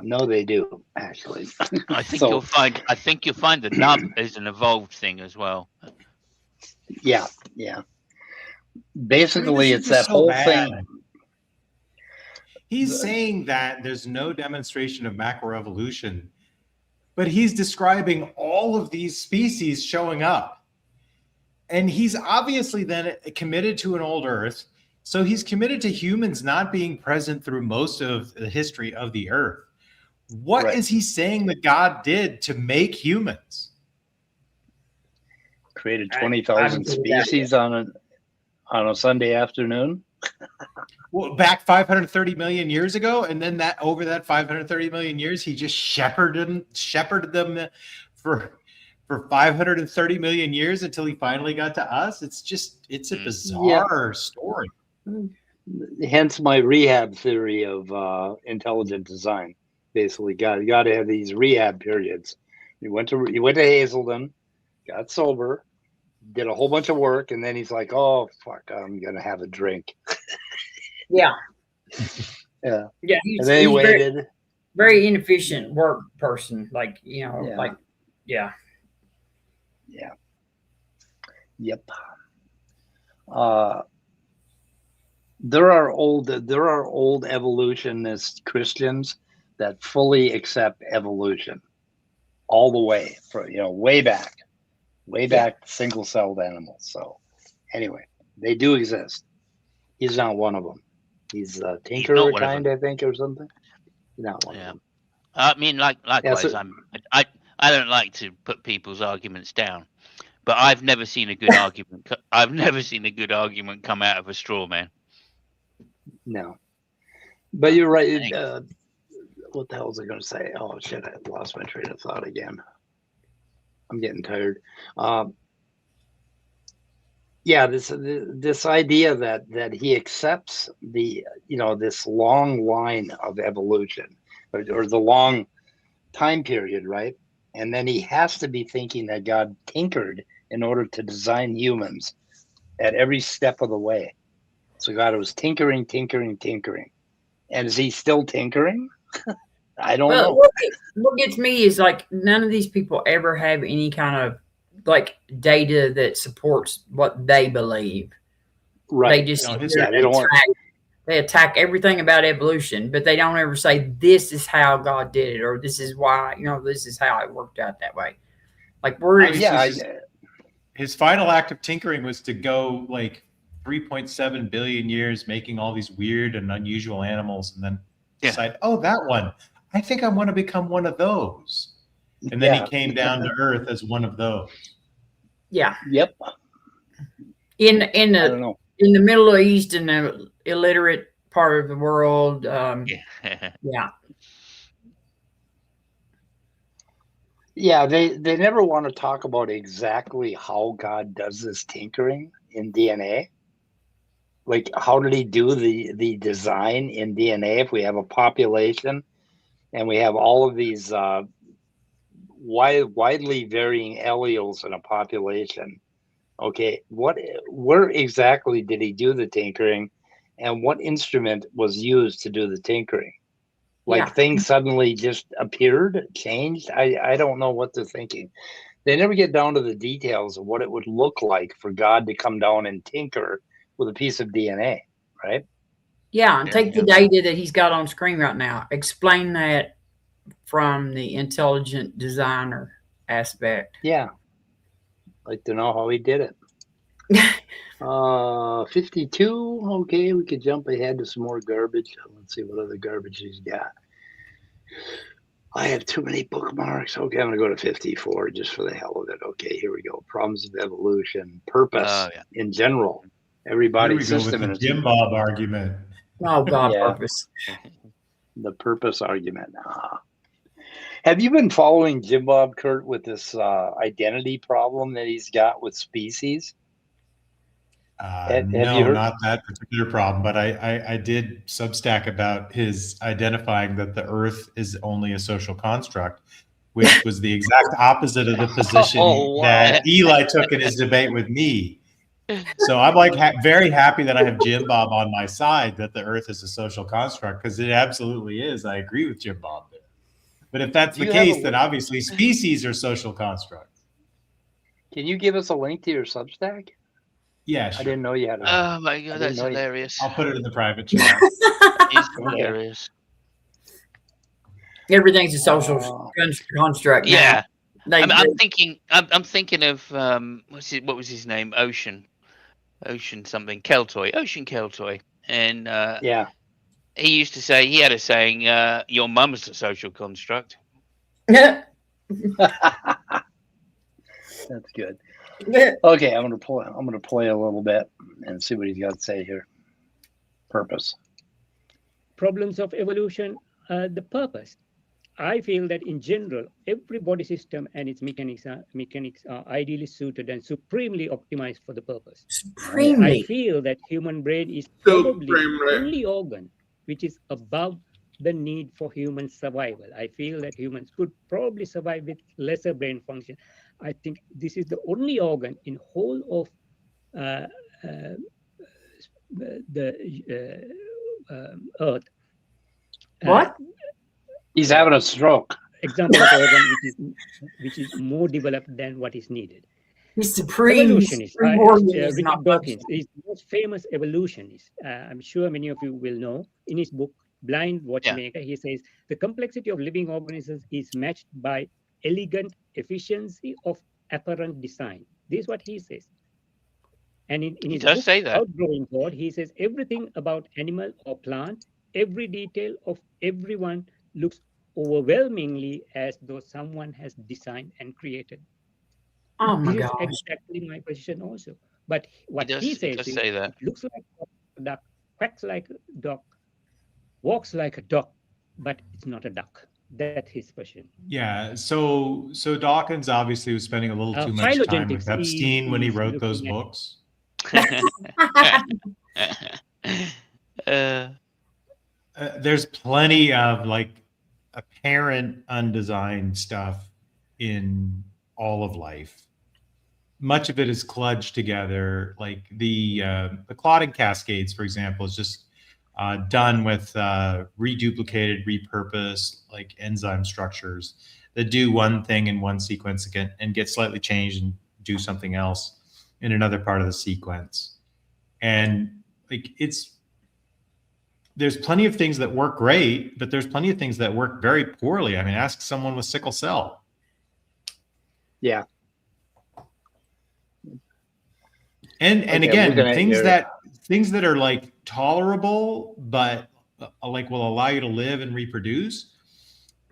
[SPEAKER 1] No, they do actually.
[SPEAKER 2] I think
[SPEAKER 1] So-
[SPEAKER 2] you'll find the nub is an evolved thing as well.
[SPEAKER 1] Yeah. Basically,
[SPEAKER 6] This
[SPEAKER 1] it's
[SPEAKER 6] is just
[SPEAKER 1] that
[SPEAKER 6] so
[SPEAKER 1] whole
[SPEAKER 6] bad.
[SPEAKER 1] thing.
[SPEAKER 6] He's saying that there's no demonstration of macroevolution, but he's describing all of these species showing up. And he's obviously then committed to an old Earth. So he's committed to humans not being present through most of the history of the Earth. What
[SPEAKER 1] Right.
[SPEAKER 6] is he saying that God did to make humans?
[SPEAKER 1] Created
[SPEAKER 3] I
[SPEAKER 1] 20,000
[SPEAKER 3] haven't figured that
[SPEAKER 1] species on a Sunday afternoon.
[SPEAKER 6] Well, back 530 million years ago, and then that over that 530 million years, he just shepherded them for for 530 million years until he finally got to us. It's a bizarre story.
[SPEAKER 1] Hence my rehab theory of intelligent design. Basically, you got to have these rehab periods. You went to Hazelden, got sober, did a whole bunch of work, and then he's like, "Oh fuck, I'm gonna have a drink."
[SPEAKER 3] Yeah.
[SPEAKER 1] Yeah.
[SPEAKER 3] Yeah.
[SPEAKER 1] And then he waited.
[SPEAKER 3] Very inefficient work person. Like, you know,
[SPEAKER 1] Yeah.
[SPEAKER 3] like, yeah.
[SPEAKER 1] Yeah. Yep. There are old evolutionist Christians that fully accept evolution all the way way back single-celled animals. So anyway, they do exist. He's not one of them. He's a tinkerer kind, I think, or something. He's not one of them.
[SPEAKER 2] I mean, likewise,
[SPEAKER 1] so-
[SPEAKER 2] I don't like to put people's arguments down, but I've never seen a good argument. I've never seen a good argument come out of a straw man.
[SPEAKER 1] No, but you're right. What the hell was I going to say? Oh shit! I lost my train of thought again. I'm getting tired. Yeah, this idea that he accepts this long line of evolution or the long time period, right? And then he has to be thinking that God tinkered in order to design humans at every step of the way. So God was tinkering. And is he still tinkering? I don't know.
[SPEAKER 3] What gets me is like none of these people ever have any kind of like data that supports what they believe.
[SPEAKER 1] Right.
[SPEAKER 3] They just
[SPEAKER 1] they
[SPEAKER 3] attack everything about evolution, but they don't ever say this is how God did it or this is why, this is how it worked out that way. Like
[SPEAKER 6] his final act of tinkering was to go like 3.7 billion years making all these weird and unusual animals and then decide, oh, that one, I think I want to become one of those. And then he came down to Earth as one of those.
[SPEAKER 3] Yeah.
[SPEAKER 1] Yep.
[SPEAKER 3] In the Middle East, in the illiterate part of the world,
[SPEAKER 1] Yeah, they never want to talk about exactly how God does this tinkering in DNA. Like, how did he do the design in DNA if we have a population and we have all of these widely varying alleles in a population? Okay, where exactly did he do the tinkering, and what instrument was used to do the tinkering? Like things suddenly just appeared, changed? I don't know what they're thinking. They never get down to the details of what it would look like for God to come down and tinker with a piece of DNA, right?
[SPEAKER 3] Yeah, and take the data that he's got on screen right now. Explain that from the intelligent designer aspect.
[SPEAKER 1] Yeah. Like to know how he did it. 52. Okay, we could jump ahead to some more garbage. Let's see what other garbage he's got. I have too many bookmarks. Okay, I'm going to go to 54 just for the hell of it. Okay, here we go. Problems of evolution, purpose in general. Everybody's system.
[SPEAKER 6] With the JimBob argument.
[SPEAKER 3] Oh, God, purpose.
[SPEAKER 1] The purpose argument. Have you been following JimBob, Kurt, with this identity problem that he's got with species?
[SPEAKER 6] No, not that particular problem, but I did Substack about his identifying that the Earth is only a social construct, which was the exact opposite of the position that Eli took in his debate with me. So I'm like very happy that I have JimBob on my side, that the Earth is a social construct, because it absolutely is. I agree with JimBob there. But if that's the case, then obviously species are social constructs.
[SPEAKER 1] Can you give us a link to your Substack?
[SPEAKER 6] Yeah, sure.
[SPEAKER 1] I didn't know you had.
[SPEAKER 2] Oh my God, that's hilarious.
[SPEAKER 6] I'll put it in the private chat.
[SPEAKER 2] It's hilarious.
[SPEAKER 3] Everything's a social construct.
[SPEAKER 2] Yeah, I'm thinking of what was his name? Ocean something, Keltoy, and he used to say, he had a saying, your mum's a social construct.
[SPEAKER 1] That's good. Okay, I'm gonna play a little bit and see what he's got to say here. Purpose.
[SPEAKER 5] Problems of evolution, the purpose. I feel that in general, every body system and its mechanics are ideally suited and supremely optimized for the purpose.
[SPEAKER 3] Supremely.
[SPEAKER 5] I feel that human brain is probably the only organ which is above the need for human survival. I feel that humans could probably survive with lesser brain function. I think this is the only organ in whole of the Earth.
[SPEAKER 3] What?
[SPEAKER 1] He's having a stroke.
[SPEAKER 5] Example of organ which is more developed than what is needed.
[SPEAKER 3] He's supreme.
[SPEAKER 5] Evolutionist.
[SPEAKER 3] Richard
[SPEAKER 5] Richard Dawkins is the most famous evolutionist. I'm sure many of you will know. In his book, Blind Watchmaker, he says, the complexity of living organisms is matched by elegant efficiency of apparent design. This is what he says. And in his book, Outgrowing God, he says, everything about animal or plant, every detail of everyone looks overwhelmingly as though someone has designed and created.
[SPEAKER 3] Oh my
[SPEAKER 5] this
[SPEAKER 3] God!
[SPEAKER 5] Is exactly my position also. But what he says is,
[SPEAKER 2] say that.
[SPEAKER 5] it looks like a duck, quacks like a duck, walks like a duck, but it's not a duck. That's his position.
[SPEAKER 6] Yeah. So Dawkins obviously was spending a little too much time with Epstein when he wrote those books. There's plenty of like apparent undesigned stuff in all of life. Much of it is kludged together. Like the clotting cascades, for example, is just done with reduplicated, repurposed like enzyme structures that do one thing in one sequence again and get slightly changed and do something else in another part of the sequence. And like there's plenty of things that work great, but there's plenty of things that work very poorly. I mean, ask someone with sickle cell.
[SPEAKER 1] Yeah.
[SPEAKER 6] And again, things that are like tolerable, but like will allow you to live and reproduce,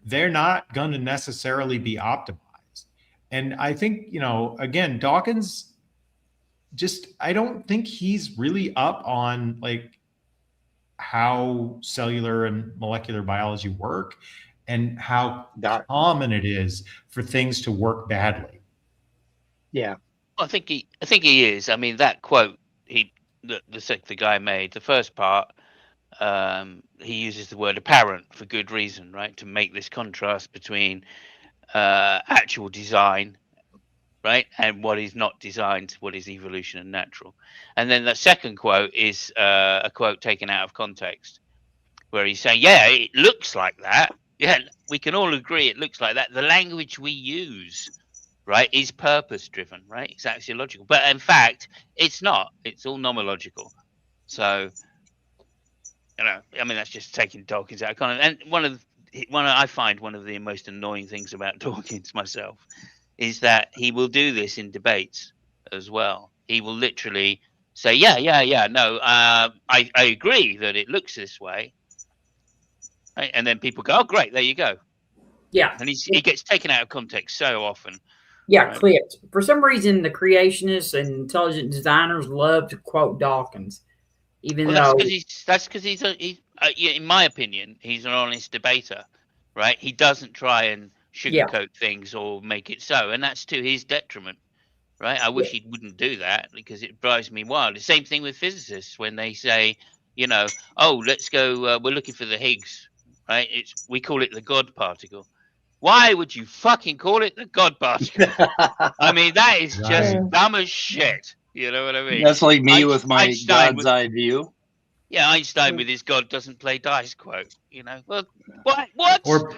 [SPEAKER 6] they're not going to necessarily be optimized. And I think, you know, again, Dawkins I don't think he's really up on like how cellular and molecular biology work and how common it is for things to work badly.
[SPEAKER 1] Yeah.
[SPEAKER 2] I think he is. I mean, that quote the guy made, the first part, he uses the word apparent for good reason, right? To make this contrast between actual design, right, and what is not designed, what is evolution and natural. And then the second quote is a quote taken out of context, where he's saying, yeah, it looks like that. Yeah, we can all agree it looks like that. The language we use, right, is purpose driven, right? It's axiological. But in fact, it's not. It's all nomological. So, you know, I mean, that's just taking Dawkins out of context. And I find one of the most annoying things about Dawkins myself is that he will do this in debates as well. He will literally say, no, I agree that it looks this way. Right? And then people go, oh, great, there you go.
[SPEAKER 3] Yeah.
[SPEAKER 2] And he gets taken out of context so often.
[SPEAKER 3] Yeah, right. Clipped. For some reason, the creationists and intelligent designers love to quote Dawkins, even though
[SPEAKER 2] that's because he's in my opinion, he's an honest debater, right? He doesn't try and sugarcoat things or make it so, and that's to his detriment, right? I wish he wouldn't do that because it drives me wild. The same thing with physicists when they say, you know, oh, let's go, we're looking for the Higgs, right? We call it the God particle. Why would you fucking call it the God particle? I mean, that is just dumb as shit. You know what I mean?
[SPEAKER 1] That's like me with my God's eye view.
[SPEAKER 2] Yeah, Einstein with his God doesn't play dice quote. You know, well, what?
[SPEAKER 6] Or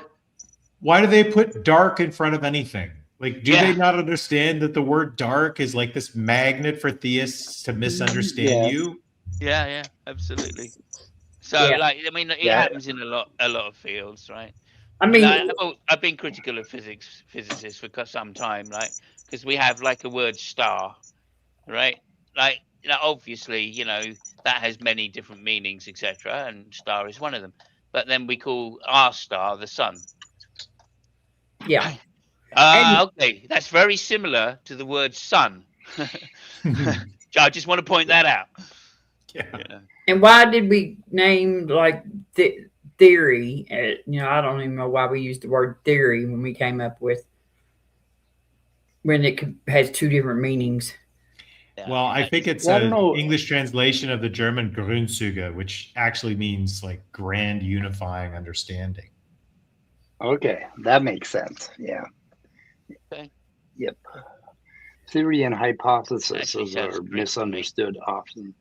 [SPEAKER 6] why do they put dark in front of anything? Like, do they not understand that the word dark is like this magnet for theists to misunderstand you?
[SPEAKER 2] Yeah, absolutely. So, like, I mean, it happens in a lot of fields, right? I mean, I've been critical of physicists for some time, like, because we have like a word star, right? Like, you know, obviously, you know, that has many different meanings, etc., and star is one of them. But then we call our star the sun.
[SPEAKER 3] Yeah.
[SPEAKER 2] Okay, that's very similar to the word sun. I just want to point that out.
[SPEAKER 6] Yeah.
[SPEAKER 3] And why did we name like theory. I don't even know why we used the word theory when we came up with when it has two different meanings.
[SPEAKER 6] Well, I think it's an English translation of the German Grundzüge, which actually means like grand unifying understanding.
[SPEAKER 1] Okay, that makes sense. Yeah.
[SPEAKER 2] Okay.
[SPEAKER 1] Yep. Theory and hypothesis
[SPEAKER 2] Actually sounds
[SPEAKER 1] are
[SPEAKER 2] great to me.
[SPEAKER 1] misunderstood often.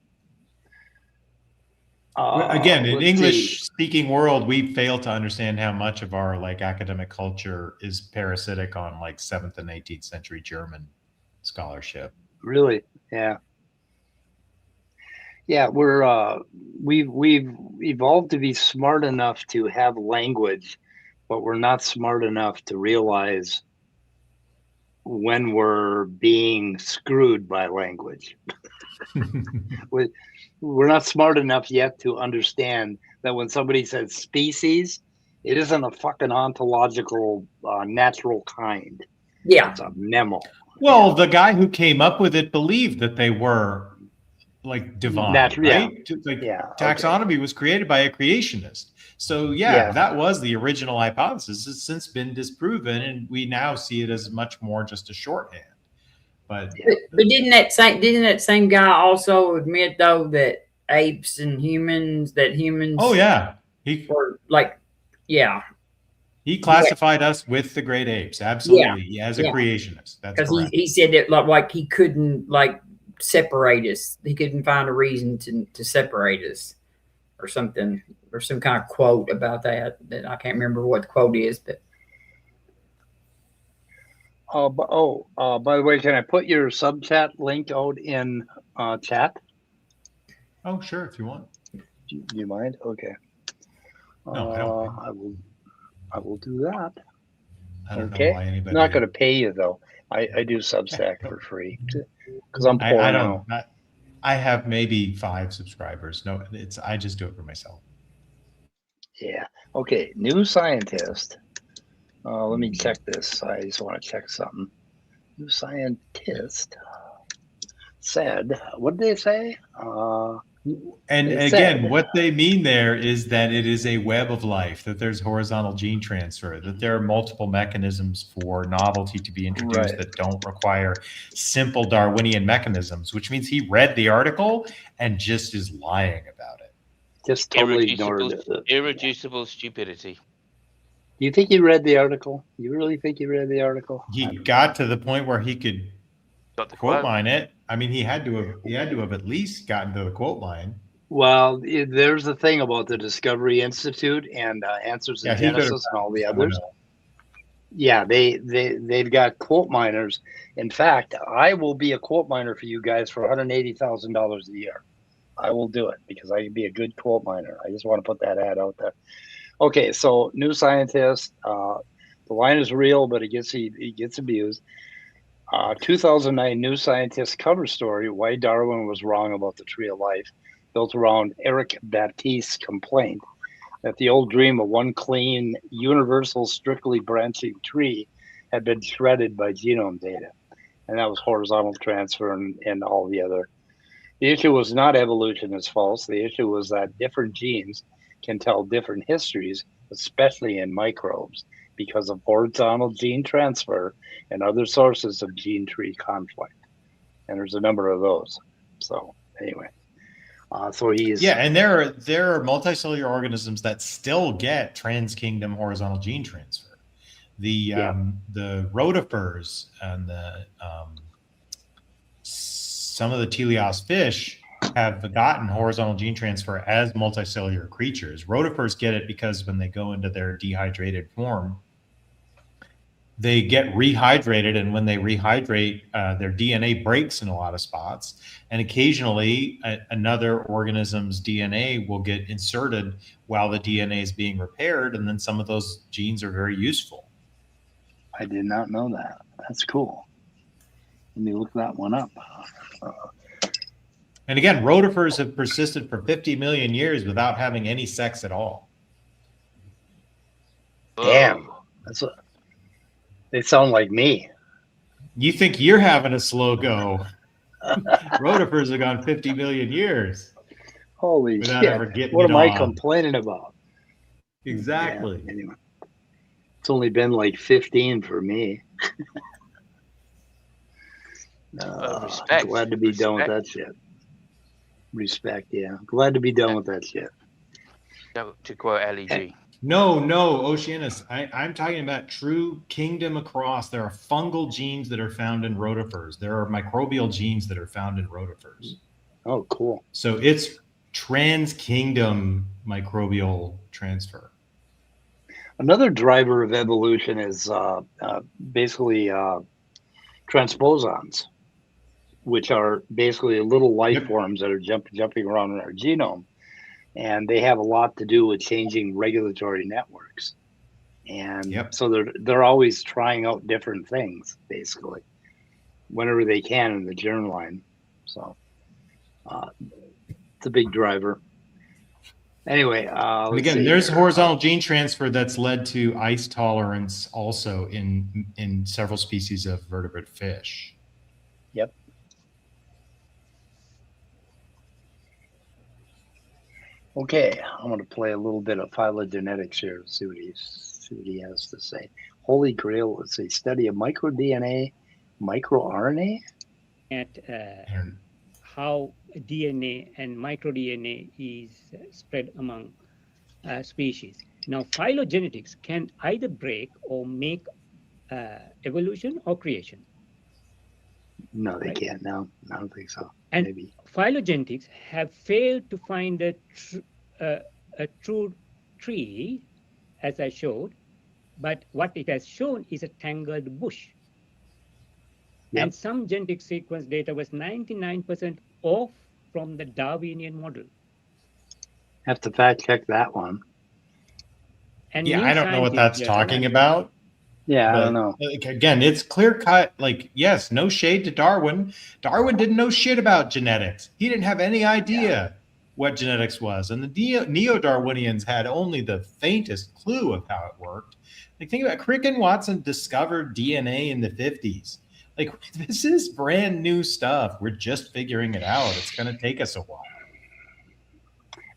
[SPEAKER 6] Again, in
[SPEAKER 1] let's
[SPEAKER 6] English-speaking world, we fail to understand how much of our like academic culture is parasitic on like 7th and 18th century German scholarship.
[SPEAKER 1] Really, yeah, yeah. We've evolved to be smart enough to have language, but we're not smart enough to realize when we're being screwed by language. We're not smart enough yet to understand that when somebody says species, it isn't a fucking ontological natural kind.
[SPEAKER 3] Yeah.
[SPEAKER 1] It's a memo.
[SPEAKER 6] Well, the guy who came up with it believed that they were like divine, right? Like taxonomy was created by a creationist. So that was the original hypothesis. It's since been disproven, and we now see it as much more just a shorthand. But
[SPEAKER 3] didn't that same guy also admit though that apes and humans
[SPEAKER 6] Oh yeah,
[SPEAKER 3] were like
[SPEAKER 6] he classified us with the great apes, absolutely, as a creationist. That's
[SPEAKER 3] because he said that like he couldn't like separate us. He couldn't find a reason to separate us or something, or some kind of quote about that I can't remember what the quote is, but.
[SPEAKER 1] By the way, can I put your sub chat link out in chat?
[SPEAKER 6] Oh, sure, if you want.
[SPEAKER 1] Do you mind? Okay.
[SPEAKER 6] No, I don't.
[SPEAKER 1] I will do that.
[SPEAKER 6] I don't know why anybody.
[SPEAKER 1] I'm not going to pay you though. I do Substack for free because I'm poor now.
[SPEAKER 6] I have maybe 5 subscribers. No, I just do it for myself.
[SPEAKER 1] Yeah. Okay. New Scientist. Let me check this. I just want to check something. New Scientist said, what did they say?
[SPEAKER 6] And again, what they mean there is that it is a web of life, that there's horizontal gene transfer, that there are multiple mechanisms for novelty to be introduced that don't require simple Darwinian mechanisms, which means he read the article and just is lying about it.
[SPEAKER 1] Just totally ignored it.
[SPEAKER 2] Irreducible stupidity.
[SPEAKER 1] Do you think he read the article? You really think he read the article?
[SPEAKER 6] He got to the point where he could quote line it. I mean, he had to have at least gotten to the quote line.
[SPEAKER 1] Well, there's the thing about the Discovery Institute and Answers in Genesis and all the others. Yeah, they've got quote miners. In fact, I will be a quote miner for you guys for $180,000 a year. I will do it because I can be a good quote miner. I just want to put that ad out there. Okay, so New Scientist. The line is real, but it gets abused. 2009 New Scientist cover story, Why Darwin Was Wrong About the Tree of Life, built around Eric Baptiste's complaint that the old dream of one clean, universal, strictly branching tree had been shredded by genome data. And that was horizontal transfer and all the other. The issue was not evolution is false. The issue was that different genes can tell different histories, especially in microbes, because of horizontal gene transfer and other sources of gene tree conflict. And there's a number of those. So anyway, so he's
[SPEAKER 6] and there are multicellular organisms that still get trans-kingdom horizontal gene transfer. The rotifers and some of the teleos fish have gotten horizontal gene transfer as multicellular creatures. Rotifers get it because when they go into their dehydrated form, they get rehydrated, and when they rehydrate, their DNA breaks in a lot of spots, and occasionally another organism's DNA will get inserted while the DNA is being repaired, and then some of those genes are very useful.
[SPEAKER 1] I did not know that. That's cool. Let me look that one up.
[SPEAKER 6] And again, rotifers have persisted for 50 million years without having any sex at all.
[SPEAKER 1] Damn. They sound like me.
[SPEAKER 6] You think you're having a slow go. Rotifers have gone 50 million years.
[SPEAKER 1] Holy shit. What am I complaining about?
[SPEAKER 6] Exactly.
[SPEAKER 1] Yeah, anyway, it's only been like 15 for me.
[SPEAKER 2] Respect.
[SPEAKER 1] Glad to be done with that shit. Respect, yeah. Glad to be done with that shit.
[SPEAKER 2] To quote LEG.
[SPEAKER 6] No, Oceanus. I'm talking about true kingdom across. There are fungal genes that are found in rotifers. There are microbial genes that are found in rotifers.
[SPEAKER 1] Oh, cool.
[SPEAKER 6] So it's trans-kingdom microbial transfer.
[SPEAKER 1] Another driver of evolution is basically transposons, which are basically little life forms that are jumping around in our genome. And they have a lot to do with changing regulatory networks. And so they're always trying out different things, basically, whenever they can in the germline. So it's a big driver. Anyway,
[SPEAKER 6] again, there's horizontal gene transfer that's led to ice tolerance also in several species of vertebrate fish.
[SPEAKER 1] Yep. Okay, I'm going to play a little bit of phylogenetics here. See what he has to say. Holy Grail. Let's see. Study of microDNA, microRNA.
[SPEAKER 5] At how DNA and microDNA is spread among species. Now, phylogenetics can either break or make evolution or creation.
[SPEAKER 1] No, they can't. No, I don't think so.
[SPEAKER 5] And
[SPEAKER 1] maybe
[SPEAKER 5] phylogenetics have failed to find a true tree, as I showed, but what it has shown is a tangled bush. Yep. And some genetic sequence data was 99% off from the Darwinian model.
[SPEAKER 1] Have to fact check that one.
[SPEAKER 5] And
[SPEAKER 6] yeah, I don't know what that's talking about.
[SPEAKER 1] Yeah, I don't know.
[SPEAKER 6] Again, it's clear cut. Like, yes, no shade to Darwin. Darwin didn't know shit about genetics. He didn't have any idea what genetics was. And the neo-Darwinians had only the faintest clue of how it worked. Like, think about Crick and Watson discovered DNA in the 50s. Like, this is brand new stuff. We're just figuring it out. It's going to take us a while.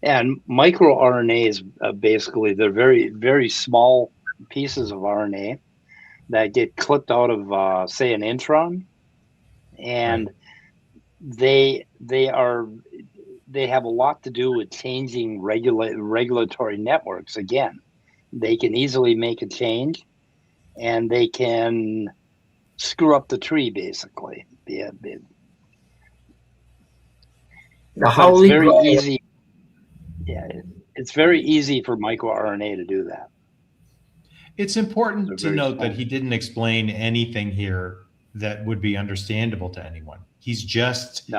[SPEAKER 1] And microRNAs, basically, they're very, very small pieces of RNA that get clipped out of, say, an intron, and they have a lot to do with changing regulatory networks. Again, they can easily make a change, and they can screw up the tree, basically. It's very easy. Yeah, it's very easy for microRNA to do that.
[SPEAKER 6] It's important to note that he didn't explain anything here that would be understandable to anyone. He's just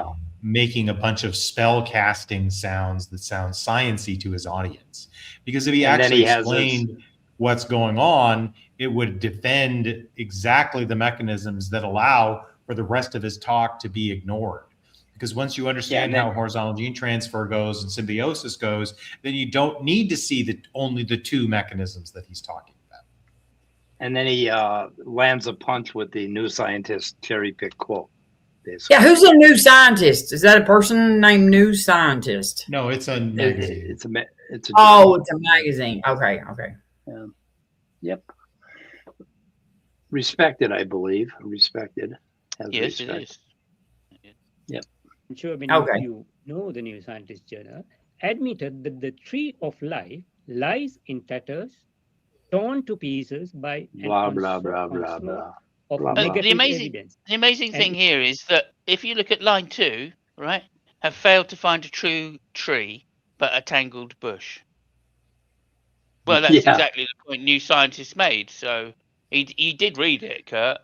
[SPEAKER 6] making a bunch of spell casting sounds that sound sciencey to his audience. Because if he actually explained what's going on, it would defend exactly the mechanisms that allow for the rest of his talk to be ignored. Because once you understand how horizontal gene transfer goes and symbiosis goes, then you don't need to see only the two mechanisms that he's talking about.
[SPEAKER 1] And then he lands a punch with the New Scientist cherry pick quote. Basically.
[SPEAKER 3] Yeah, who's a New Scientist? Is that a person named New Scientist?
[SPEAKER 6] No, it's a magazine.
[SPEAKER 1] It's a
[SPEAKER 3] magazine. Okay.
[SPEAKER 1] Yeah. Yep. Respected, I believe. Respected.
[SPEAKER 2] Yes, it is.
[SPEAKER 1] Yep.
[SPEAKER 5] I'm sure when you know the New Scientist journal, admitted that the tree of life lies in tatters, torn to pieces by
[SPEAKER 1] blah blah blah blah blah.
[SPEAKER 2] The amazing thing here is that if you look at line 2, right, have failed to find a true tree, but a tangled bush. Well, that's exactly the point New Scientist made. So he did read it, Kurt,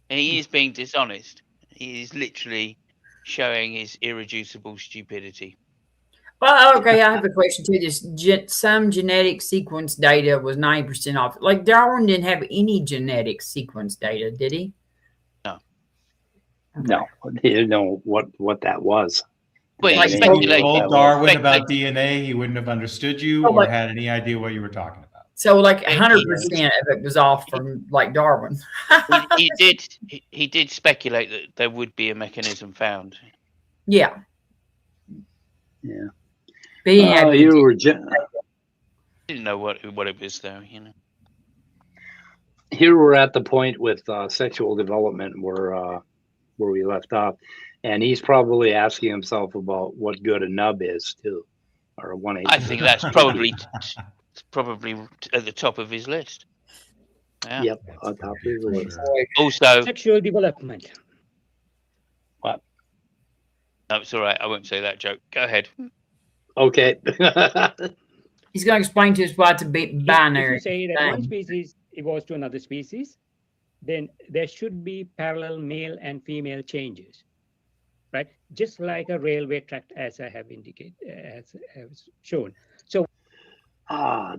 [SPEAKER 2] and he is being dishonest. He is literally showing his irreducible stupidity.
[SPEAKER 3] Well, okay, I have a question too. Some genetic sequence data was 9% off. Like Darwin didn't have any genetic sequence data, did he?
[SPEAKER 2] No.
[SPEAKER 3] Okay.
[SPEAKER 1] No, he didn't know what that was.
[SPEAKER 2] Well,
[SPEAKER 6] if you told Darwin about DNA, he wouldn't have understood you or had any idea what you were talking about.
[SPEAKER 3] So, like 100% of it was off from like Darwin.
[SPEAKER 2] He did speculate that there would be a mechanism found.
[SPEAKER 3] Yeah.
[SPEAKER 1] Yeah.
[SPEAKER 3] You were
[SPEAKER 2] Didn't know what it was though. You know.
[SPEAKER 1] Here we're at the point with sexual development where we left off, and he's probably asking himself about what good a nub is too, or a 1/8.
[SPEAKER 2] I think that's probably at the top of his list. Yeah.
[SPEAKER 1] Yep, on top of his list.
[SPEAKER 4] Sure.
[SPEAKER 2] Also,
[SPEAKER 5] Sexual development.
[SPEAKER 1] What?
[SPEAKER 2] no, it's all right. I won't say that joke. Go ahead.
[SPEAKER 1] Okay.
[SPEAKER 3] He's going to explain to us why it's a binary.
[SPEAKER 5] If you say that one
[SPEAKER 3] thing.
[SPEAKER 5] species evolves to another species, then there should be parallel male and female changes, right? Just like a railway track, as I have indicated, as shown. So,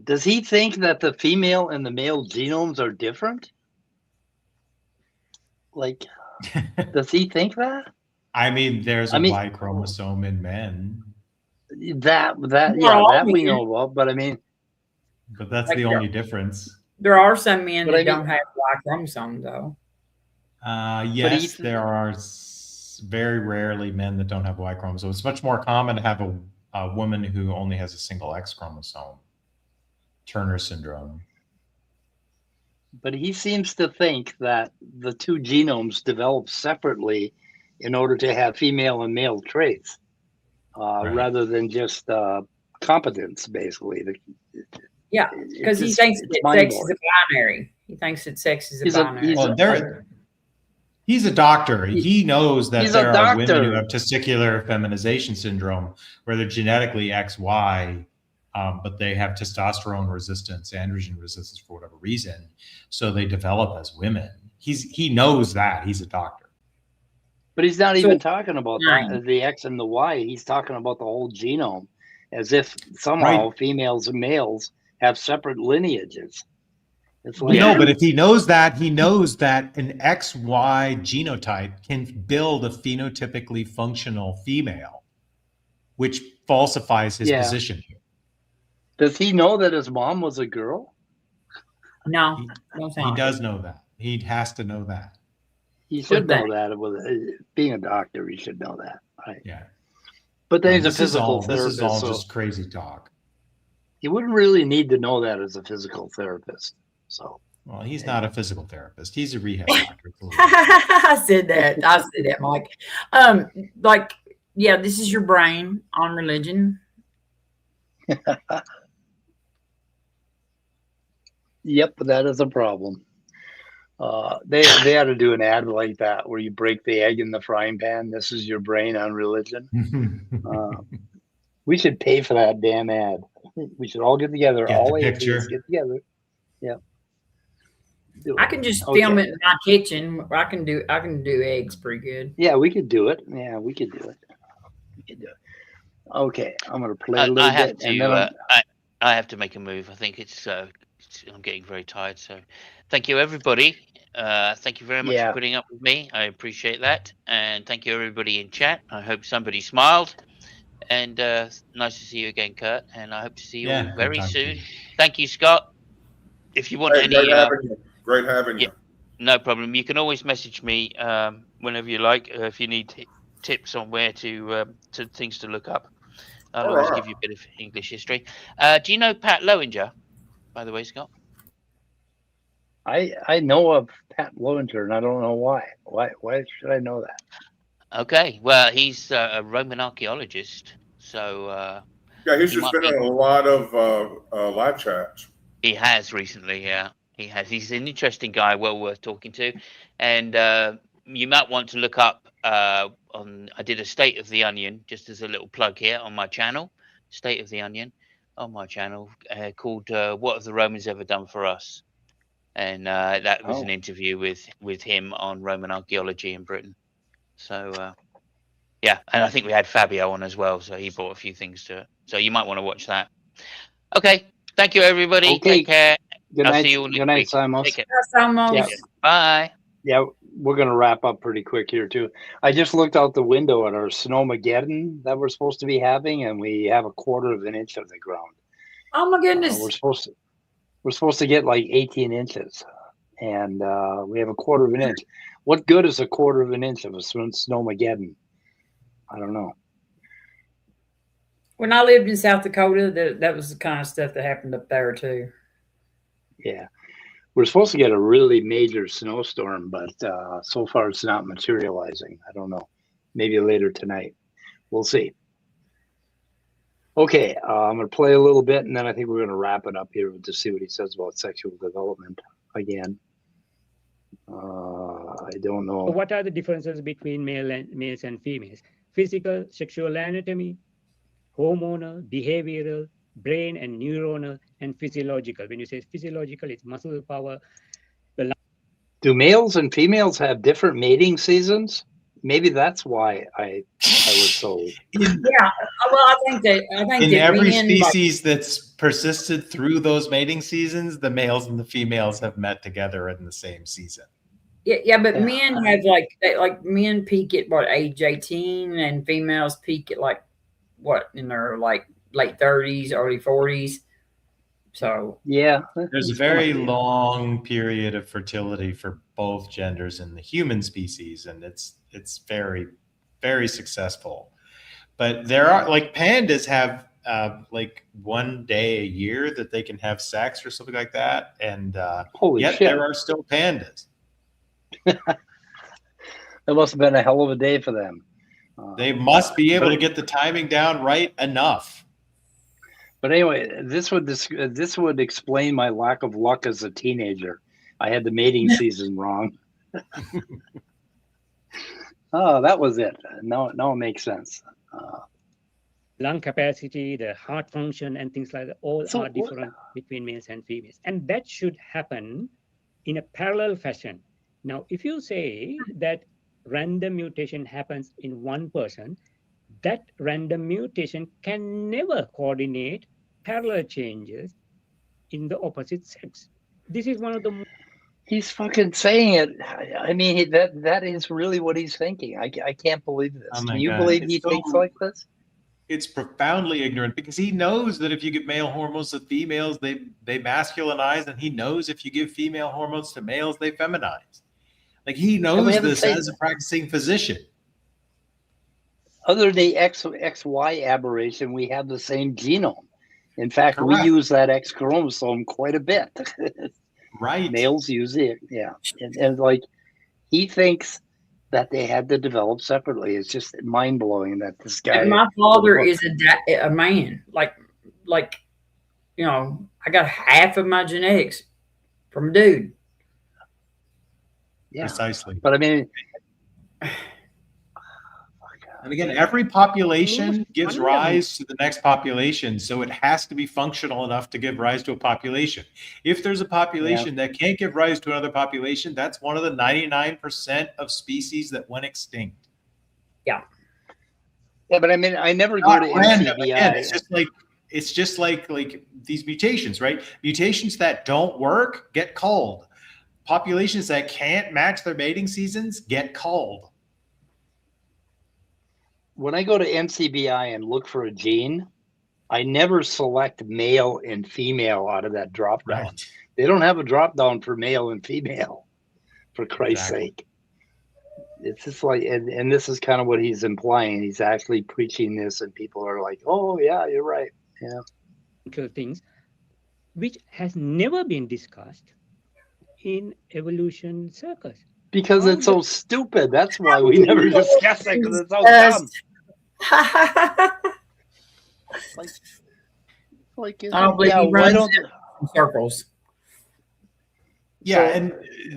[SPEAKER 1] does he think that the female and the male genomes are different? Like, does he think that?
[SPEAKER 6] I mean, there's a Y chromosome in men,
[SPEAKER 1] That we know about, but I mean,
[SPEAKER 6] but that's
[SPEAKER 3] Like
[SPEAKER 6] the only difference.
[SPEAKER 3] There are some men
[SPEAKER 1] But
[SPEAKER 3] that
[SPEAKER 1] I mean-
[SPEAKER 3] don't have Y chromosome, though.
[SPEAKER 6] Yes, there are very rarely men that don't have Y chromosome. It's much more common to have a woman who only has a single X chromosome. Turner syndrome.
[SPEAKER 1] but he seems to think that the two genomes develop separately in order to have female and male traits, rather than just competence, basically.
[SPEAKER 3] Yeah, because he thinks that sex is a binary. He thinks that sex is a binary.
[SPEAKER 6] He's a doctor. He knows that there are women
[SPEAKER 1] doctor.
[SPEAKER 6] who have testicular feminization syndrome, where they're genetically XY, but they have testosterone resistance, androgen resistance for whatever reason. So they develop as women. He knows that. He's a doctor.
[SPEAKER 1] But he's not even talking about that, the X and the Y. He's talking about the whole genome, as if somehow females and males have separate lineages. It's like,
[SPEAKER 6] No, but if he knows that an XY genotype can build a phenotypically functional female, which falsifies his position here.
[SPEAKER 1] Does he know that his mom was a girl?
[SPEAKER 3] No,
[SPEAKER 6] He does know that. He has to know that.
[SPEAKER 1] He should know that. With being a doctor, he should know that. Right?
[SPEAKER 6] Yeah.
[SPEAKER 1] But then he's a physical
[SPEAKER 6] This
[SPEAKER 1] therapist.
[SPEAKER 6] is all
[SPEAKER 1] so
[SPEAKER 6] just crazy talk.
[SPEAKER 1] he wouldn't really need to know that as a physical therapist. So.
[SPEAKER 6] Well, he's not a physical therapist. He's a rehab doctor.
[SPEAKER 3] I said that, Mike. This is your brain on religion.
[SPEAKER 1] Yep, that is a problem. They had to do an ad like that where you break the egg in the frying pan. This is your brain on religion. We should pay for that damn ad. We should all get together. All atheists get together. Yeah.
[SPEAKER 3] I can just film it in my kitchen. I can do eggs pretty good.
[SPEAKER 1] Yeah, we could do it. Yeah, we could do it. Okay, I'm gonna play a little bit.
[SPEAKER 2] I have to make a move. I think it's I'm getting very tired. So thank you, everybody. Thank you very much for putting up with me. I appreciate that. And thank you, everybody in chat. I hope somebody smiled. And nice to see you again, Kurt. And I hope to see you all very soon. Thank you, Scott. If you want
[SPEAKER 4] Great having you.
[SPEAKER 2] No problem. You can always message me whenever you like if you need tips on where to things to look up. I'll always give you a bit of English history. Do you know Pat Lowinger, by the way, Scott?
[SPEAKER 1] I know of Pat Lowinger, and I don't know why. Why should I know that?
[SPEAKER 2] Okay, well, he's a Roman archaeologist, so
[SPEAKER 4] he's just been in a lot of live chats.
[SPEAKER 2] He has recently, yeah. He has. He's an interesting guy, well worth talking to, and you might want to look up. I did a State of the Onion, just as a little plug here on my channel, State of the Onion, on my channel, called "What Have the Romans Ever Done for Us?" And that was an interview with him on Roman archaeology in Britain. So and I think we had Fabio on as well, so he brought a few things to it. So you might want to watch that. Okay, thank you, everybody.
[SPEAKER 1] Okay.
[SPEAKER 2] Take care.
[SPEAKER 1] Good
[SPEAKER 2] I'll
[SPEAKER 1] night.
[SPEAKER 2] see you all next
[SPEAKER 1] Good night,
[SPEAKER 2] week.
[SPEAKER 1] Simos.
[SPEAKER 2] Take care.
[SPEAKER 3] Yeah.
[SPEAKER 2] Bye.
[SPEAKER 1] Yeah, we're going to wrap up pretty quick here, too. I just looked out the window at our Snowmageddon that we're supposed to be having, and we have 1/4 inch of the ground.
[SPEAKER 3] Oh, my goodness.
[SPEAKER 1] We're supposed to get like 18 inches, and we have 1/4 inch. What good is 1/4 inch of a Snowmageddon? I don't know.
[SPEAKER 3] When I lived in South Dakota, that was the kind of stuff that happened up there too.
[SPEAKER 1] Yeah. We're supposed to get a really major snowstorm, but so far it's not materializing. I don't know. Maybe later tonight. We'll see. Okay, I'm going to play a little bit, and then I think we're going to wrap it up here to see what he says about sexual development again. I don't know.
[SPEAKER 5] So what are the differences between males and females? Physical, sexual anatomy, hormonal, behavioral, brain and neuronal, and physiological. When you say physiological, it's muscle power.
[SPEAKER 1] Do males and females have different mating seasons? Maybe that's why I was so.
[SPEAKER 3] Yeah, well, I think that
[SPEAKER 6] In every
[SPEAKER 3] men,
[SPEAKER 6] species that's persisted through those mating seasons, the males and the females have met together in the same season.
[SPEAKER 3] yeah, but men have like men peak at what, age 18, and females peak at like what, in their like late 30s, early 40s. So
[SPEAKER 1] Yeah,
[SPEAKER 6] There's a very long period of fertility for both genders in the human species, and it's very, very successful. But there are, like, pandas have like 1 day a year that they can have sex or something like that, and
[SPEAKER 1] holy
[SPEAKER 6] yet
[SPEAKER 1] shit.
[SPEAKER 6] there are still pandas.
[SPEAKER 1] That must have been a hell of a day for them.
[SPEAKER 6] They must be able to get the timing down right enough.
[SPEAKER 1] But anyway, this would explain my lack of luck as a teenager. I had the mating season wrong. Oh, that was it. Now it makes sense.
[SPEAKER 5] Lung capacity, the heart function, and things like that, all are different between males and females. And that should happen in a parallel fashion. Now, if you say that random mutation happens in one person, that random mutation can never coordinate parallel changes in the opposite sex. This is one of the...
[SPEAKER 1] He's fucking saying it. I mean, that is really what he's thinking. I can't believe this.
[SPEAKER 6] Oh my
[SPEAKER 1] Can you
[SPEAKER 6] God.
[SPEAKER 1] believe
[SPEAKER 6] It's
[SPEAKER 1] he
[SPEAKER 6] so-
[SPEAKER 1] thinks like this?
[SPEAKER 6] It's profoundly ignorant, because he knows that if you give male hormones to females, they masculinize, and he knows if you give female hormones to males, they feminize. Like, he knows this as a practicing physician.
[SPEAKER 1] Other than the XY aberration, we have the same genome. In fact,
[SPEAKER 6] Correct.
[SPEAKER 1] we use that X chromosome quite a bit.
[SPEAKER 6] Right.
[SPEAKER 1] Males use it, yeah. And like, he thinks that they had to develop separately. It's just mind blowing that this guy.
[SPEAKER 3] my father is a man. Like, you know, I got half of my genetics from a dude.
[SPEAKER 1] Yeah,
[SPEAKER 6] Precisely.
[SPEAKER 1] but I mean,
[SPEAKER 6] And again, every population gives rise to the next population, so it has to be functional enough to give rise to a population. If there's a population that can't give rise to another population, that's one of the 99% of species that went extinct.
[SPEAKER 1] yeah, but I mean, I never go to NCBI.
[SPEAKER 6] Again, it's just like these mutations, right? Mutations that don't work get culled. Populations that can't match their mating seasons get culled.
[SPEAKER 1] When I go to NCBI and look for a gene, I never select male and female out of that drop down.
[SPEAKER 6] Right.
[SPEAKER 1] They don't have a drop down for male and female, for Christ's sake. It's just like, and this is kind of what he's implying. He's actually preaching this, and people are like, oh, yeah, you're right. Yeah.
[SPEAKER 5] Things which has never been discussed in evolution circles.
[SPEAKER 1] Because it's so stupid. That's why we never discuss it, because it's so dumb. Like,
[SPEAKER 3] I don't believe he
[SPEAKER 1] why
[SPEAKER 3] runs
[SPEAKER 1] don't
[SPEAKER 3] in circles.
[SPEAKER 6] Yeah,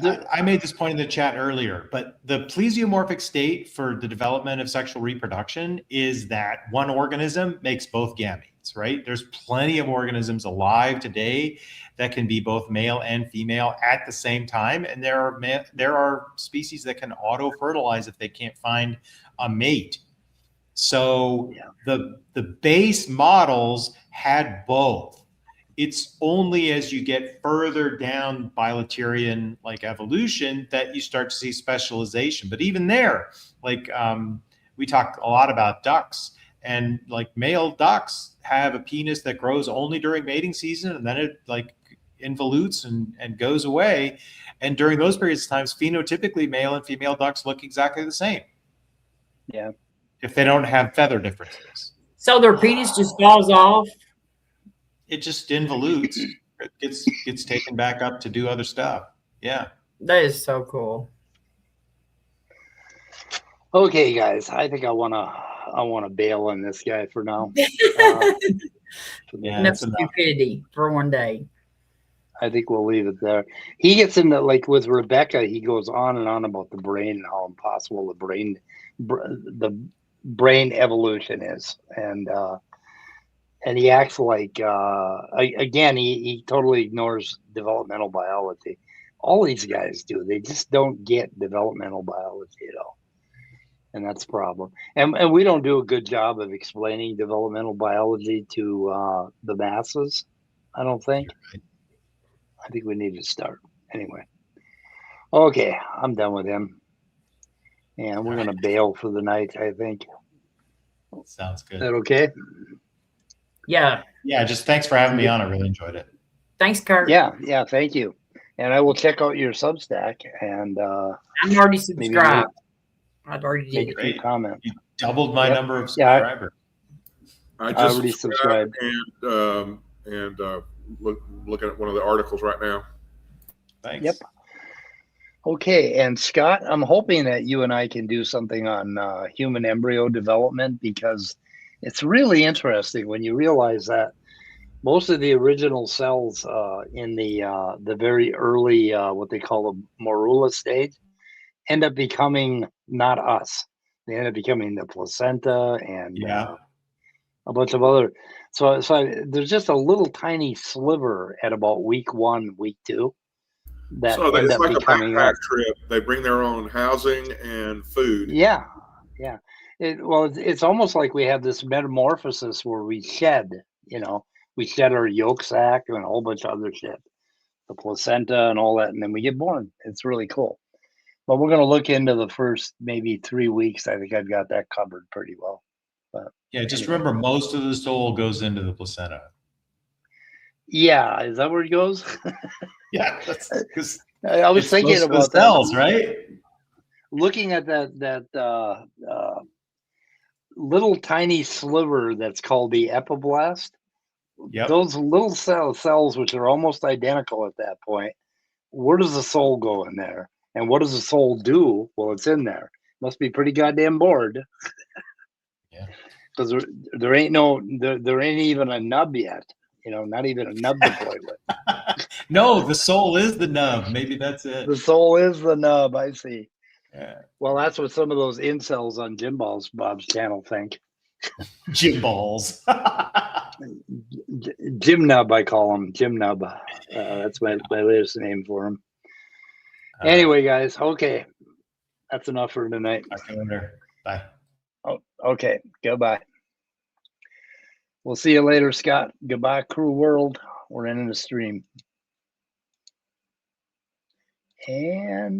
[SPEAKER 1] So,
[SPEAKER 6] and I made this point in the chat earlier, but the plesiomorphic state for the development of sexual reproduction is that one organism makes both gametes, right? There's plenty of organisms alive today that can be both male and female at the same time, and there are species that can auto-fertilize if they can't find a mate. So the base models had both. It's only as you get further down bilaterian like evolution that you start to see specialization. But even there, like we talked a lot about ducks, and like male ducks have a penis that grows only during mating season, and then it like involutes and goes away. And during those periods of times, phenotypically, male and female ducks look exactly the same.
[SPEAKER 1] Yeah.
[SPEAKER 6] If they don't have feather differences.
[SPEAKER 3] So their penis just falls off.
[SPEAKER 6] It just involutes. It gets taken back up to do other stuff. Yeah.
[SPEAKER 3] That is so cool.
[SPEAKER 1] Okay, guys, I think I wanna bail on this guy for now.
[SPEAKER 6] Yeah,
[SPEAKER 3] Enough
[SPEAKER 6] that's enough.
[SPEAKER 3] stupidity for one day.
[SPEAKER 1] I think we'll leave it there. He gets into, like with Rebecca, he goes on and on about the brain and how impossible the brain evolution is, and he acts like again he totally ignores developmental biology. All these guys do. They just don't get developmental biology at all, and that's the problem. And we don't do a good job of explaining developmental biology to the masses, I don't think. I think we need to start anyway. Okay, I'm done with him, and we're gonna bail for the night, I think.
[SPEAKER 6] Sounds
[SPEAKER 1] Is
[SPEAKER 6] good.
[SPEAKER 1] that okay?
[SPEAKER 3] Yeah.
[SPEAKER 6] Yeah, just thanks for having me on. I really enjoyed it.
[SPEAKER 3] Thanks, Kurt.
[SPEAKER 1] Yeah, thank you. And I will check out your Substack and
[SPEAKER 3] I'm already subscribed. I've already did
[SPEAKER 1] make
[SPEAKER 3] it.
[SPEAKER 1] a few comments.
[SPEAKER 6] You doubled my
[SPEAKER 1] Yep.
[SPEAKER 6] number of
[SPEAKER 1] Yeah,
[SPEAKER 6] subscribers.
[SPEAKER 4] I
[SPEAKER 1] I
[SPEAKER 4] just
[SPEAKER 1] already
[SPEAKER 4] subscribed and looking at one of the articles right now.
[SPEAKER 6] Thanks.
[SPEAKER 1] Yep. Okay, and Scott, I'm hoping that you and I can do something on human embryo development, because it's really interesting when you realize that most of the original cells in the very early what they call the morula stage end up becoming not us. They end up becoming the placenta and
[SPEAKER 6] Yeah.
[SPEAKER 1] a bunch of other. So there's just a little tiny sliver at about week 1, week 2 that
[SPEAKER 4] So
[SPEAKER 1] end
[SPEAKER 4] it's
[SPEAKER 1] up
[SPEAKER 4] like a
[SPEAKER 1] becoming
[SPEAKER 4] backpack
[SPEAKER 1] us.
[SPEAKER 4] trip. They bring their own housing and food.
[SPEAKER 1] Yeah. It's almost like we have this metamorphosis where we shed, we shed our yolk sac and a whole bunch of other shit, the placenta and all that, and then we get born. It's really cool. But we're going to look into the first maybe 3 weeks. I think I've got that covered pretty well. But
[SPEAKER 6] Yeah, just
[SPEAKER 1] anyway.
[SPEAKER 6] remember most of the soul goes into the placenta.
[SPEAKER 1] Yeah, is that where it goes?
[SPEAKER 6] Yeah, that's because
[SPEAKER 1] I was thinking about that.
[SPEAKER 6] cells, right?
[SPEAKER 1] Looking at that little tiny sliver that's called the epiblast.
[SPEAKER 6] Yep.
[SPEAKER 1] Those little cells, which are almost identical at that point, where does the soul go in there? And what does the soul do? Well, it's in there. Must be pretty goddamn bored.
[SPEAKER 6] Yeah.
[SPEAKER 1] Because there ain't even a nub yet. Not even a nub to play with.
[SPEAKER 6] No, the soul is the nub. Maybe that's it.
[SPEAKER 1] The soul is the nub. I see.
[SPEAKER 6] Yeah.
[SPEAKER 1] Well, that's what some of those incels on Bob's channel think.
[SPEAKER 6] Jim balls.
[SPEAKER 1] Jim Nub, I call him. Jim Nub. That's my latest name for him. Anyway, guys. Okay, that's enough for tonight.
[SPEAKER 6] Bye.
[SPEAKER 1] Oh, okay. Goodbye. We'll see you later, Scott. Goodbye, crew world. We're ending the stream. And